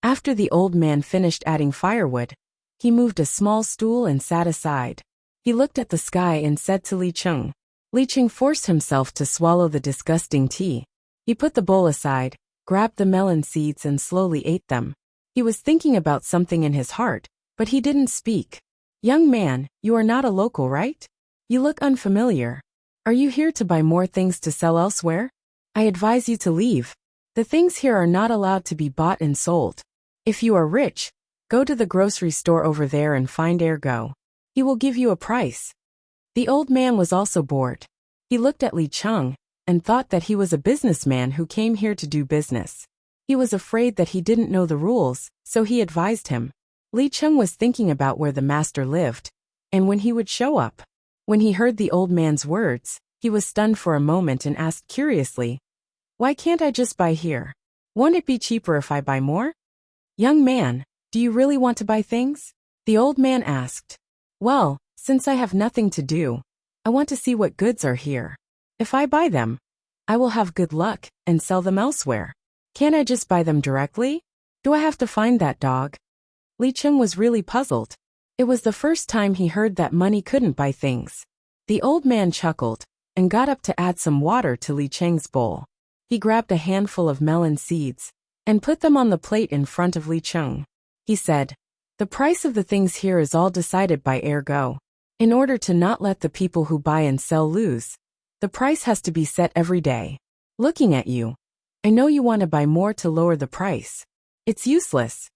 After the old man finished adding firewood, he moved a small stool and sat aside. He looked at the sky and said to Li Cheng. Li Cheng forced himself to swallow the disgusting tea. He put the bowl aside, grabbed the melon seeds and slowly ate them. He was thinking about something in his heart, but he didn't speak. Young man, you are not a local, right? You look unfamiliar. Are you here to buy more things to sell elsewhere? I advise you to leave. The things here are not allowed to be bought and sold. If you are rich, go to the grocery store over there and find Ergo. He will give you a price. The old man was also bored. He looked at Li Cheng and thought that he was a businessman who came here to do business. He was afraid that he didn't know the rules, so he advised him. Li Cheng was thinking about where the master lived and when he would show up. When he heard the old man's words, he was stunned for a moment and asked curiously, "Why can't I just buy here? Won't it be cheaper if I buy more?" "Young man, do you really want to buy things?" the old man asked. "Well, since I have nothing to do, I want to see what goods are here. If I buy them, I will have good luck and sell them elsewhere. Can't I just buy them directly? Do I have to find that dog?" Li Cheng was really puzzled. It was the first time he heard that money couldn't buy things. The old man chuckled and got up to add some water to Li Cheng's bowl. He grabbed a handful of melon seeds and put them on the plate in front of Li Cheng. He said, "The price of the things here is all decided by Ergo. In order to not let the people who buy and sell lose, the price has to be set every day. Looking at you, I know you want to buy more to lower the price. It's useless.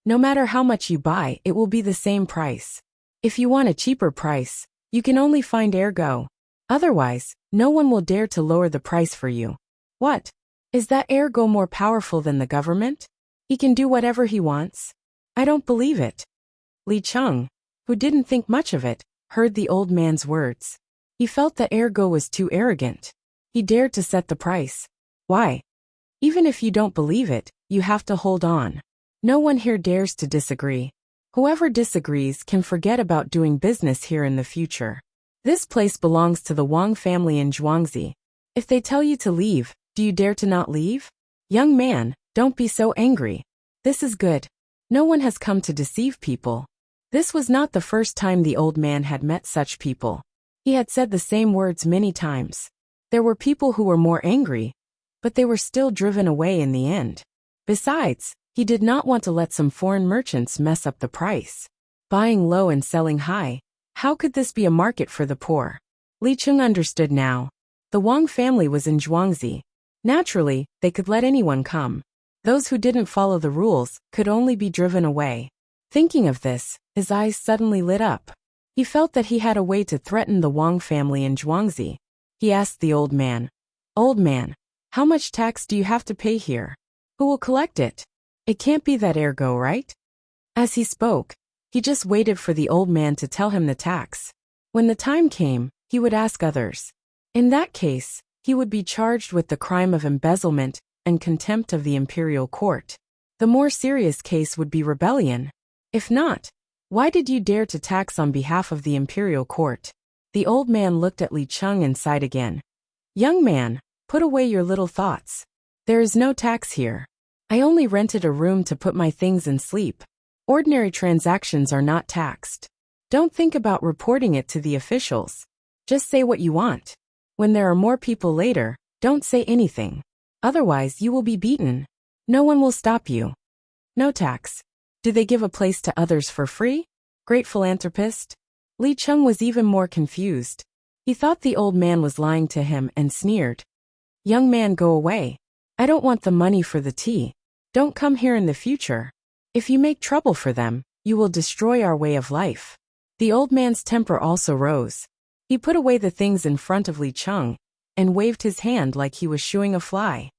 No matter how much you buy, it will be the same price. If you want a cheaper price, you can only find Ergo. Otherwise, no one will dare to lower the price for you." "What? Is that Ergo more powerful than the government? He can do whatever he wants? I don't believe it." Li Cheng, who didn't think much of it, heard the old man's words. He felt that Ergo was too arrogant. He dared to set the price. Why? Even if you don't believe it, you have to hold on. No one here dares to disagree. Whoever disagrees can forget about doing business here in the future. This place belongs to the Wang family in Zhuangzi. If they tell you to leave, do you dare to not leave? Young man, don't be so angry. This is good. No one has come to deceive people. This was not the first time the old man had met such people. He had said the same words many times. There were people who were more angry, but they were still driven away in the end. Besides, he did not want to let some foreign merchants mess up the price. Buying low and selling high. How could this be a market for the poor? Li Cheng understood now. The Wang family was in Zhuangzi. Naturally, they could let anyone come. Those who didn't follow the rules could only be driven away. Thinking of this, his eyes suddenly lit up. He felt that he had a way to threaten the Wang family in Zhuangzi. He asked the old man, "Old man, how much tax do you have to pay here? Who will collect it? It can't be that Ergo, right?" As he spoke, he just waited for the old man to tell him the tax. When the time came, he would ask others. In that case, he would be charged with the crime of embezzlement and contempt of the imperial court. The more serious case would be rebellion. If not, why did you dare to tax on behalf of the imperial court? The old man looked at Li Cheng and sighed again. "Young man, put away your little thoughts. There is no tax here. I only rented a room to put my things and sleep. Ordinary transactions are not taxed. Don't think about reporting it to the officials. Just say what you want. When there are more people later, don't say anything. Otherwise you will be beaten. No one will stop you." No tax. Do they give a place to others for free? Great philanthropist? Li Cheng was even more confused. He thought the old man was lying to him and sneered. "Young man, go away. I don't want the money for the tea. Don't come here in the future. If you make trouble for them, you will destroy our way of life." The old man's temper also rose. He put away the things in front of Li Cheng and waved his hand like he was shooing a fly.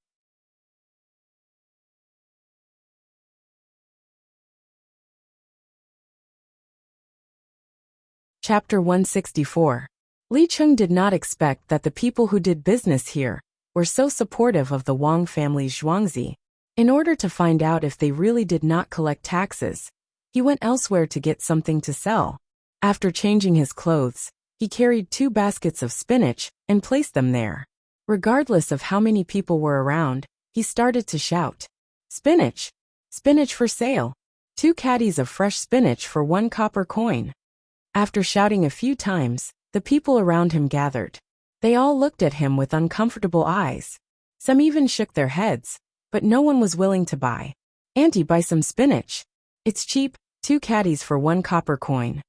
Chapter 164. Li Cheng did not expect that the people who did business here were so supportive of the Wang family's Zhuangzi. In order to find out if they really did not collect taxes, he went elsewhere to get something to sell. After changing his clothes, he carried 2 baskets of spinach and placed them there. Regardless of how many people were around, he started to shout, "Spinach! Spinach for sale! 2 caddies of fresh spinach for 1 copper coin." After shouting a few times, the people around him gathered. They all looked at him with uncomfortable eyes. Some even shook their heads, but no one was willing to buy. "Auntie, buy some spinach. It's cheap, 2 caddies for 1 copper coin."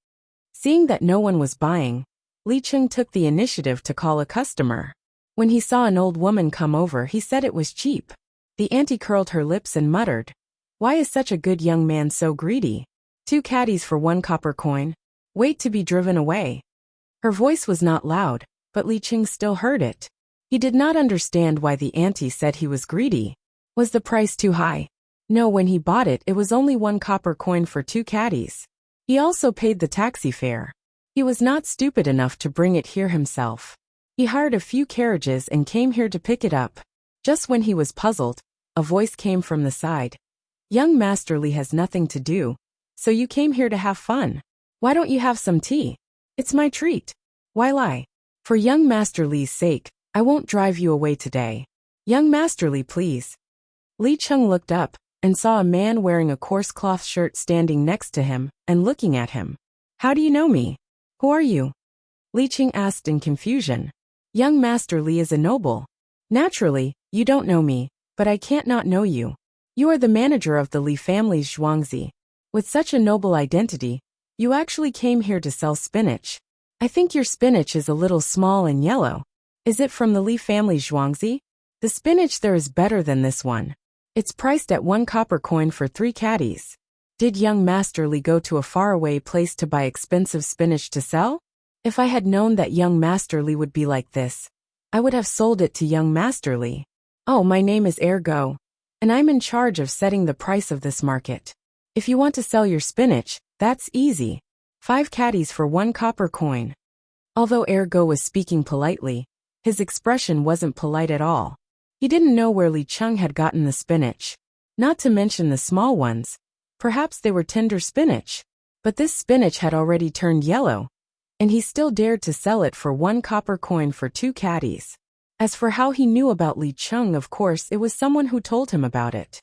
Seeing that no one was buying, Li Cheng took the initiative to call a customer. When he saw an old woman come over, he said it was cheap. The auntie curled her lips and muttered, "Why is such a good young man so greedy? 2 caddies for 1 copper coin. Wait to be driven away." Her voice was not loud, but Li Cheng still heard it. He did not understand why the auntie said he was greedy. Was the price too high? No, when he bought it, it was only 1 copper coin for 2 caddies. He also paid the taxi fare. He was not stupid enough to bring it here himself. He hired a few carriages and came here to pick it up. Just when he was puzzled, a voice came from the side. "Young Master Li has nothing to do, so you came here to have fun. Why don't you have some tea? It's my treat. Why lie? For young Master Li's sake, I won't drive you away today. Young Master Li, please." Li Cheng looked up and saw a man wearing a coarse cloth shirt standing next to him and looking at him. "How do you know me? Who are you?" Li Cheng asked in confusion. "Young Master Li is a noble. Naturally, you don't know me, but I can't not know you. You are the manager of the Li family's Zhuangzi. With such a noble identity, you actually came here to sell spinach. I think your spinach is a little small and yellow. Is it from the Li family's Zhuangzi? The spinach there is better than this one. It's priced at 1 copper coin for 3 caddies. Did young Master Li go to a faraway place to buy expensive spinach to sell? If I had known that young Master Li would be like this, I would have sold it to young Master Li. Oh, my name is Ergo, and I'm in charge of setting the price of this market. If you want to sell your spinach, that's easy. 5 caddies for 1 copper coin." Although Ergo was speaking politely, his expression wasn't polite at all. He didn't know where Li Cheng had gotten the spinach. Not to mention the small ones. Perhaps they were tender spinach. But this spinach had already turned yellow, and he still dared to sell it for 1 copper coin for 2 caddies. As for how he knew about Li Cheng, of course it was someone who told him about it.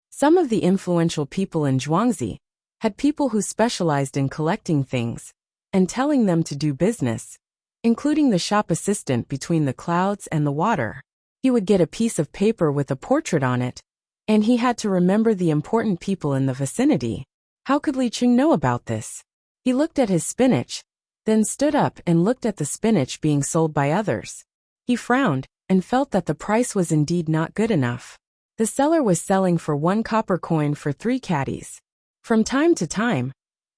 Some of the influential people in Zhuangzi had people who specialized in collecting things and telling them to do business, including the shop assistant between the clouds and the water. He would get a piece of paper with a portrait on it, and he had to remember the important people in the vicinity. How could Li Cheng know about this? He looked at his spinach, then stood up and looked at the spinach being sold by others. He frowned and felt that the price was indeed not good enough. The seller was selling for 1 copper coin for 3 caddies. From time to time,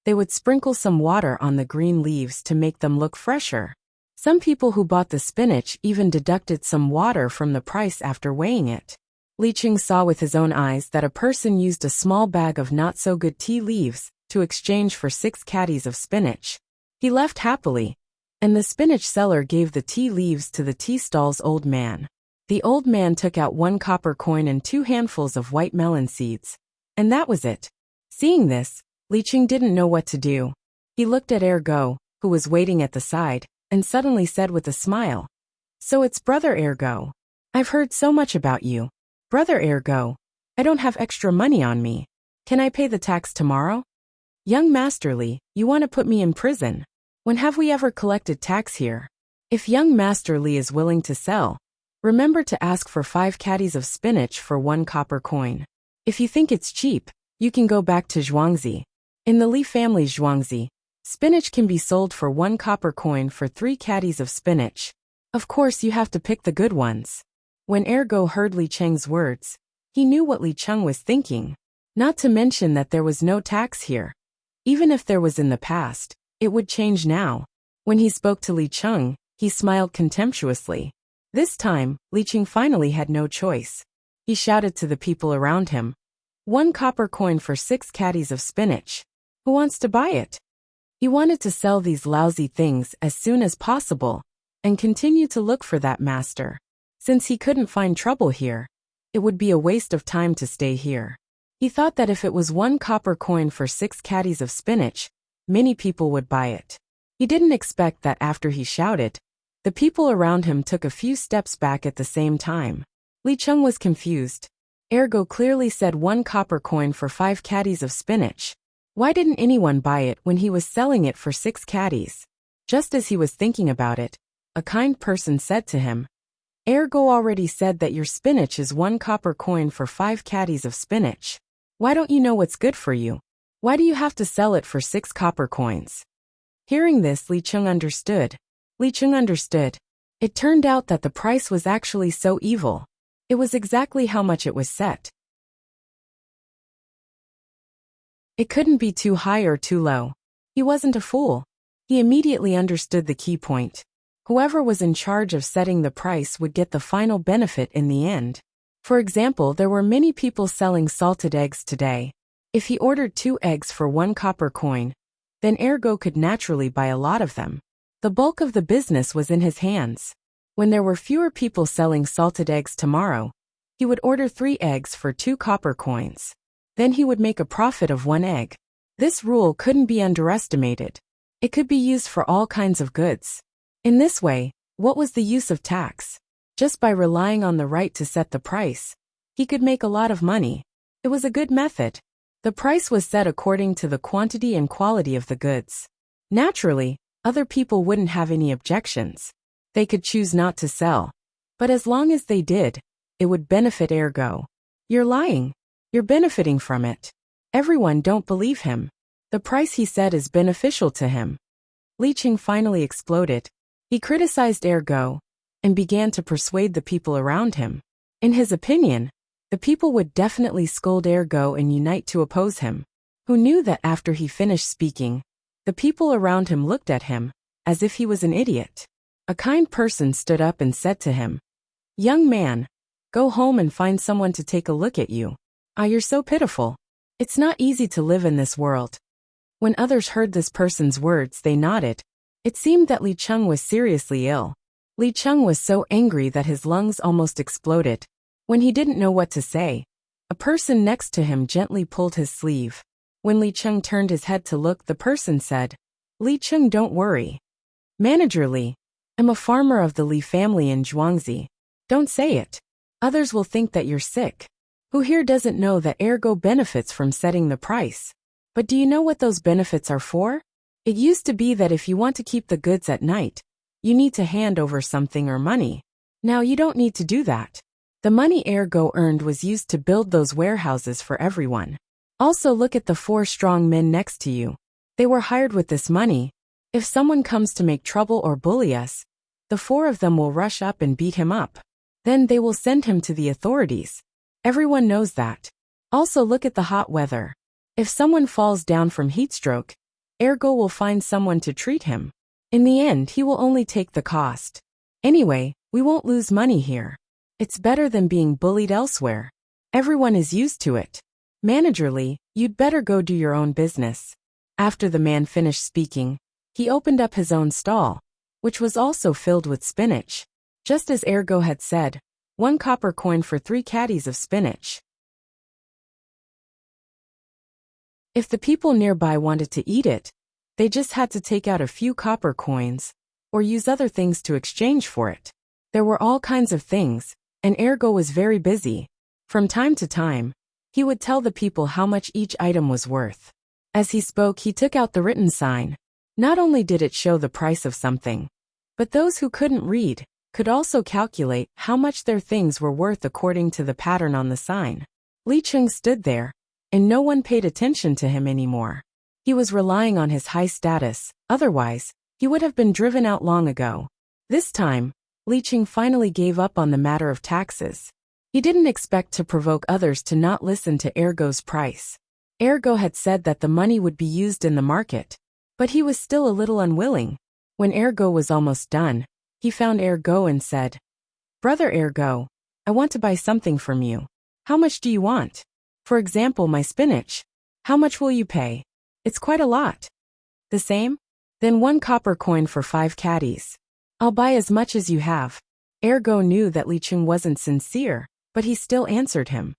they would sprinkle some water on the green leaves to make them look fresher. Some people who bought the spinach even deducted some water from the price after weighing it. Li Cheng saw with his own eyes that a person used a small bag of not-so-good tea leaves to exchange for 6 caddies of spinach. He left happily, and the spinach seller gave the tea leaves to the tea stall's old man. The old man took out 1 copper coin and 2 handfuls of white melon seeds, and that was it. Seeing this, Li Cheng didn't know what to do. He looked at Ergo, who was waiting at the side, and suddenly said with a smile, "So it's Brother Ergo. I've heard so much about you. Brother Ergo, I don't have extra money on me. Can I pay the tax tomorrow?" "Young Master Li, you want to put me in prison? When have we ever collected tax here? If young Master Li is willing to sell, remember to ask for 5 caddies of spinach for 1 copper coin. If you think it's cheap, you can go back to Zhuangzi. In the Li family's Zhuangzi, spinach can be sold for 1 copper coin for 3 caddies of spinach. Of course you have to pick the good ones." When Ergo heard Li Cheng's words, he knew what Li Cheng was thinking. Not to mention that there was no tax here. Even if there was in the past, it would change now. When he spoke to Li Cheng, he smiled contemptuously. This time, Li Cheng finally had no choice. He shouted to the people around him, 1 copper coin for 6 caddies of spinach. Who wants to buy it? He wanted to sell these lousy things as soon as possible, and continue to look for that master. Since he couldn't find trouble here, it would be a waste of time to stay here. He thought that if it was 1 copper coin for 6 caddies of spinach, many people would buy it. He didn't expect that after he shouted, the people around him took a few steps back at the same time. Li Cheng was confused. Ergo clearly said 1 copper coin for 5 caddies of spinach. Why didn't anyone buy it when he was selling it for 6 caddies? Just as he was thinking about it, a kind person said to him, "Ergo already said that your spinach is 1 copper coin for 5 caddies of spinach. Why don't you know what's good for you? Why do you have to sell it for 6 copper coins?" Hearing this, Li Cheng understood. It turned out that the price was actually so evil. It was exactly how much it was set. It couldn't be too high or too low. He wasn't a fool. He immediately understood the key point. Whoever was in charge of setting the price would get the final benefit in the end. For example, there were many people selling salted eggs today. If he ordered 2 eggs for 1 copper coin, then Ergo could naturally buy a lot of them. The bulk of the business was in his hands. When there were fewer people selling salted eggs tomorrow, he would order 3 eggs for 2 copper coins. Then he would make a profit of 1 egg. This rule couldn't be underestimated. It could be used for all kinds of goods. In this way, what was the use of tax? Just by relying on the right to set the price, he could make a lot of money. It was a good method. The price was set according to the quantity and quality of the goods. Naturally, other people wouldn't have any objections. They could choose not to sell. But as long as they did, it would benefit Ergo. "You're lying. You're benefiting from it. Everyone don't believe him. The price he set is beneficial to him." Li Cheng finally exploded. He criticized Ergo and began to persuade the people around him. In his opinion, the people would definitely scold Ergo and unite to oppose him. Who knew that after he finished speaking, the people around him looked at him as if he was an idiot. A kind person stood up and said to him, "Young man, go home and find someone to take a look at you. You're so pitiful. It's not easy to live in this world." When others heard this person's words, they nodded. It seemed that Li Cheng was seriously ill. Li Cheng was so angry that his lungs almost exploded. When he didn't know what to say, a person next to him gently pulled his sleeve. When Li Cheng turned his head to look, the person said, Li Cheng, don't worry. Manager Li, I'm a farmer of the Li family in Zhuangzi. Don't say it. Others will think that you're sick. Who here doesn't know that Ergo benefits from setting the price? But do you know what those benefits are for? It used to be that if you want to keep the goods at night, you need to hand over something or money. Now you don't need to do that. The money Ergo earned was used to build those warehouses for everyone. Also look at the 4 strong men next to you. They were hired with this money. If someone comes to make trouble or bully us, the 4 of them will rush up and beat him up. Then they will send him to the authorities. Everyone knows that. Also look at the hot weather. If someone falls down from heatstroke, Ergo will find someone to treat him. In the end, he will only take the cost. Anyway, we won't lose money here. It's better than being bullied elsewhere. Everyone is used to it. Manager Li, you'd better go do your own business. After the man finished speaking, he opened up his own stall, which was also filled with spinach. Just as Ergo had said, 1 copper coin for 3 caddies of spinach. If the people nearby wanted to eat it, they just had to take out a few copper coins, or use other things to exchange for it. There were all kinds of things, and Ergo was very busy. From time to time, he would tell the people how much each item was worth. As he spoke, he took out the written sign. Not only did it show the price of something, but those who couldn't read could also calculate how much their things were worth according to the pattern on the sign. Li Cheng stood there, and no one paid attention to him anymore. He was relying on his high status, otherwise, he would have been driven out long ago. This time, Li Cheng finally gave up on the matter of taxes. He didn't expect to provoke others to not listen to Ergo's price. Ergo had said that the money would be used in the market, but he was still a little unwilling. When Ergo was almost done, he found Ergo and said, Brother Ergo, I want to buy something from you. How much do you want? For example, my spinach. How much will you pay? It's quite a lot. The same? Then 1 copper coin for 5 caddies. I'll buy as much as you have. Ergo knew that Li Cheng wasn't sincere, but he still answered him.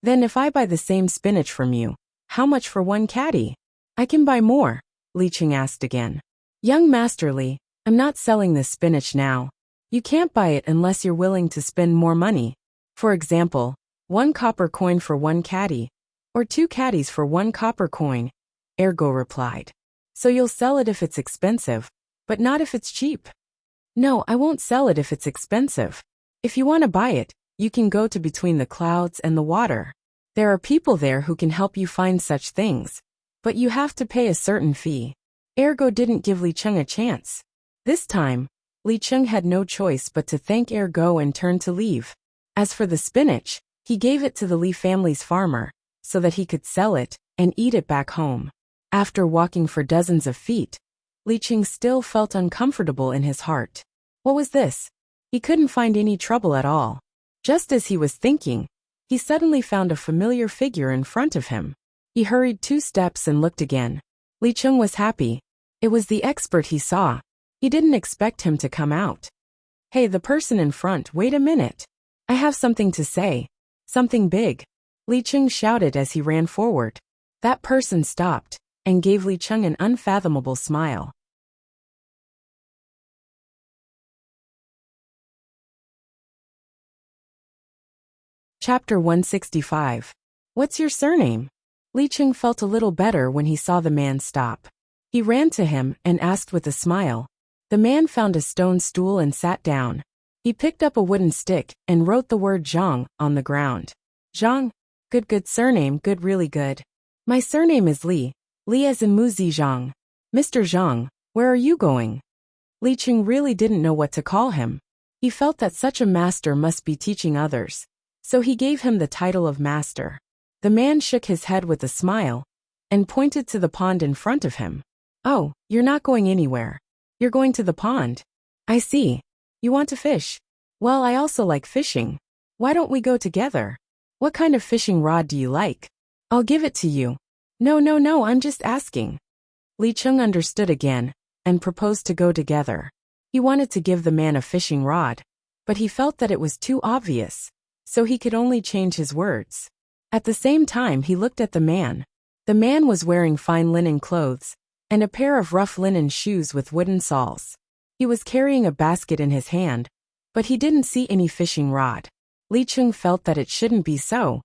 Then if I buy the same spinach from you, how much for 1 caddy? I can buy more, Li Cheng asked again. Young Master Li, I'm not selling this spinach now. You can't buy it unless you're willing to spend more money. For example, 1 copper coin for 1 caddy, or 2 caddies for 1 copper coin, Ergo replied. So you'll sell it if it's expensive, but not if it's cheap. No, I won't sell it if it's expensive. If you want to buy it, you can go to between the clouds and the water. There are people there who can help you find such things, but you have to pay a certain fee. Ergo didn't give Li Cheng a chance. This time, Li Cheng had no choice but to thank Ergo and turn to leave. As for the spinach, he gave it to the Li family's farmer, so that he could sell it and eat it back home. After walking for dozens of feet, Li Cheng still felt uncomfortable in his heart. What was this? He couldn't find any trouble at all. Just as he was thinking, he suddenly found a familiar figure in front of him. He hurried 2 steps and looked again. Li Cheng was happy. It was the expert he saw. He didn't expect him to come out. Hey, the person in front, wait a minute. I have something to say. Something big. Li Cheng shouted as he ran forward. That person stopped and gave Li Cheng an unfathomable smile. Chapter 165. What's your surname? Li Cheng felt a little better when he saw the man stop. He ran to him and asked with a smile. The man found a stone stool and sat down. He picked up a wooden stick and wrote the word Zhang on the ground. Zhang? Good surname, good, really good. My surname is Li. Li as in Muzi Zhang. Mr. Zhang, where are you going? Li Cheng really didn't know what to call him. He felt that such a master must be teaching others, so he gave him the title of master. The man shook his head with a smile and pointed to the pond in front of him. Oh, you're not going anywhere. You're going to the pond. I see. You want to fish? Well, I also like fishing. Why don't we go together? What kind of fishing rod do you like? I'll give it to you. No, I'm just asking. Li Cheng understood again and proposed to go together. He wanted to give the man a fishing rod, but he felt that it was too obvious, so he could only change his words. At the same time he looked at the man. The man was wearing fine linen clothes, and a pair of rough linen shoes with wooden soles. He was carrying a basket in his hand, but he didn't see any fishing rod. Li Cheng felt that it shouldn't be so,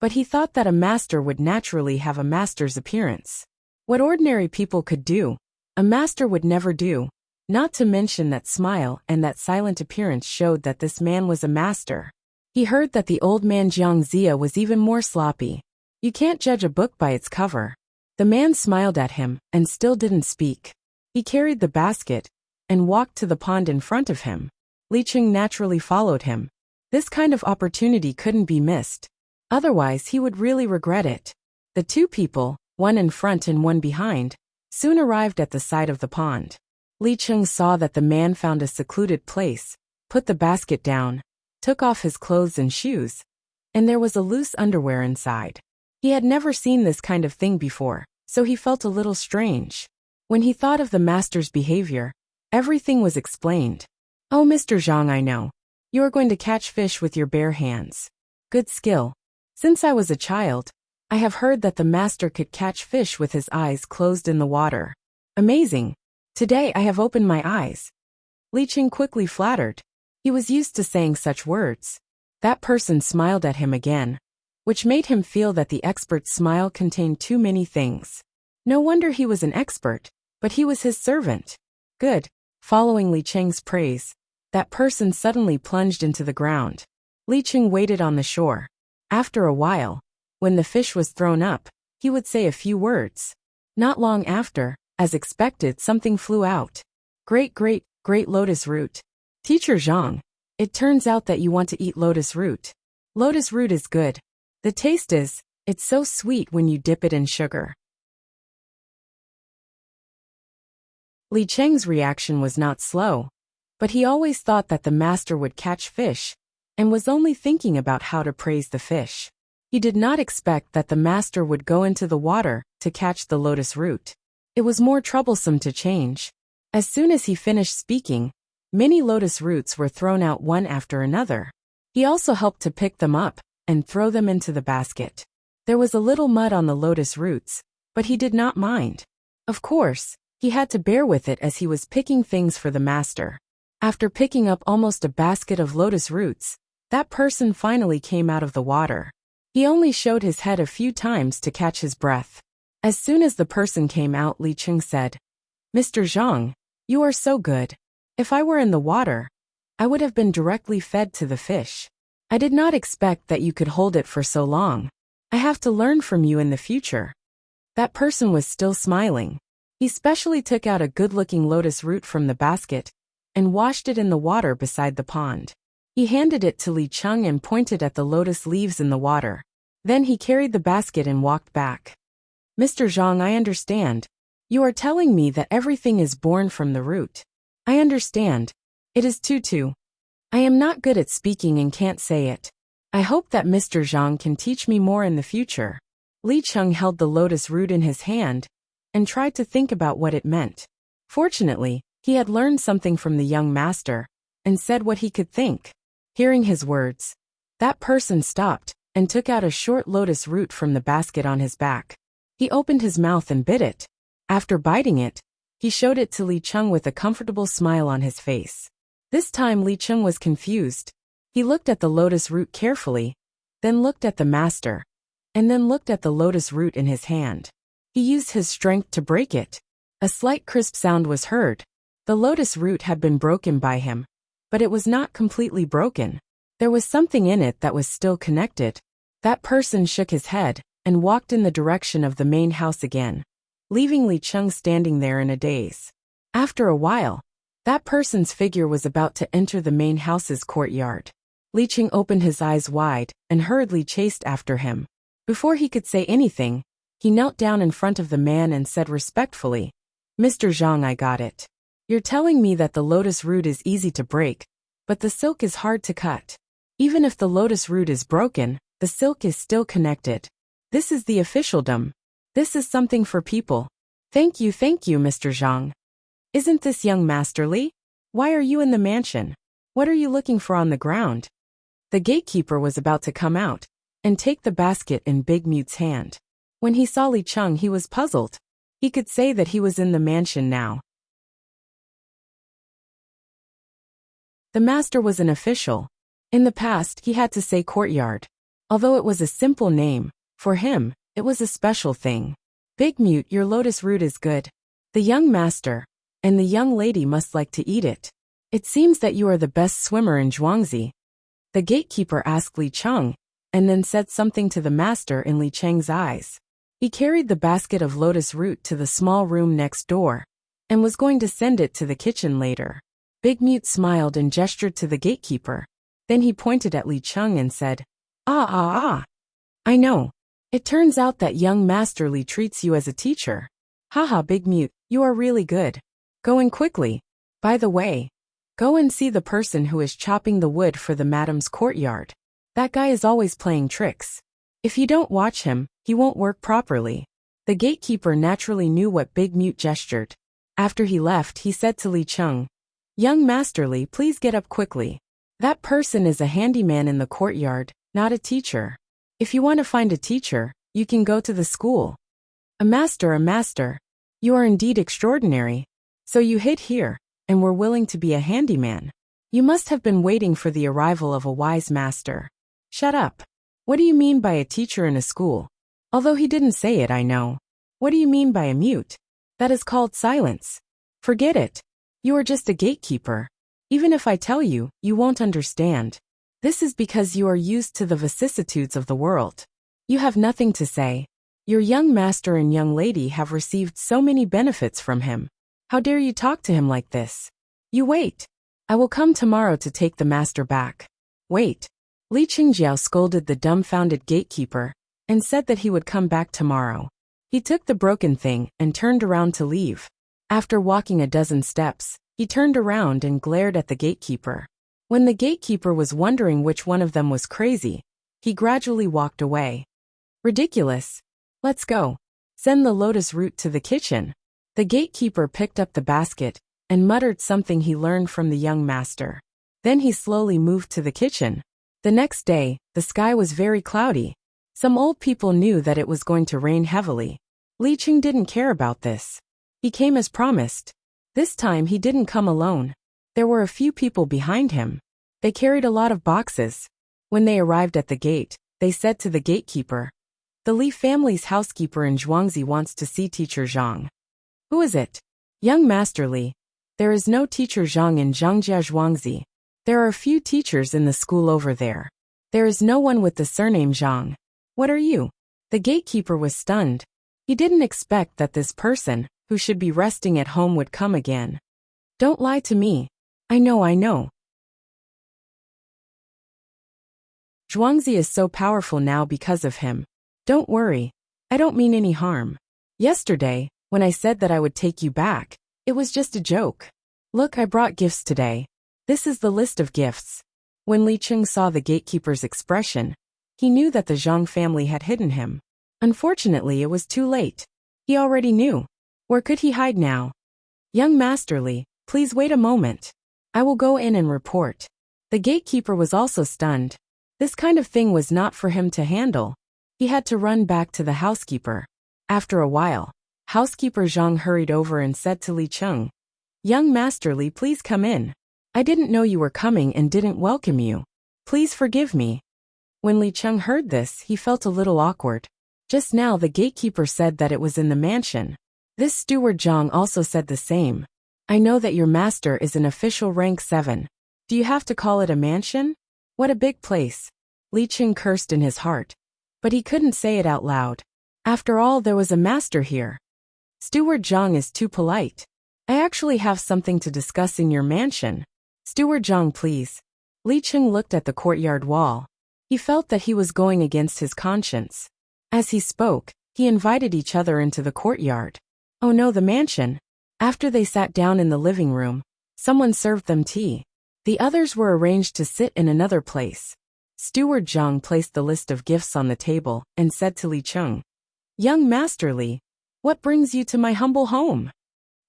but he thought that a master would naturally have a master's appearance. What ordinary people could do, a master would never do, not to mention that smile and that silent appearance showed that this man was a master. He heard that the old man Jiang Zia was even more sloppy. You can't judge a book by its cover. The man smiled at him and still didn't speak. He carried the basket and walked to the pond in front of him. Li Cheng naturally followed him. This kind of opportunity couldn't be missed. Otherwise he would really regret it. The two people, one in front and one behind, soon arrived at the side of the pond. Li Cheng saw that the man found a secluded place, put the basket down, took off his clothes and shoes, and there was a loose underwear inside. He had never seen this kind of thing before, so he felt a little strange. When he thought of the master's behavior, everything was explained. "Oh, Mr. Zhang, I know. You are going to catch fish with your bare hands. Good skill. Since I was a child, I have heard that the master could catch fish with his eyes closed in the water. Amazing. Today I have opened my eyes." Li Cheng quickly flattered. He was used to saying such words. That person smiled at him again, which made him feel that the expert's smile contained too many things. No wonder he was an expert, but he was his servant. Good. Following Li Cheng's praise, that person suddenly plunged into the ground. Li Cheng waited on the shore. After a while, when the fish was thrown up, he would say a few words. Not long after, as expected, something flew out. Great lotus root. Teacher Zhang, it turns out that you want to eat lotus root. Lotus root is good. The taste is, it's so sweet when you dip it in sugar. Li Cheng's reaction was not slow, but he always thought that the master would catch fish, and was only thinking about how to praise the fish. He did not expect that the master would go into the water to catch the lotus root. It was more troublesome to change. As soon as he finished speaking, many lotus roots were thrown out one after another. He also helped to pick them up and throw them into the basket. There was a little mud on the lotus roots, but he did not mind. Of course, he had to bear with it as he was picking things for the master. After picking up almost a basket of lotus roots, that person finally came out of the water. He only showed his head a few times to catch his breath. As soon as the person came out, Li Cheng said, "Mr. Zhang, you are so good. If I were in the water, I would have been directly fed to the fish. I did not expect that you could hold it for so long. I have to learn from you in the future." That person was still smiling. He specially took out a good-looking lotus root from the basket and washed it in the water beside the pond. He handed it to Li Cheng and pointed at the lotus leaves in the water. Then he carried the basket and walked back. "Mr. Zhang, I understand. You are telling me that everything is born from the root. I understand. It is tutu. I am not good at speaking and can't say it. I hope that Mr. Zhang can teach me more in the future." Li Cheng held the lotus root in his hand and tried to think about what it meant. Fortunately, he had learned something from the young master and said what he could think. Hearing his words, that person stopped and took out a short lotus root from the basket on his back. He opened his mouth and bit it. After biting it, he showed it to Li Cheng with a comfortable smile on his face. This time Li Cheng was confused. He looked at the lotus root carefully, then looked at the master, and then looked at the lotus root in his hand. He used his strength to break it. A slight crisp sound was heard. The lotus root had been broken by him, but it was not completely broken. There was something in it that was still connected. That person shook his head and walked in the direction of the main house again, leaving Li Cheng standing there in a daze. After a while, that person's figure was about to enter the main house's courtyard. Li Cheng opened his eyes wide and hurriedly chased after him. Before he could say anything, he knelt down in front of the man and said respectfully, "Mr. Zhang, I got it. You're telling me that the lotus root is easy to break, but the silk is hard to cut. Even if the lotus root is broken, the silk is still connected. This is the officialdom. This is something for people. Thank you, Mr. Zhang. Isn't this young masterly? Why are you in the mansion? What are you looking for on the ground?" The gatekeeper was about to come out, and take the basket in Big Mute's hand. When he saw Li Cheng, he was puzzled. He could say that he was in the mansion now. The master was an official. In the past, he had to say courtyard. Although it was a simple name, for him, it was a special thing. Big Mute, your lotus root is good. The young master and the young lady must like to eat it. It seems that you are the best swimmer in Zhuangzi. The gatekeeper asked Li Cheng, and then said something to the master in Li Cheng's eyes. He carried the basket of lotus root to the small room next door, and was going to send it to the kitchen later. Big Mute smiled and gestured to the gatekeeper. Then he pointed at Li Cheng and said, Ah. I know. It turns out that young Master Li treats you as a teacher. Haha, Big Mute, you are really good. Go in quickly. By the way, go and see the person who is chopping the wood for the madam's courtyard. That guy is always playing tricks. If you don't watch him, he won't work properly. The gatekeeper naturally knew what Big Mute gestured. After he left, he said to Li Cheng, Young Master Li, please get up quickly. That person is a handyman in the courtyard, not a teacher. If you want to find a teacher, you can go to the school. A master. You are indeed extraordinary. So you hid here, and were willing to be a handyman. You must have been waiting for the arrival of a wise master. Shut up. What do you mean by a teacher in a school? Although he didn't say it, I know. What do you mean by a mute? That is called silence. Forget it. You are just a gatekeeper. Even if I tell you, you won't understand. This is because you are used to the vicissitudes of the world. You have nothing to say. Your young master and young lady have received so many benefits from him. How dare you talk to him like this? You wait. I will come tomorrow to take the master back. Wait. Li Qingjiao scolded the dumbfounded gatekeeper and said that he would come back tomorrow. He took the broken thing and turned around to leave. After walking a dozen steps, he turned around and glared at the gatekeeper. When the gatekeeper was wondering which one of them was crazy, he gradually walked away. Ridiculous. Let's go. Send the lotus root to the kitchen. The gatekeeper picked up the basket and muttered something he learned from the young master. Then he slowly moved to the kitchen. The next day, the sky was very cloudy. Some old people knew that it was going to rain heavily. Li Qing didn't care about this. He came as promised. This time he didn't come alone. There were a few people behind him. They carried a lot of boxes. When they arrived at the gate, they said to the gatekeeper, The Li family's housekeeper in Zhuangzi wants to see Teacher Zhang. Who is it? Young Master Li. There is no Teacher Zhang in Zhangjia Zhuangzi. There are a few teachers in the school over there. There is no one with the surname Zhang. What are you? The gatekeeper was stunned. He didn't expect that this person, who should be resting at home, would come again. Don't lie to me. I know. Zhuangzi is so powerful now because of him. Don't worry. I don't mean any harm. Yesterday, when I said that I would take you back, it was just a joke. Look, I brought gifts today. This is the list of gifts. When Li Cheng saw the gatekeeper's expression, he knew that the Zhang family had hidden him. Unfortunately, it was too late. He already knew. Where could he hide now? Young Master Li, please wait a moment. I will go in and report. The gatekeeper was also stunned. This kind of thing was not for him to handle. He had to run back to the housekeeper. After a while, housekeeper Zhang hurried over and said to Li Cheng, Young Master Li, please come in. I didn't know you were coming and didn't welcome you. Please forgive me. When Li Cheng heard this, he felt a little awkward. Just now the gatekeeper said that it was in the mansion. This steward Zhang also said the same. I know that your master is an official rank 7. Do you have to call it a mansion? What a big place. Li Cheng cursed in his heart. But he couldn't say it out loud. After all, there was a master here. Steward Zhang is too polite. I actually have something to discuss in your mansion. Steward Zhang, please. Li Cheng looked at the courtyard wall. He felt that he was going against his conscience. As he spoke, he invited each other into the courtyard. Oh no, the mansion. After they sat down in the living room, someone served them tea. The others were arranged to sit in another place. Steward Zhang placed the list of gifts on the table and said to Li Cheng, Young Master Li, what brings you to my humble home?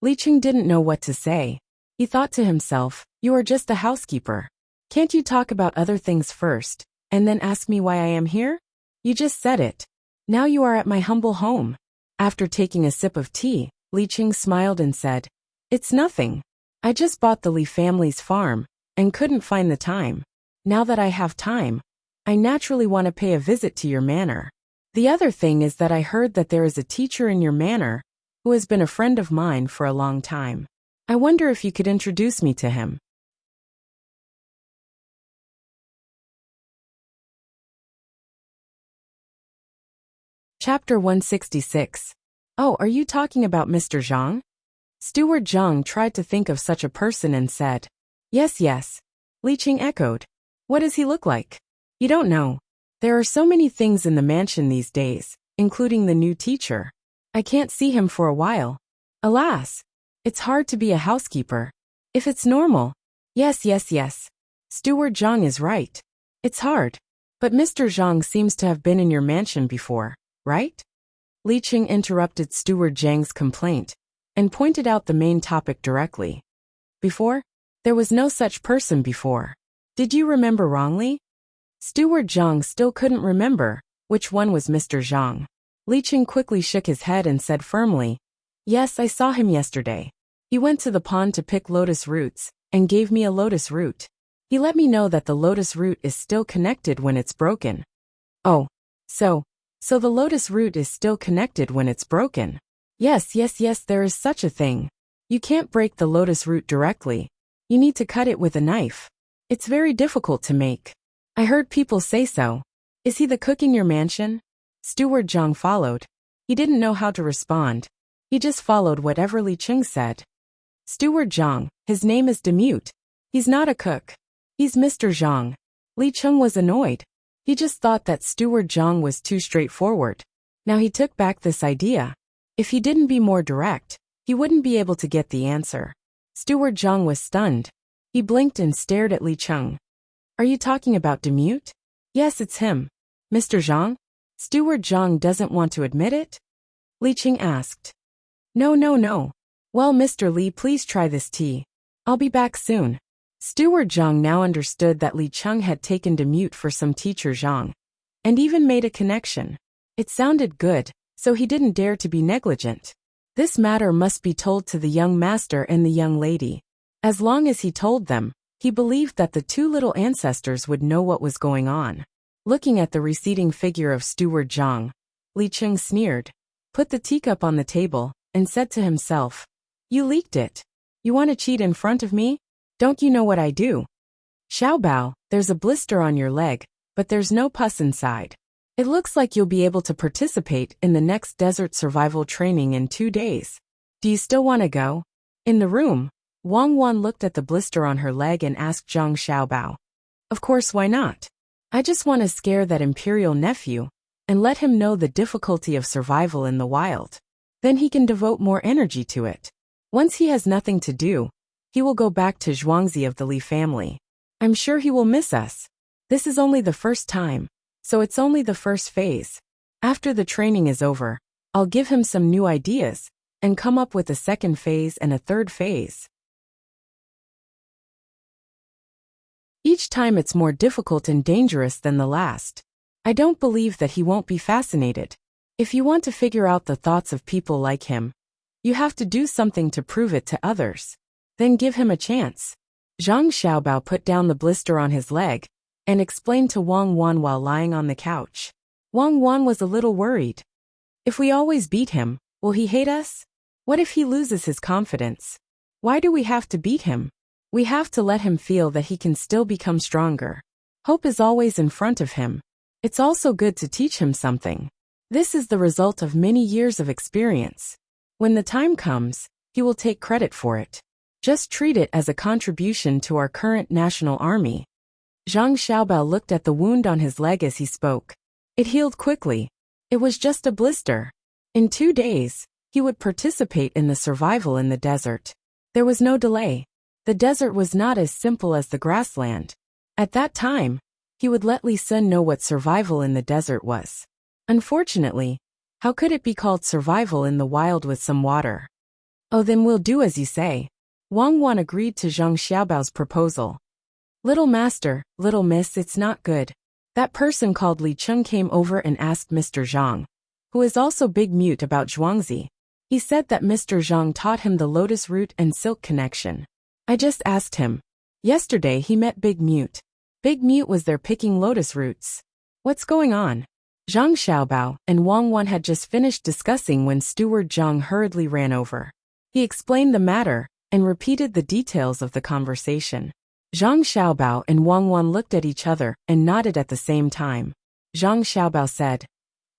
Li Cheng didn't know what to say. He thought to himself, you are just a housekeeper. Can't you talk about other things first, and then ask me why I am here? You just said it. Now you are at my humble home. After taking a sip of tea, Li Qing smiled and said, It's nothing. I just bought the Li family's farm and couldn't find the time. Now that I have time, I naturally want to pay a visit to your manor. The other thing is that I heard that there is a teacher in your manor who has been a friend of mine for a long time. I wonder if you could introduce me to him. Chapter 166. Oh, are you talking about Mr. Zhang? Steward Zhang tried to think of such a person and said, Yes, yes. Li Qing echoed. What does he look like? You don't know. There are so many things in the mansion these days, including the new teacher. I can't see him for a while. Alas, it's hard to be a housekeeper. If it's normal. Yes. Steward Zhang is right. It's hard. But Mr. Zhang seems to have been in your mansion before, right? Li Qing interrupted Steward Zhang's complaint and pointed out the main topic directly. Before? There was no such person before. Did you remember wrongly? Steward Zhang still couldn't remember which one was Mr. Zhang. Li Qing quickly shook his head and said firmly, Yes, I saw him yesterday. He went to the pond to pick lotus roots and gave me a lotus root. He let me know that the lotus root is still connected when it's broken. Oh, so the lotus root is still connected when it's broken. Yes, there is such a thing. You can't break the lotus root directly. You need to cut it with a knife. It's very difficult to make. I heard people say so. Is he the cook in your mansion? Steward Zhang followed. He didn't know how to respond. He just followed whatever Li Qing said. Steward Zhang, his name is Demute. He's not a cook. He's Mr. Zhang. Li Qing was annoyed. He just thought that Steward Zhang was too straightforward. Now he took back this idea. If he didn't be more direct, he wouldn't be able to get the answer. Steward Zhang was stunned. He blinked and stared at Li Qing. Are you talking about Demute? Yes, it's him. Mr. Zhang? Steward Zhang doesn't want to admit it? Li Qing asked. No. Well, Mr. Li, please try this tea. I'll be back soon. Steward Zhang now understood that Li Qing had taken Demute for some teacher Zhang, and even made a connection. It sounded good, so he didn't dare to be negligent. This matter must be told to the young master and the young lady. As long as he told them, he believed that the two little ancestors would know what was going on. Looking at the receding figure of Steward Zhang, Li Qing sneered, put the teacup on the table, and said to himself, You leaked it. You want to cheat in front of me? Don't you know what I do? Xiaobao, there's a blister on your leg, but there's no pus inside. It looks like you'll be able to participate in the next desert survival training in 2 days. Do you still want to go? In the room, Wang Wan looked at the blister on her leg and asked Zhang Xiaobao. Of course, why not? I just want to scare that imperial nephew and let him know the difficulty of survival in the wild. Then he can devote more energy to it. Once he has nothing to do, he will go back to Zhuangzi of the Li family. I'm sure he will miss us. This is only the first time, so it's only the first phase. After the training is over, I'll give him some new ideas and come up with a second phase and a third phase. Each time it's more difficult and dangerous than the last. I don't believe that he won't be fascinated. If you want to figure out the thoughts of people like him, you have to do something to prove it to others. Then give him a chance. Zhang Xiaobao put down the blister on his leg and explained to Wang Wan while lying on the couch. Wang Wan was a little worried. If we always beat him, will he hate us? What if he loses his confidence? Why do we have to beat him? We have to let him feel that he can still become stronger. Hope is always in front of him. It's also good to teach him something. This is the result of many years of experience. When the time comes, he will take credit for it. Just treat it as a contribution to our current national army. Zhang Xiaobao looked at the wound on his leg as he spoke. It healed quickly. It was just a blister. In 2 days, he would participate in the survival in the desert. There was no delay. The desert was not as simple as the grassland. At that time, he would let Li Sun know what survival in the desert was. Unfortunately, how could it be called survival in the wild with some water? Oh, then we'll do as you say. Wang Wan agreed to Zhang Xiaobao's proposal. Little master, little miss, it's not good. That person called Li Cheng came over and asked Mr. Zhang, who is also Big Mute, about Zhuangzi. He said that Mr. Zhang taught him the lotus root and silk connection. I just asked him. Yesterday he met Big Mute. Big Mute was there picking lotus roots. What's going on? Zhang Xiaobao and Wang Wan had just finished discussing when Steward Zhang hurriedly ran over. He explained the matter and repeated the details of the conversation. Zhang Xiaobao and Wang Wan looked at each other and nodded at the same time. Zhang Xiaobao said,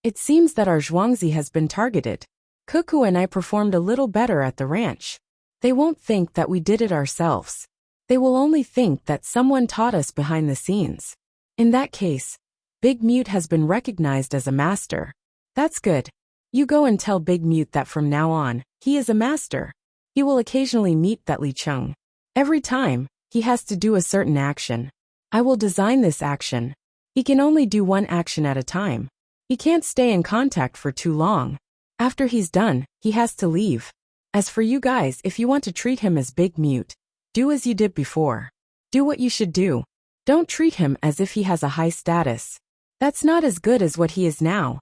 "It seems that our Zhuangzi has been targeted. Cuckoo and I performed a little better at the ranch. They won't think that we did it ourselves. They will only think that someone taught us behind the scenes. In that case, Big Mute has been recognized as a master. That's good. You go and tell Big Mute that from now on, he is a master. He will occasionally meet that Li Cheng. Every time, he has to do a certain action. I will design this action. He can only do one action at a time. He can't stay in contact for too long. After he's done, he has to leave. As for you guys, if you want to treat him as Big Mute, do as you did before. Do what you should do. Don't treat him as if he has a high status. That's not as good as what he is now."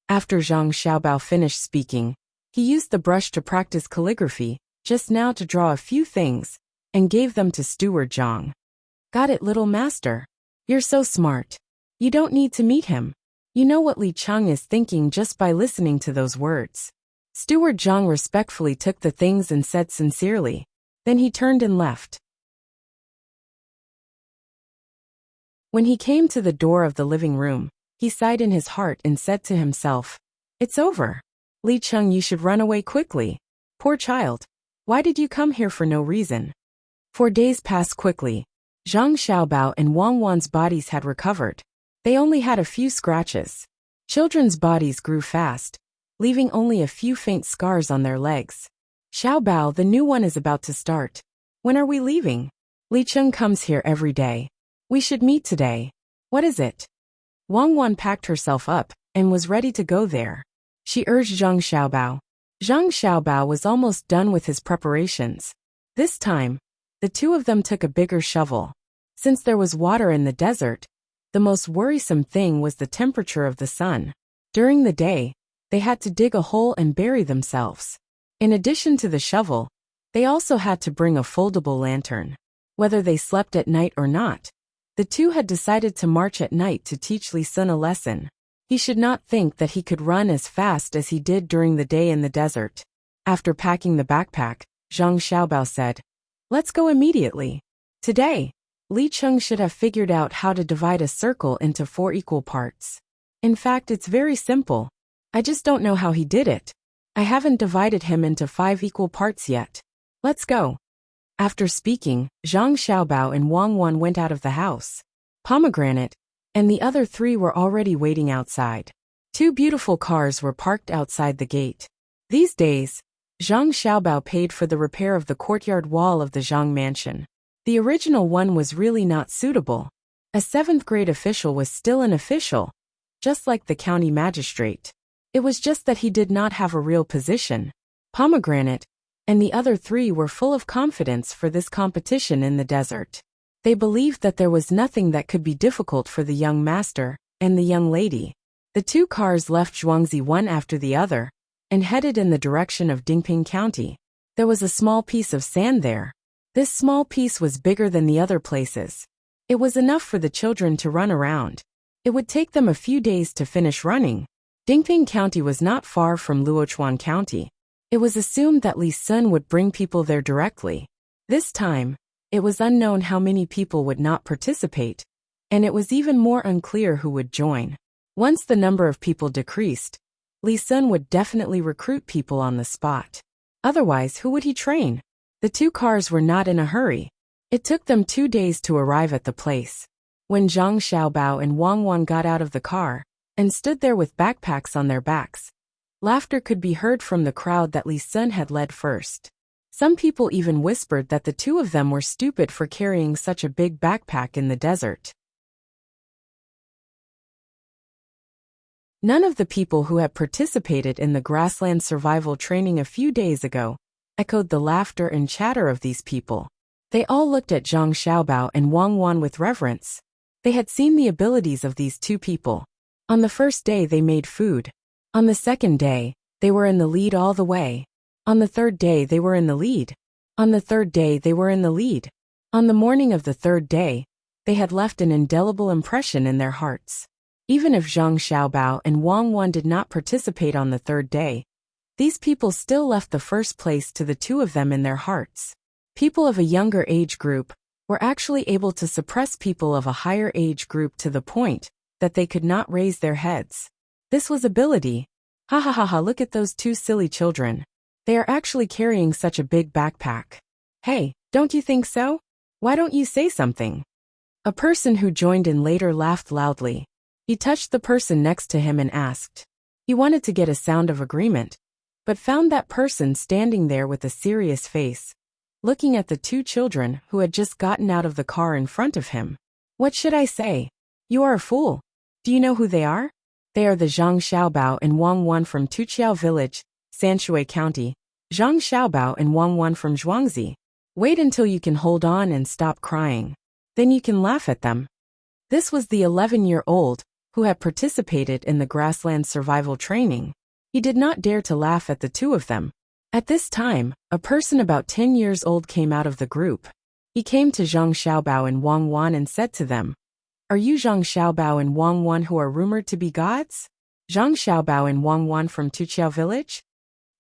After Zhang Xiaobao finished speaking, he used the brush to practice calligraphy, just now to draw a few things, and gave them to Steward Zhang. "Got it, little master. You're so smart. You don't need to meet him. You know what Li Cheng is thinking just by listening to those words." Steward Zhang respectfully took the things and said sincerely. Then he turned and left. When he came to the door of the living room, he sighed in his heart and said to himself, "It's over. Li Cheng, you should run away quickly. Poor child. Why did you come here for no reason?" 4 days passed quickly. Zhang Xiaobao and Wang Wan's bodies had recovered. They only had a few scratches. Children's bodies grew fast, leaving only a few faint scars on their legs. "Xiaobao, the new one is about to start. When are we leaving? Li Cheng comes here every day. We should meet today. What is it?" Wang Wan packed herself up and was ready to go there. She urged Zhang Xiaobao. Zhang Xiaobao was almost done with his preparations. This time, the two of them took a bigger shovel. Since there was water in the desert, the most worrisome thing was the temperature of the sun. During the day, they had to dig a hole and bury themselves. In addition to the shovel, they also had to bring a foldable lantern. Whether they slept at night or not, the two had decided to march at night to teach Li Sun a lesson. He should not think that he could run as fast as he did during the day in the desert. After packing the backpack, Zhang Xiaobao said, "Let's go immediately. Today, Li Cheng should have figured out how to divide a circle into 4 equal parts. In fact, it's very simple. I just don't know how he did it. I haven't divided him into 5 equal parts yet. Let's go." After speaking, Zhang Xiaobao and Wang Wan went out of the house. Pomegranate and the other 3 were already waiting outside. 2 beautiful cars were parked outside the gate. These days, Zhang Xiaobao paid for the repair of the courtyard wall of the Zhang mansion. The original one was really not suitable. A 7th-grade official was still an official, just like the county magistrate. It was just that he did not have a real position. Pomegranate and the other 3 were full of confidence for this competition in the desert. They believed that there was nothing that could be difficult for the young master and the young lady. The 2 cars left Zhuangzi one after the other and headed in the direction of Dingping County. There was a small piece of sand there. This small piece was bigger than the other places. It was enough for the children to run around. It would take them a few days to finish running. Dingping County was not far from Luochuan County. It was assumed that Li Sun would bring people there directly. This time, it was unknown how many people would not participate, and it was even more unclear who would join. Once the number of people decreased, Li Sun would definitely recruit people on the spot. Otherwise, who would he train? The 2 cars were not in a hurry. It took them 2 days to arrive at the place. When Zhang Xiaobao and Wang Wan got out of the car and stood there with backpacks on their backs, laughter could be heard from the crowd that Li Sun had led first. Some people even whispered that the 2 of them were stupid for carrying such a big backpack in the desert. None of the people who had participated in the grassland survival training a few days ago echoed the laughter and chatter of these people. They all looked at Zhang Xiaobao and Wang Wan with reverence. They had seen the abilities of these two people. On the first day they made food. On the second day, they were in the lead all the way. On the third day they were in the lead. On the third day they were in the lead. On the morning of the third day, they had left an indelible impression in their hearts. Even if Zhang Xiaobao and Wang Wan did not participate on the third day, these people still left the first place to the two of them in their hearts. People of a younger age group were actually able to suppress people of a higher age group to the point that they could not raise their heads. This was ability. Ha ha ha ha, look at those two silly children. They are actually carrying such a big backpack. Hey, don't you think so? Why don't you say something? A person who joined in later laughed loudly. He touched the person next to him and asked. He wanted to get a sound of agreement, but found that person standing there with a serious face, looking at the two children who had just gotten out of the car in front of him. What should I say? You are a fool. Do you know who they are? They are the Zhang Xiaobao and Wang Wan from Tuqiao Village, Sanshui County. Zhang Xiaobao and Wang Wan from Zhuangzi. Wait until you can hold on and stop crying. Then you can laugh at them. This was the 11-year-old who had participated in the grassland survival training. He did not dare to laugh at the two of them. At this time, a person about 10 years old came out of the group. He came to Zhang Xiaobao and Wang Wan and said to them, "Are you Zhang Xiaobao and Wang Wan who are rumored to be gods? Zhang Xiaobao and Wang Wan from Tuqiao Village?"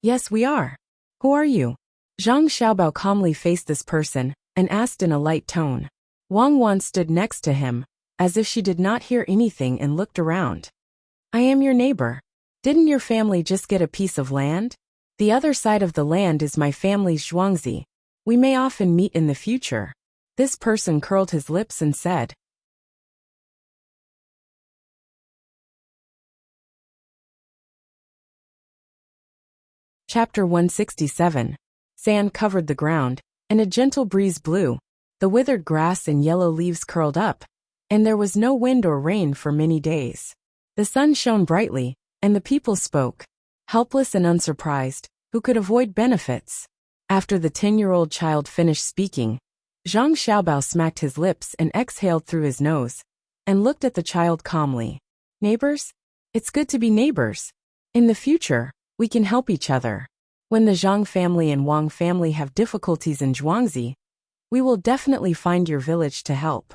"Yes, we are." "Who are you?" Zhang Xiaobao calmly faced this person and asked in a light tone. Wang Wan stood next to him, as if she did not hear anything and looked around. "I am your neighbor. Didn't your family just get a piece of land? The other side of the land is my family's Zhuangzi. We may often meet in the future." This person curled his lips and said. Chapter 167. Sand covered the ground, and a gentle breeze blew. The withered grass and yellow leaves curled up, and there was no wind or rain for many days. The sun shone brightly, and the people spoke, helpless and unsurprised, who could avoid benefits. After the 10-year-old child finished speaking, Zhang Xiaobao smacked his lips and exhaled through his nose, and looked at the child calmly. "Neighbors? It's good to be neighbors. In the future, we can help each other. When the Zhang family and Wang family have difficulties in Zhuangzi, we will definitely find your village to help."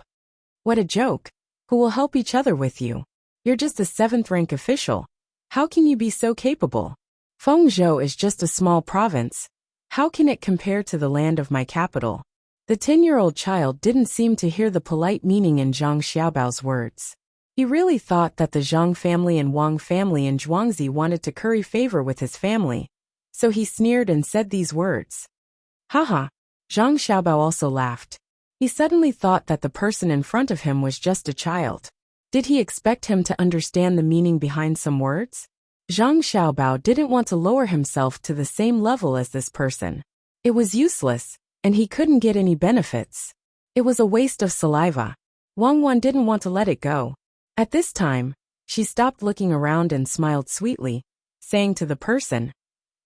What a joke. Who will help each other with you? You're just a 7th-rank official. How can you be so capable? Fengzhou is just a small province. How can it compare to the land of my capital? The 10-year-old child didn't seem to hear the polite meaning in Zhang Xiaobao's words. He really thought that the Zhang family and Wang family in Zhuangzi wanted to curry favor with his family, so he sneered and said these words. Haha. Zhang Xiaobao also laughed. He suddenly thought that the person in front of him was just a child. Did he expect him to understand the meaning behind some words? Zhang Xiaobao didn't want to lower himself to the same level as this person. It was useless, and he couldn't get any benefits. It was a waste of saliva. Wang Wan didn't want to let it go. At this time, she stopped looking around and smiled sweetly, saying to the person,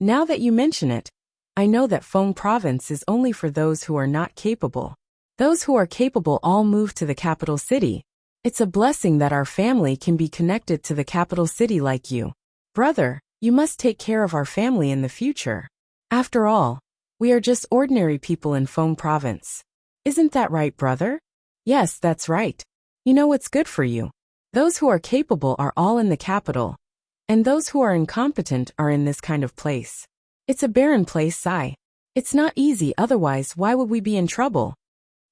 "Now that you mention it, I know that Feng province is only for those who are not capable. Those who are capable all move to the capital city. It's a blessing that our family can be connected to the capital city like you. Brother, you must take care of our family in the future. After all, we are just ordinary people in Feng province. Isn't that right, brother?" "Yes, that's right. You know what's good for you. Those who are capable are all in the capital, and those who are incompetent are in this kind of place. It's a barren place, Sai. It's not easy, otherwise why would we be in trouble?"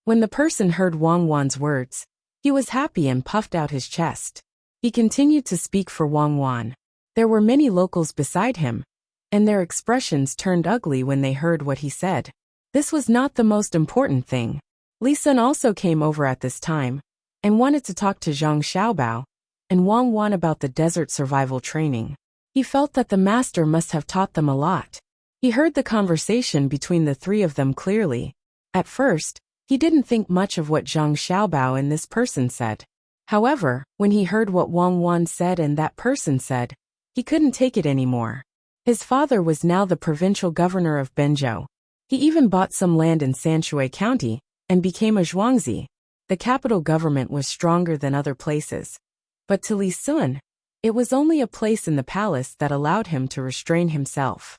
When the person heard Wang Wan's words, he was happy and puffed out his chest. He continued to speak for Wang Wan. There were many locals beside him, and their expressions turned ugly when they heard what he said. This was not the most important thing. Li Sun also came over at this time, and wanted to talk to Zhang Xiaobao and Wang Wan about the desert survival training. He felt that the master must have taught them a lot. He heard the conversation between the three of them clearly. At first, he didn't think much of what Zhang Xiaobao and this person said. However, when he heard what Wang Wan said and that person said, he couldn't take it anymore. His father was now the provincial governor of Benzhou. He even bought some land in Sanshui County and became a Zhuangzi. The capital government was stronger than other places. But to Li Sun, it was only a place in the palace that allowed him to restrain himself.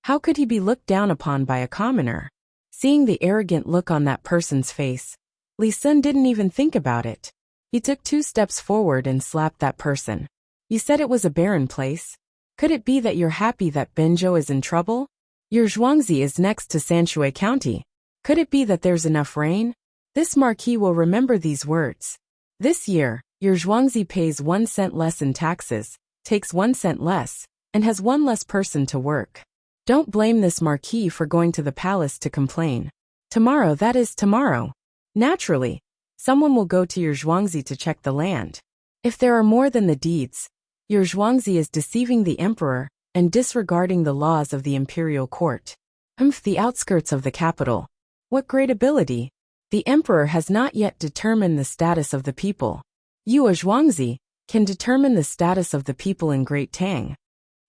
How could he be looked down upon by a commoner? Seeing the arrogant look on that person's face, Li Sun didn't even think about it. He took 2 steps forward and slapped that person. You said it was a barren place? Could it be that you're happy that Benjo is in trouble? Your Zhuangzi is next to Sanshui County. Could it be that there's enough rain? This marquis will remember these words. This year, your Zhuangzi pays 1 cent less in taxes, takes 1 cent less, and has 1 less person to work. Don't blame this marquis for going to the palace to complain. Tomorrow, that is tomorrow. Naturally, someone will go to your Zhuangzi to check the land. If there are more than the deeds, your Zhuangzi is deceiving the emperor and disregarding the laws of the imperial court. The outskirts of the capital. What great ability! The emperor has not yet determined the status of the people. You, a Zhuangzi, can determine the status of the people in Great Tang.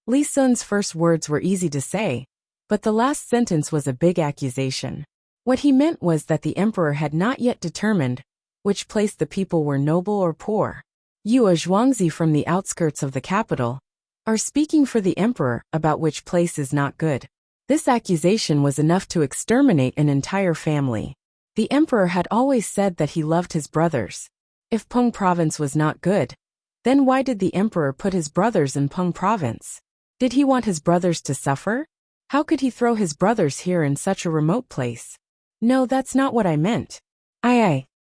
Li Sun's first words were easy to say, but the last sentence was a big accusation. What he meant was that the emperor had not yet determined which place the people were noble or poor. You, a Zhuangzi from the outskirts of the capital, are speaking for the emperor about which place is not good. This accusation was enough to exterminate an entire family. The emperor had always said that he loved his brothers. If Peng province was not good, then why did the emperor put his brothers in Peng province? Did he want his brothers to suffer? How could he throw his brothers here in such a remote place? No, that's not what I meant.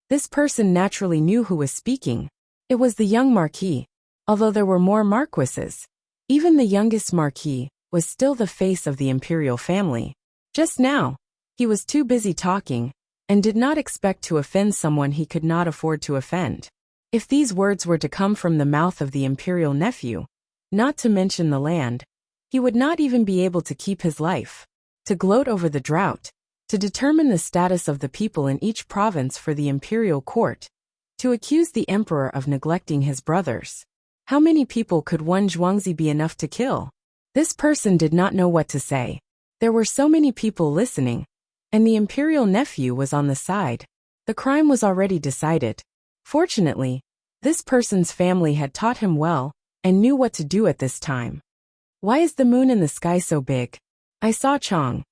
This person naturally knew who was speaking. It was the young marquis. Although there were more marquises, even the youngest marquis was still the face of the imperial family. Just now, he was too busy talking and did not expect to offend someone he could not afford to offend. If these words were to come from the mouth of the imperial nephew, not to mention the land, he would not even be able to keep his life. To gloat over the drought, to determine the status of the people in each province for the imperial court, to accuse the emperor of neglecting his brothers. How many people could one Zhuangzi be enough to kill? This person did not know what to say. There were so many people listening, and the imperial nephew was on the side. The crime was already decided. Fortunately, this person's family had taught him well and knew what to do at this time. Why is the moon in the sky so big? I saw Chang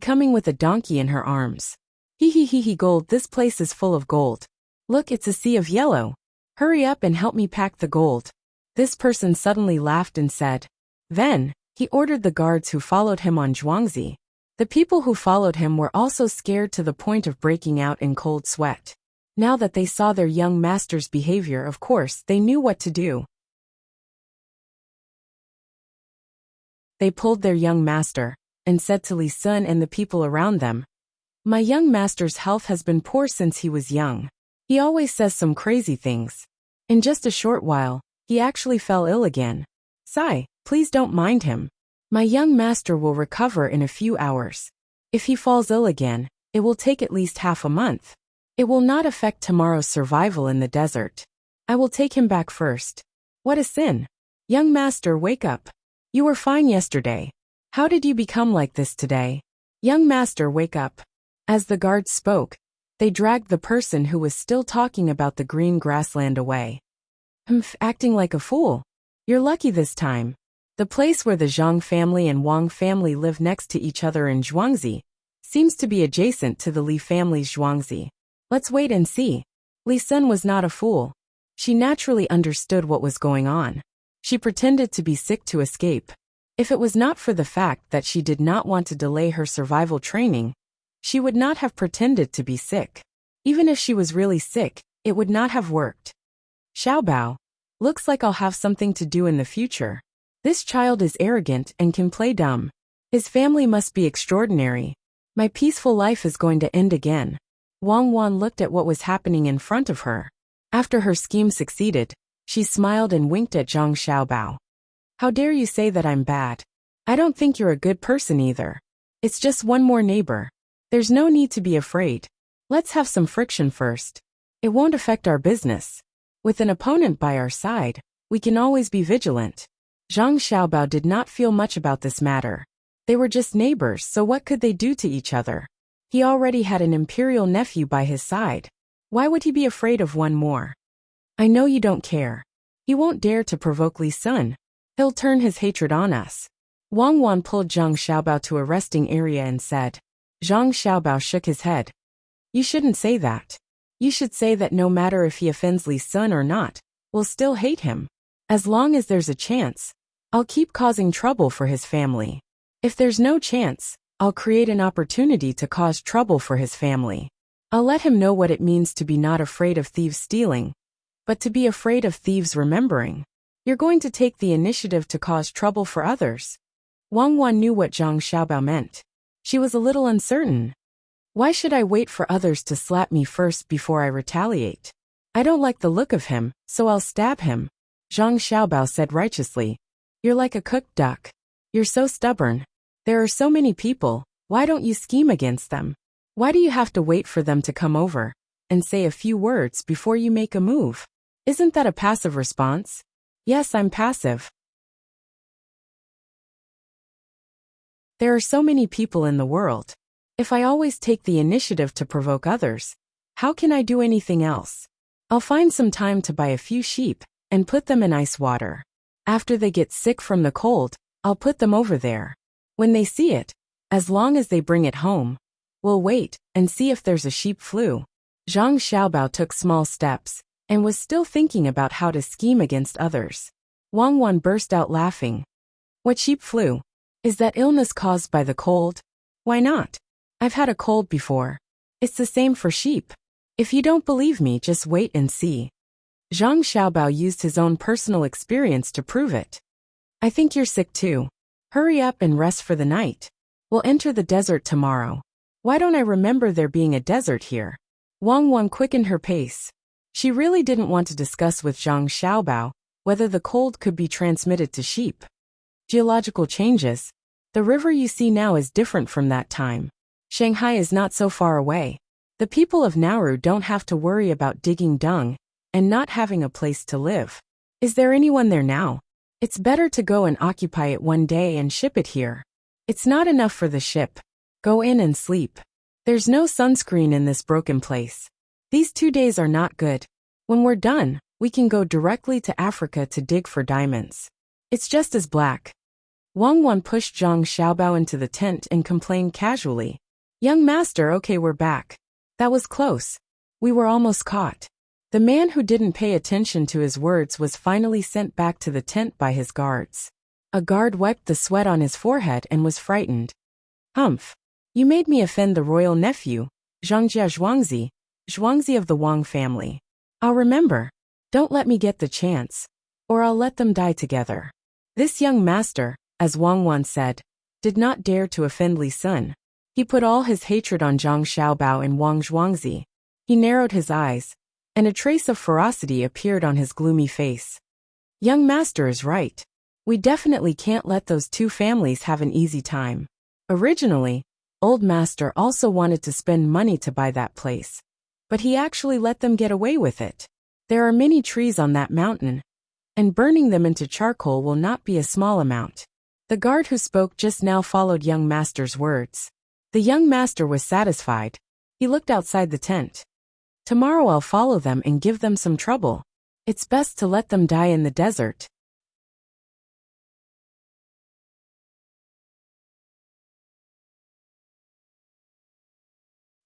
coming with a donkey in her arms. He gold, this place is full of gold. Look, it's a sea of yellow. Hurry up and help me pack the gold. This person suddenly laughed and said. Then, he ordered the guards who followed him on Zhuangzi. The people who followed him were also scared to the point of breaking out in cold sweat. Now that they saw their young master's behavior, of course, they knew what to do. They pulled their young master and said to Li Sun and the people around them, My young master's health has been poor since he was young. He always says some crazy things. In just a short while, he actually fell ill again. Sai, please don't mind him. My young master will recover in a few hours. If he falls ill again, it will take at least half a month. It will not affect tomorrow's survival in the desert. I will take him back first. What a sin. Young master, wake up. You were fine yesterday. How did you become like this today? Young master, wake up. As the guards spoke, they dragged the person who was still talking about the green grassland away. Acting like a fool. You're lucky this time. The place where the Zhang family and Wang family live next to each other in Zhuangzi seems to be adjacent to the Li family's Zhuangzi. Let's wait and see. Li Sun was not a fool. She naturally understood what was going on. She pretended to be sick to escape. If it was not for the fact that she did not want to delay her survival training, she would not have pretended to be sick. Even if she was really sick, it would not have worked. Xiaobao, looks like I'll have something to do in the future. This child is arrogant and can play dumb. His family must be extraordinary. My peaceful life is going to end again. Wang Wan looked at what was happening in front of her. After her scheme succeeded, she smiled and winked at Zhang Xiaobao. How dare you say that I'm bad? I don't think you're a good person either. It's just one more neighbor. There's no need to be afraid. Let's have some friction first. It won't affect our business. With an opponent by our side, we can always be vigilant. Zhang Xiaobao did not feel much about this matter. They were just neighbors, so what could they do to each other? He already had an imperial nephew by his side. Why would he be afraid of one more? I know you don't care. He won't dare to provoke Li Sun. He'll turn his hatred on us. Wang Wan pulled Zhang Xiaobao to a resting area and said. Zhang Xiaobao shook his head. You shouldn't say that. You should say that no matter if he offends Li Sun or not, we'll still hate him. As long as there's a chance, I'll keep causing trouble for his family. If there's no chance, I'll create an opportunity to cause trouble for his family. I'll let him know what it means to be not afraid of thieves stealing, but to be afraid of thieves remembering. You're going to take the initiative to cause trouble for others. Wang Wan knew what Zhang Xiaobao meant. She was a little uncertain. Why should I wait for others to slap me first before I retaliate? I don't like the look of him, so I'll stab him. Zhang Xiaobao said righteously. You're like a cooked duck. You're so stubborn. There are so many people, why don't you scheme against them? Why do you have to wait for them to come over and say a few words before you make a move? Isn't that a passive response? Yes, I'm passive. There are so many people in the world. If I always take the initiative to provoke others, how can I do anything else? I'll find some time to buy a few sheep and put them in ice water. After they get sick from the cold, I'll put them over there. When they see it, as long as they bring it home, we'll wait and see if there's a sheep flu. Zhang Xiaobao took small steps and was still thinking about how to scheme against others. Wang Wan burst out laughing. What sheep flu? Is that illness caused by the cold? Why not? I've had a cold before. It's the same for sheep. If you don't believe me, just wait and see. Zhang Xiaobao used his own personal experience to prove it. I think you're sick too. Hurry up and rest for the night. We'll enter the desert tomorrow. Why don't I remember there being a desert here? Wang Wan quickened her pace. She really didn't want to discuss with Zhang Xiaobao whether the cold could be transmitted to sheep. Geological changes. The river you see now is different from that time. Shanghai is not so far away. The people of Nauru don't have to worry about digging dung and not having a place to live. Is there anyone there now? It's better to go and occupy it one day and ship it here. It's not enough for the ship. Go in and sleep. There's no sunscreen in this broken place. These 2 days are not good. When we're done, we can go directly to Africa to dig for diamonds. It's just as black. Wang Wan pushed Zhang Xiaobao into the tent and complained casually. Young master, okay, we're back. That was close. We were almost caught. The man who didn't pay attention to his words was finally sent back to the tent by his guards. A guard wiped the sweat on his forehead and was frightened. Humph. You made me offend the royal nephew, Zhangjia Zhuangzi of the Wang family. I'll remember. Don't let me get the chance, or I'll let them die together. This young master, as Wang Wan said, did not dare to offend Li Sun. He put all his hatred on Zhang Xiaobao and Wang Zhuangzi. He narrowed his eyes, and a trace of ferocity appeared on his gloomy face. Young master is right. We definitely can't let those two families have an easy time. Originally, old master also wanted to spend money to buy that place, but he actually let them get away with it. There are many trees on that mountain, and burning them into charcoal will not be a small amount. The guard who spoke just now followed young master's words. The young master was satisfied. He looked outside the tent. Tomorrow I'll follow them and give them some trouble. It's best to let them die in the desert.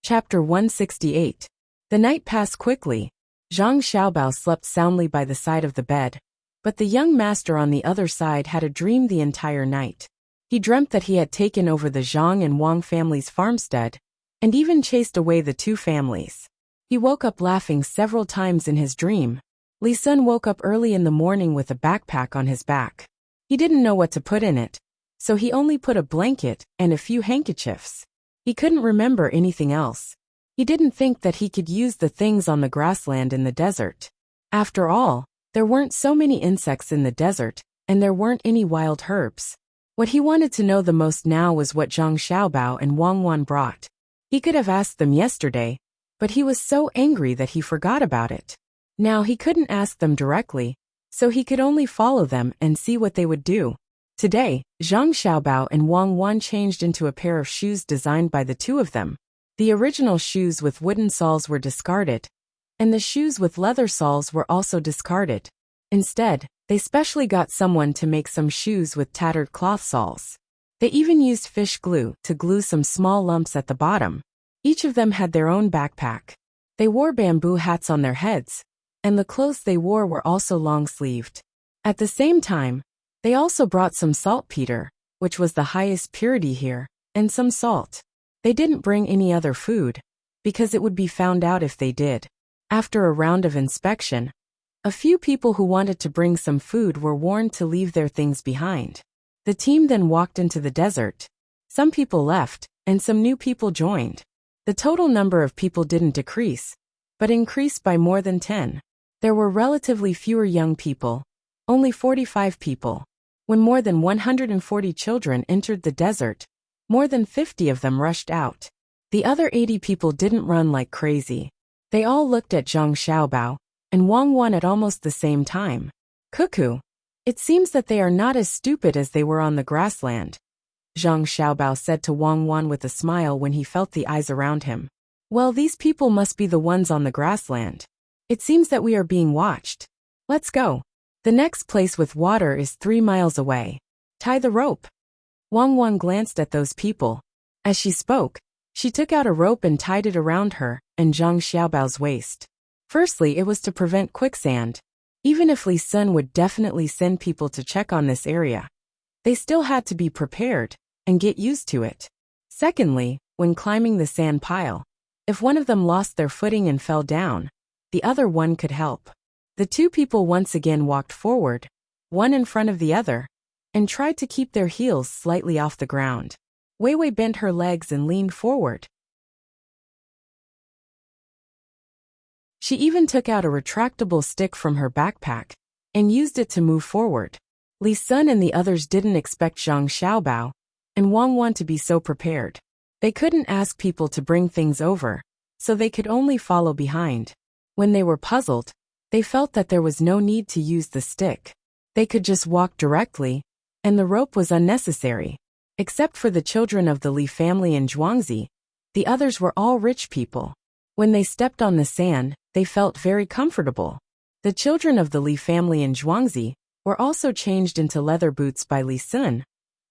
Chapter 168. The night passed quickly. Zhang Xiaobao slept soundly by the side of the bed, but the young master on the other side had a dream the entire night. He dreamt that he had taken over the Zhang and Wang families' farmstead, and even chased away the two families. He woke up laughing several times in his dream. Li Sun woke up early in the morning with a backpack on his back. He didn't know what to put in it, so he only put a blanket and a few handkerchiefs. He couldn't remember anything else. He didn't think that he could use the things on the grassland in the desert. After all, there weren't so many insects in the desert, and there weren't any wild herbs. What he wanted to know the most now was what Zhang Xiaobao and Wang Wan brought. He could have asked them yesterday, but he was so angry that he forgot about it. Now he couldn't ask them directly, so he could only follow them and see what they would do. Today, Zhang Xiaobao and Wang Wan changed into a pair of shoes designed by the two of them. The original shoes with wooden soles were discarded, and the shoes with leather soles were also discarded. Instead, they specially got someone to make some shoes with tattered cloth soles. They even used fish glue to glue some small lumps at the bottom. Each of them had their own backpack. They wore bamboo hats on their heads, and the clothes they wore were also long-sleeved. At the same time, they also brought some saltpeter, which was the highest purity here, and some salt. They didn't bring any other food, because it would be found out if they did. After a round of inspection, a few people who wanted to bring some food were warned to leave their things behind. The team then walked into the desert. Some people left, and some new people joined. The total number of people didn't decrease, but increased by more than 10. There were relatively fewer young people, only 45 people. When more than 140 children entered the desert, more than 50 of them rushed out. The other 80 people didn't run like crazy. They all looked at Zhang Xiaobao and Wang Wan at almost the same time. Cuckoo! It seems that they are not as stupid as they were on the grassland, Zhang Xiaobao said to Wang Wan with a smile when he felt the eyes around him. Well, these people must be the ones on the grassland. It seems that we are being watched. Let's go. The next place with water is 3 miles away. Tie the rope. Wang Wan glanced at those people. As she spoke, she took out a rope and tied it around her and Zhang Xiaobao's waist. Firstly, it was to prevent quicksand. Even if Li Sun would definitely send people to check on this area, they still had to be prepared and get used to it. Secondly, when climbing the sand pile, if one of them lost their footing and fell down, the other one could help. The two people once again walked forward, one in front of the other, and tried to keep their heels slightly off the ground. Wei Wei bent her legs and leaned forward. She even took out a retractable stick from her backpack and used it to move forward. Li Sun and the others didn't expect Zhang Xiaobao and Wang Wan to be so prepared. They couldn't ask people to bring things over, so they could only follow behind. When they were puzzled, they felt that there was no need to use the stick. They could just walk directly, and the rope was unnecessary. Except for the children of the Li family in Zhuangzi, the others were all rich people. When they stepped on the sand, they felt very comfortable. The children of the Li family in Zhuangzi were also changed into leather boots by Li Sun,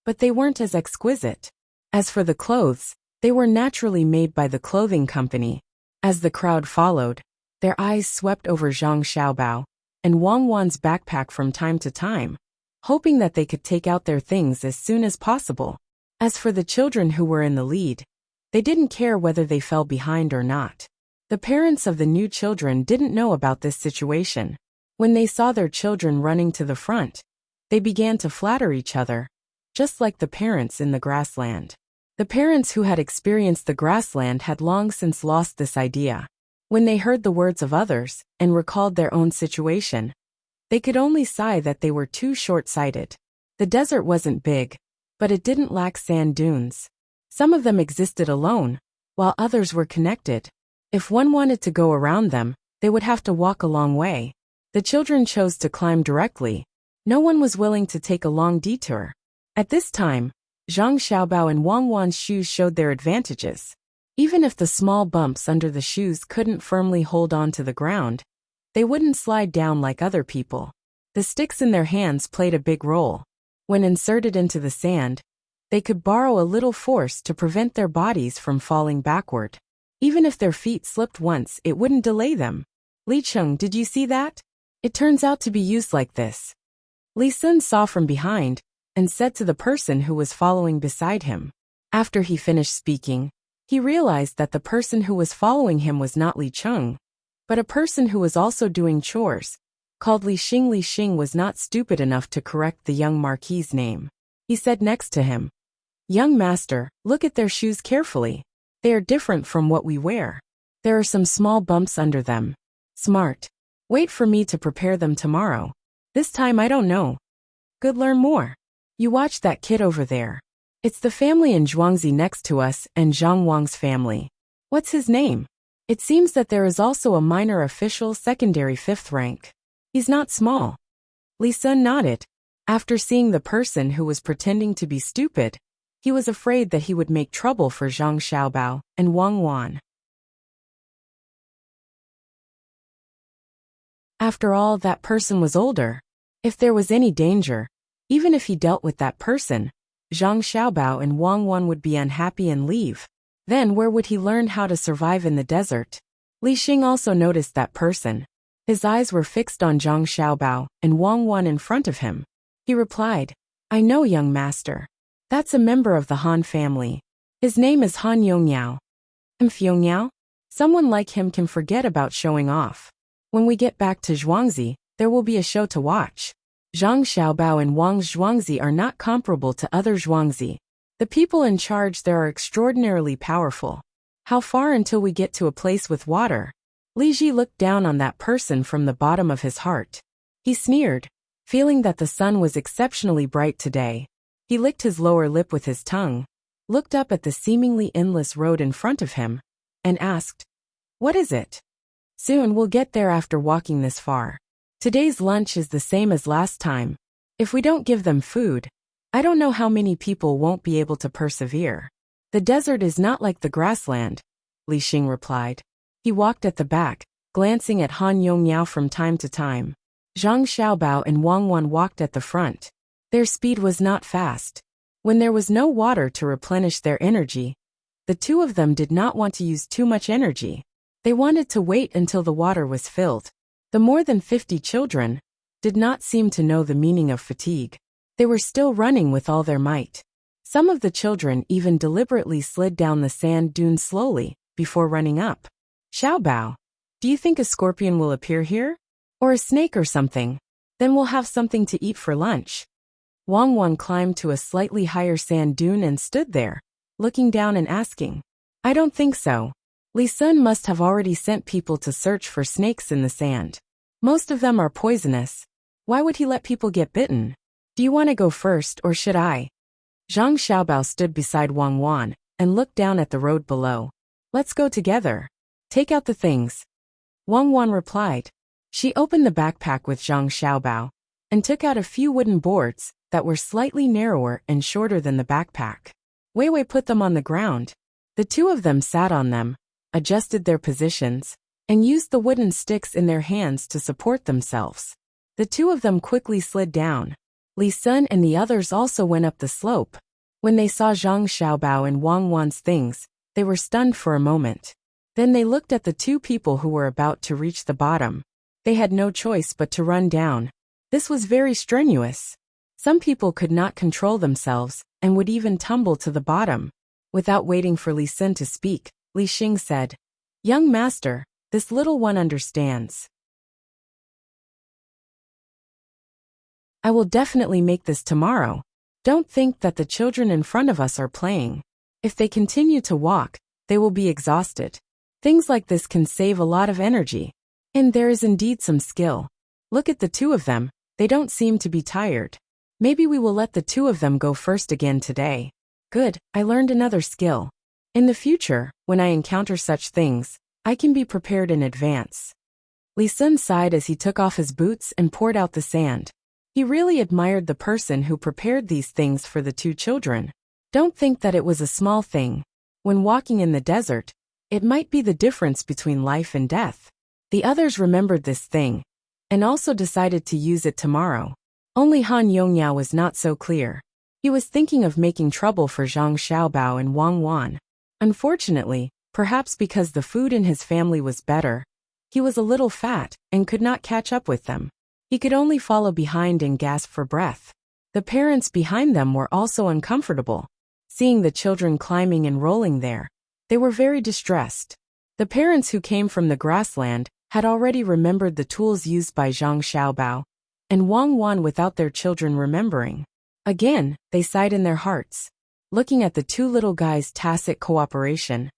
but they weren't as exquisite. As for the clothes, they were naturally made by the clothing company. As the crowd followed, their eyes swept over Zhang Xiaobao and Wang Wan's backpack from time to time, hoping that they could take out their things as soon as possible. As for the children who were in the lead, they didn't care whether they fell behind or not. The parents of the new children didn't know about this situation. When they saw their children running to the front, they began to flatter each other, just like the parents in the grassland. The parents who had experienced the grassland had long since lost this idea. When they heard the words of others and recalled their own situation, they could only sigh that they were too short-sighted. The desert wasn't big, but it didn't lack sand dunes. Some of them existed alone, while others were connected. If one wanted to go around them, they would have to walk a long way. The children chose to climb directly. No one was willing to take a long detour. At this time, Zhang Xiaobao and Wang Wan's shoes showed their advantages. Even if the small bumps under the shoes couldn't firmly hold on to the ground, they wouldn't slide down like other people. The sticks in their hands played a big role. When inserted into the sand, they could borrow a little force to prevent their bodies from falling backward. Even if their feet slipped once, it wouldn't delay them. Li Cheng, did you see that? It turns out to be used like this. Li Sun saw from behind and said to the person who was following beside him. After he finished speaking, he realized that the person who was following him was not Li Cheng, but a person who was also doing chores, called Li Xing. Li Xing was not stupid enough to correct the young marquis's name. He said next to him, "Young master, look at their shoes carefully. They are different from what we wear. There are some small bumps under them. Smart. Wait for me to prepare them tomorrow. This time I don't know. Good, learn more. You watch that kid over there. It's the family in Zhuangzi next to us and Zhang Wang's family. What's his name? It seems that there is also a minor official secondary 5th rank. He's not small." Li Sun nodded. After seeing the person who was pretending to be stupid, He was afraid that he would make trouble for Zhang Xiaobao and Wang Wan. After all, that person was older. If there was any danger, even if he dealt with that person, Zhang Xiaobao and Wang Wan would be unhappy and leave. Then where would he learn how to survive in the desert? Li Xing also noticed that person. His eyes were fixed on Zhang Xiaobao and Wang Wan in front of him. He replied, "I know, young master. That's a member of the Han family. His name is Han Yongyao." Yongyao? Someone like him can forget about showing off. When we get back to Zhuangzi, there will be a show to watch. Zhang Xiaobao and Wang Zhuangzi are not comparable to other Zhuangzi. The people in charge there are extraordinarily powerful. How far until we get to a place with water? Li Ji looked down on that person from the bottom of his heart. He sneered, feeling that the sun was exceptionally bright today. He licked his lower lip with his tongue, looked up at the seemingly endless road in front of him, and asked, "What is it?" "Soon we'll get there after walking this far. Today's lunch is the same as last time. If we don't give them food, I don't know how many people won't be able to persevere." "The desert is not like the grassland," Li Xing replied. He walked at the back, glancing at Han Yongyao from time to time. Zhang Xiaobao and Wang Wan walked at the front. Their speed was not fast. When there was no water to replenish their energy, the two of them did not want to use too much energy. They wanted to wait until the water was filled. The more than 50 children did not seem to know the meaning of fatigue. They were still running with all their might. Some of the children even deliberately slid down the sand dune slowly before running up. "Xiaobao, do you think a scorpion will appear here? Or a snake or something? Then we'll have something to eat for lunch." Wang Wan climbed to a slightly higher sand dune and stood there, looking down and asking, "I don't think so. Li Sun must have already sent people to search for snakes in the sand. Most of them are poisonous. Why would he let people get bitten? Do you want to go first or should I?" Zhang Xiaobao stood beside Wang Wan and looked down at the road below. "Let's go together. Take out the things." Wang Wan replied. She opened the backpack with Zhang Xiaobao and took out a few wooden boards that were slightly narrower and shorter than the backpack. Wei Wei put them on the ground. The two of them sat on them, adjusted their positions, and used the wooden sticks in their hands to support themselves. The two of them quickly slid down. Li Sun and the others also went up the slope. When they saw Zhang Xiaobao and Wang Wan's things, they were stunned for a moment. Then they looked at the two people who were about to reach the bottom. They had no choice but to run down. This was very strenuous. Some people could not control themselves and would even tumble to the bottom. Without waiting for Li Sun to speak, Li Xing said, "Young master, this little one understands. I will definitely make this tomorrow. Don't think that the children in front of us are playing. If they continue to walk, they will be exhausted. Things like this can save a lot of energy. And there is indeed some skill. Look at the two of them, they don't seem to be tired. Maybe we will let the two of them go first again today. Good, I learned another skill. In the future, when I encounter such things, I can be prepared in advance." Li Sun sighed as he took off his boots and poured out the sand. He really admired the person who prepared these things for the two children. Don't think that it was a small thing. When walking in the desert, it might be the difference between life and death. The others remembered this thing, and also decided to use it tomorrow. Only Han Yongyao was not so clear. He was thinking of making trouble for Zhang Xiaobao and Wang Wan. Unfortunately, perhaps because the food in his family was better, he was a little fat and could not catch up with them. He could only follow behind and gasp for breath. The parents behind them were also uncomfortable. Seeing the children climbing and rolling there, they were very distressed. The parents who came from the grassland had already remembered the tools used by Zhang Xiaobao and Wang Wan without their children remembering. Again, they sighed in their hearts. Looking at the two little guys' tacit cooperation,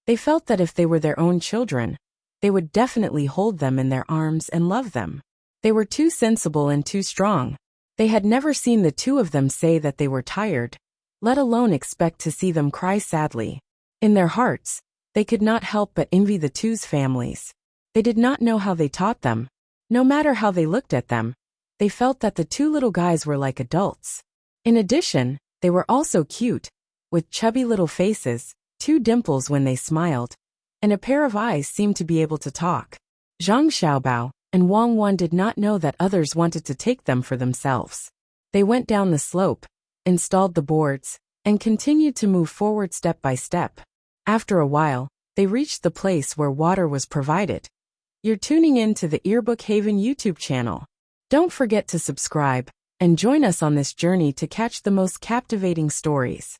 they felt that if they were their own children, they would definitely hold them in their arms and love them. They were too sensible and too strong. They had never seen the two of them say that they were tired, let alone expect to see them cry sadly. In their hearts, they could not help but envy the two's families. They did not know how they taught them. No matter how they looked at them, they felt that the two little guys were like adults. In addition, they were also cute, with chubby little faces, 2 dimples when they smiled, and a pair of eyes seemed to be able to talk. Zhang Xiaobao and Wang Wan did not know that others wanted to take them for themselves. They went down the slope, installed the boards, and continued to move forward step by step. After a while, they reached the place where water was provided. You're tuning in to the Earbook Haven YouTube channel. Don't forget to subscribe and join us on this journey to catch the most captivating stories.